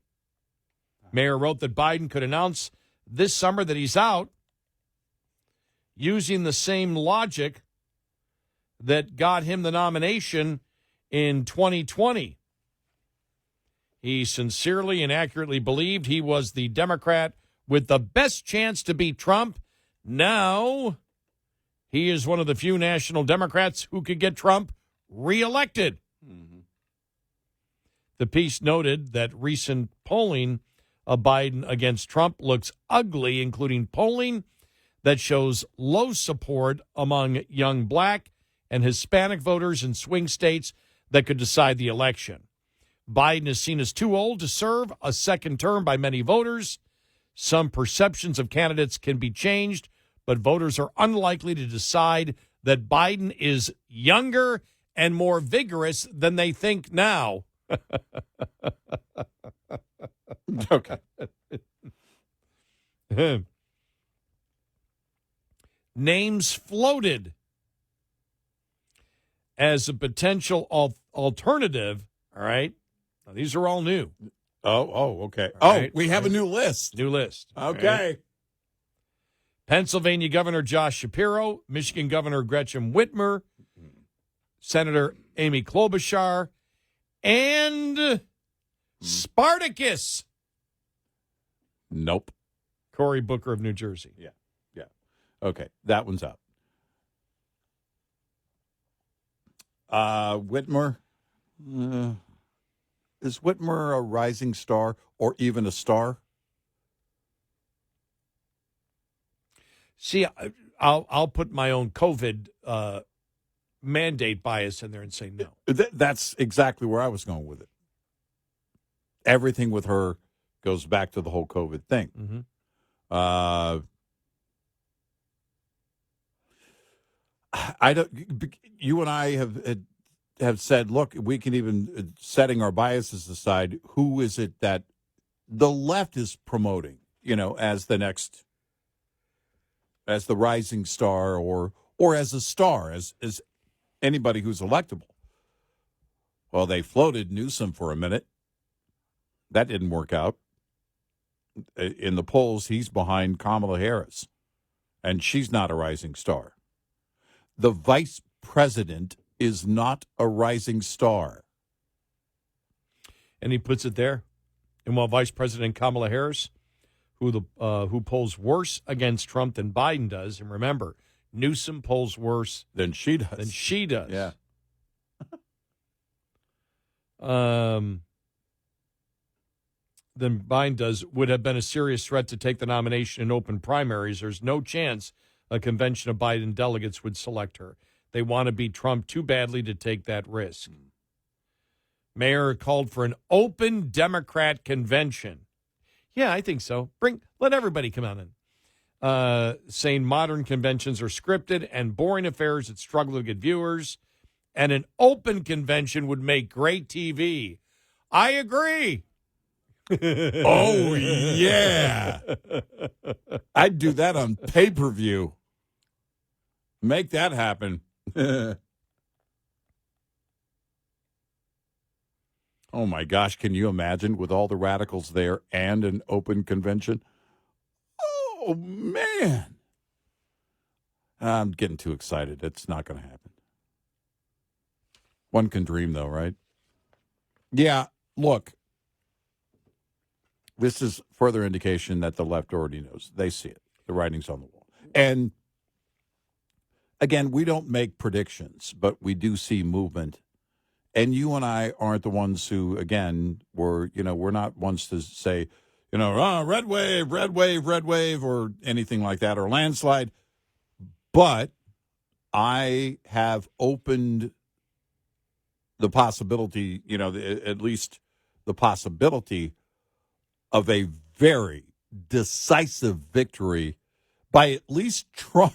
Mayer wrote that Biden could announce this summer that he's out, using the same logic that got him the nomination in 2020. He sincerely and accurately believed he was the Democrat with the best chance to beat Trump. Now, he is one of the few national Democrats who could get Trump reelected. Mm-hmm. The piece noted that recent polling of Biden against Trump looks ugly, including polling that shows low support among young black and Hispanic voters in swing states that could decide the election. Biden is seen as too old to serve a second term by many voters. Some perceptions of candidates can be changed, but voters are unlikely to decide that Biden is younger and more vigorous than they think now.
Okay.
Names floated as a potential alternative. All right. Now, these are all new.
Okay.
All right.
We have a new list.
New list.
Okay.
Right. Pennsylvania Governor Josh Shapiro, Michigan Governor Gretchen Whitmer, Senator Amy Klobuchar, and Spartacus.
Nope.
Cory Booker of New Jersey.
Yeah. Okay, that one's up. Whitmer. Is Whitmer a rising star or even a star?
See, I'll put my own COVID mandate bias in there and say no.
That's exactly where I was going with it. Everything with her goes back to the whole COVID thing.
Mm-hmm.
I don't. You and I have said, look, we can even, setting our biases aside, who is it that the left is promoting? As the next, as the rising star, or as a star, as anybody who's electable. Well, they floated Newsom for a minute. That didn't work out. In the polls, he's behind Kamala Harris, and she's not a rising star. The vice president is not a rising star.
And he puts it there. And while Vice President Kamala Harris, who polls worse against Trump than Biden does, and remember, Newsom polls worse
than she does.
Yeah. Than Biden does, would have been a serious threat to take the nomination in open primaries. There's no chance a convention of Biden delegates would select her. They want to beat Trump too badly to take that risk. Mayer called for an open Democrat convention. Yeah, I think so. Let everybody come out in. Saying modern conventions are scripted and boring affairs that struggle to get viewers, and an open convention would make great TV. I agree.
Oh, yeah. I'd do that on pay-per-view. Make that happen. Oh, my gosh. Can you imagine with all the radicals there and an open convention? Oh, man. I'm getting too excited. It's not going to happen. One can dream, though, right? Yeah, look. This is further indication that the left already knows. They see it. The writing's on the wall. And, again, we don't make predictions, but we do see movement. And you and I aren't the ones who, again, we're not ones to say, red wave, or anything like that, or landslide. But I have opened the possibility, at least the possibility of a very decisive victory by at least Trump.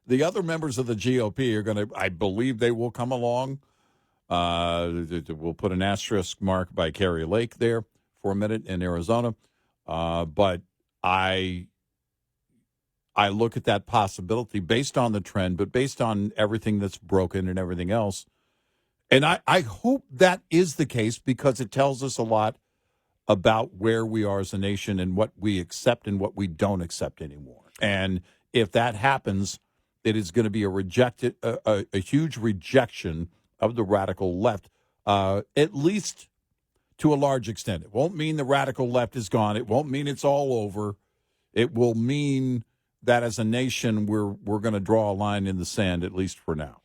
The other members of the GOP are going to, I believe they will come along. We'll put an asterisk mark by Kari Lake there for a minute in Arizona. But I look at that possibility based on the trend, but based on everything that's broken and everything else. And I hope that is the case because it tells us a lot about where we are as a nation and what we accept and what we don't accept anymore. And if that happens, it is going to be a huge rejection of the radical left, at least to a large extent. It won't mean the radical left is gone. It won't mean it's all over. It will mean that as a nation, we're going to draw a line in the sand, at least for now.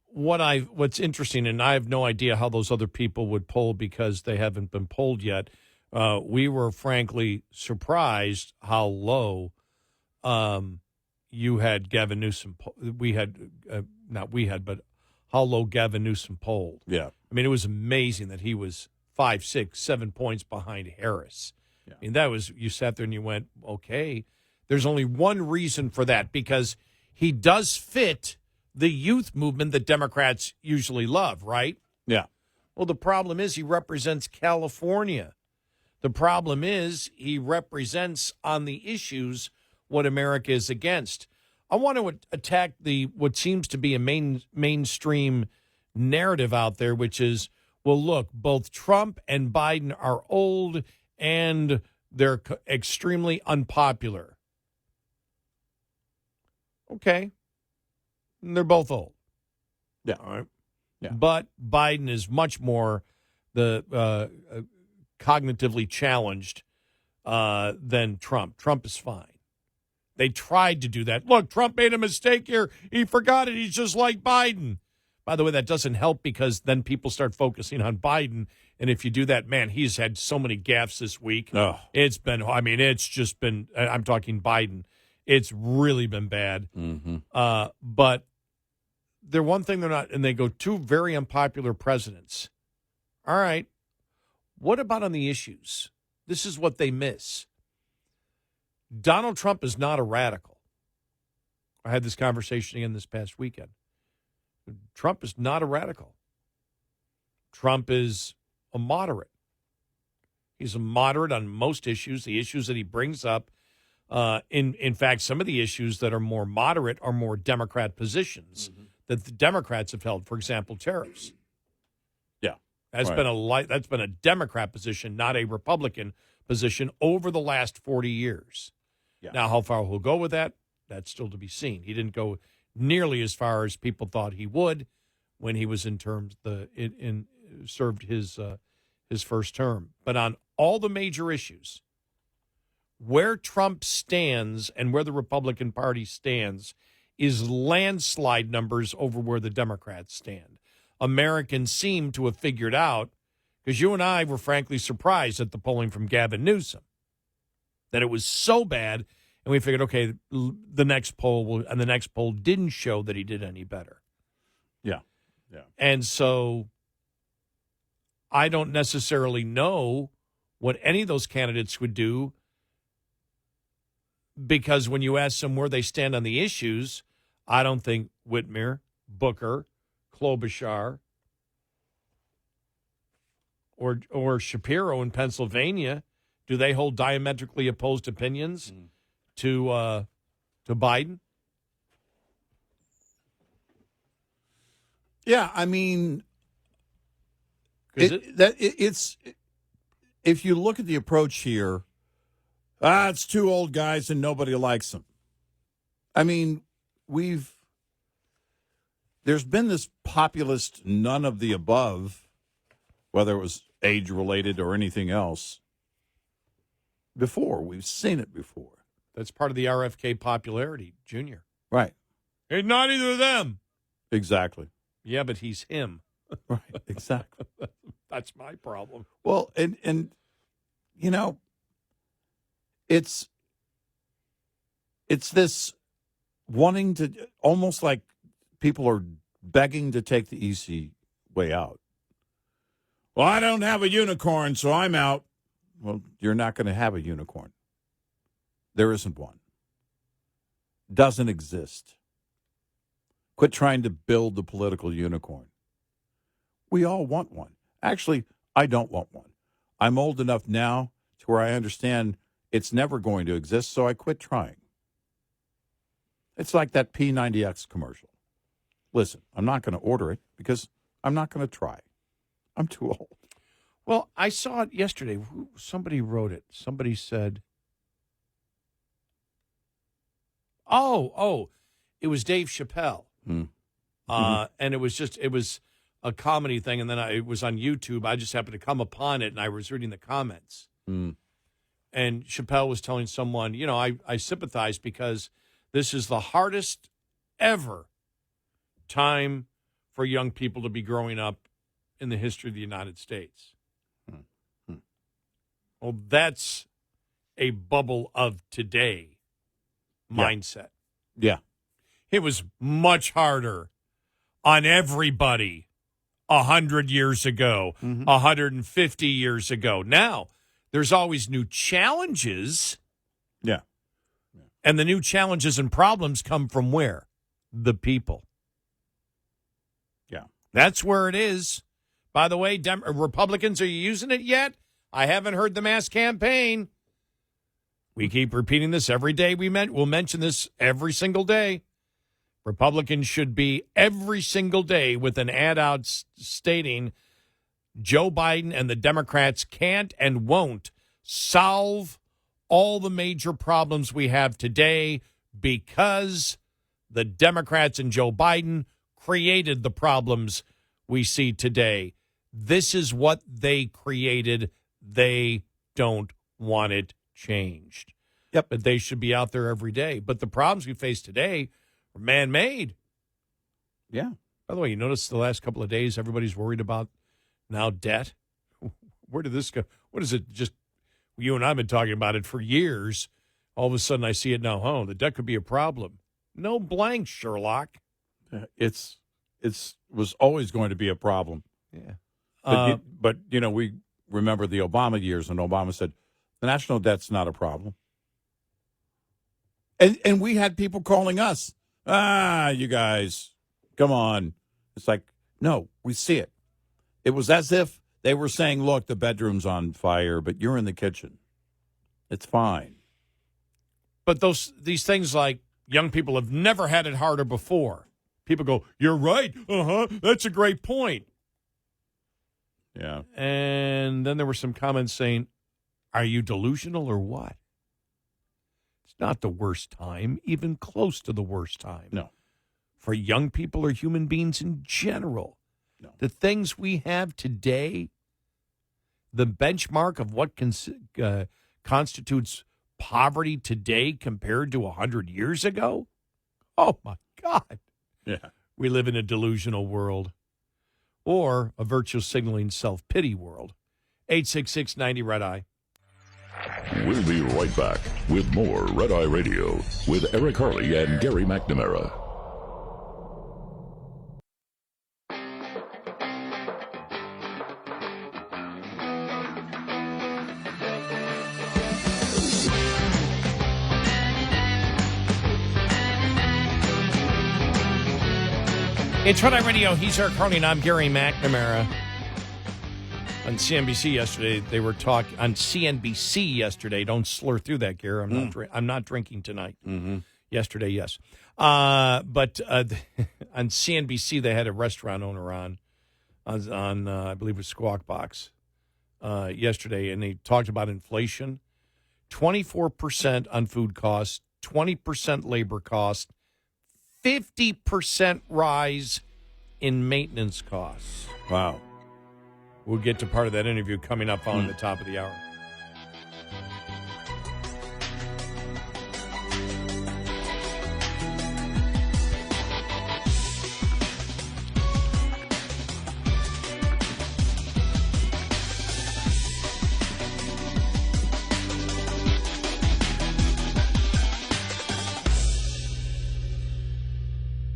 What's interesting, and I have no idea how those other people would poll because they haven't been polled yet. We were frankly surprised how low you had Gavin Newsom. But how low Gavin Newsom polled.
Yeah.
I mean, it was amazing that he was 5, 6, 7 points behind Harris. Yeah. I mean, that was, you sat there and you went, okay, there's only one reason for that, because he does fit the youth movement that Democrats usually love, right?
Yeah.
Well, the problem is he represents California. The problem is he represents on the issues what America is against. I want to attack what seems to be a mainstream narrative out there, which is, well, look, both Trump and Biden are old and they're extremely unpopular. Okay. They're both old.
Yeah.
All right.
Yeah.
But Biden is much more cognitively challenged than Trump. Trump is fine. They tried to do that. Look, Trump made a mistake here. He forgot it. He's just like Biden. By the way, that doesn't help because then people start focusing on Biden. And if you do that, man, he's had so many gaffes this week.
Oh.
It's just been, I'm talking Biden. It's really been bad.
Mm-hmm.
But they're one thing they're not, and they go two very unpopular presidents. All right. What about on the issues? This is what they miss. Donald Trump is not a radical. I had this conversation again this past weekend. Trump is not a radical. Trump is a moderate. He's a moderate on most issues, the issues that he brings up. In fact, some of the issues that are more moderate are more Democrat positions that the Democrats have held. For example, tariffs.
Yeah.
That's been a Democrat position, not a Republican position over the last 40 years. Yeah. Now, how far he'll go with that, that's still to be seen. He didn't go nearly as far as people thought he would when he was served his first term. But on all the major issues, where Trump stands and where the Republican Party stands is landslide numbers over where the Democrats stand. Americans seem to have figured out, because you and I were frankly surprised at the polling from Gavin Newsom, that it was so bad, and we figured, okay, the next poll didn't show that he did any better.
Yeah, yeah.
And so I don't necessarily know what any of those candidates would do, because when you ask them where they stand on the issues, I don't think Whitmer, Booker, Klobuchar, or Shapiro in Pennsylvania, do they hold diametrically opposed opinions to Biden?
Yeah, I mean, it's if you look at the approach here, it's two old guys and nobody likes them. I mean, there's been this populist none of the above, whether it was age-related or anything else, before. We've seen it before.
That's part of the RFK popularity, Junior.
Right.
He's not either of them.
Exactly.
Yeah, but he's him.
Right, exactly.
That's my problem.
Well, and you know, it's this wanting to, almost like people are begging to take the easy way out. Well, I don't have a unicorn, so I'm out. Well, you're not going to have a unicorn. There isn't one. Doesn't exist. Quit trying to build the political unicorn. We all want one. Actually, I don't want one. I'm old enough now to where I understand it's never going to exist, so I quit trying. It's like that P90X commercial. Listen, I'm not going to order it because I'm not going to try. I'm too old.
Well, I saw it yesterday. Somebody wrote it. Somebody said, oh, it was Dave Chappelle. And it was a comedy thing, and then it was on YouTube. I just happened to come upon it, and I was reading the comments. And Chappelle was telling someone, I sympathize because this is the hardest ever time for young people to be growing up in the history of the United States. Well, that's a bubble of today mindset.
Yeah.
It was much harder on everybody 100 years ago, 150 years ago. Now, there's always new challenges.
Yeah.
And the new challenges and problems come from where? The people.
Yeah.
That's where it is. By the way, Republicans, are you using it yet? I haven't heard the mass campaign. We keep repeating this every day. We'll mention this every single day. Republicans should be every single day with an ad out stating Joe Biden and the Democrats can't and won't solve all the major problems we have today because the Democrats and Joe Biden created the problems we see today. This is what they created. They don't want it changed.
Yep.
But they should be out there every day. But the problems we face today are man-made.
Yeah.
By the way, you notice the last couple of days, everybody's worried about now debt. Where did this go? What is it? Just you and I have been talking about it for years. All of a sudden, I see it now. Oh, the debt could be a problem. No blank, Sherlock.
It was always going to be a problem.
Yeah.
But we remember the Obama years, and Obama said, the national debt's not a problem. And we had people calling us, you guys, come on. It's like, no, we see it. It was as if they were saying, look, the bedroom's on fire, but you're in the kitchen. It's fine.
But these things like young people have never had it harder before. People go, you're right. That's a great point.
Yeah.
And then there were some comments saying, are you delusional or what? It's not the worst time, even close to the worst time.
No.
For young people or human beings in general.
No.
The things we have today, the benchmark of what constitutes poverty today compared to 100 years ago? Oh, my God.
Yeah.
We live in a delusional world or a virtue signaling self-pity world. 866-90-RED-EYE.
We'll be right back with more Red Eye Radio with Eric Harley and Gary McNamara.
It's Red Eye Radio. He's Eric Harley, and I'm Gary McNamara. On CNBC yesterday, they were talking on CNBC yesterday. Don't slur through that, Gary. I'm not drinking tonight. Yesterday, yes, but on CNBC they had a restaurant owner on I believe it was Squawk Box yesterday, and they talked about inflation, 24% on food costs, 20% labor costs, 50% rise in maintenance costs.
Wow.
We'll get to part of that interview coming up on the top of the hour.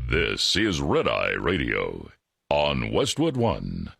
This is Red Eye Radio on Westwood One.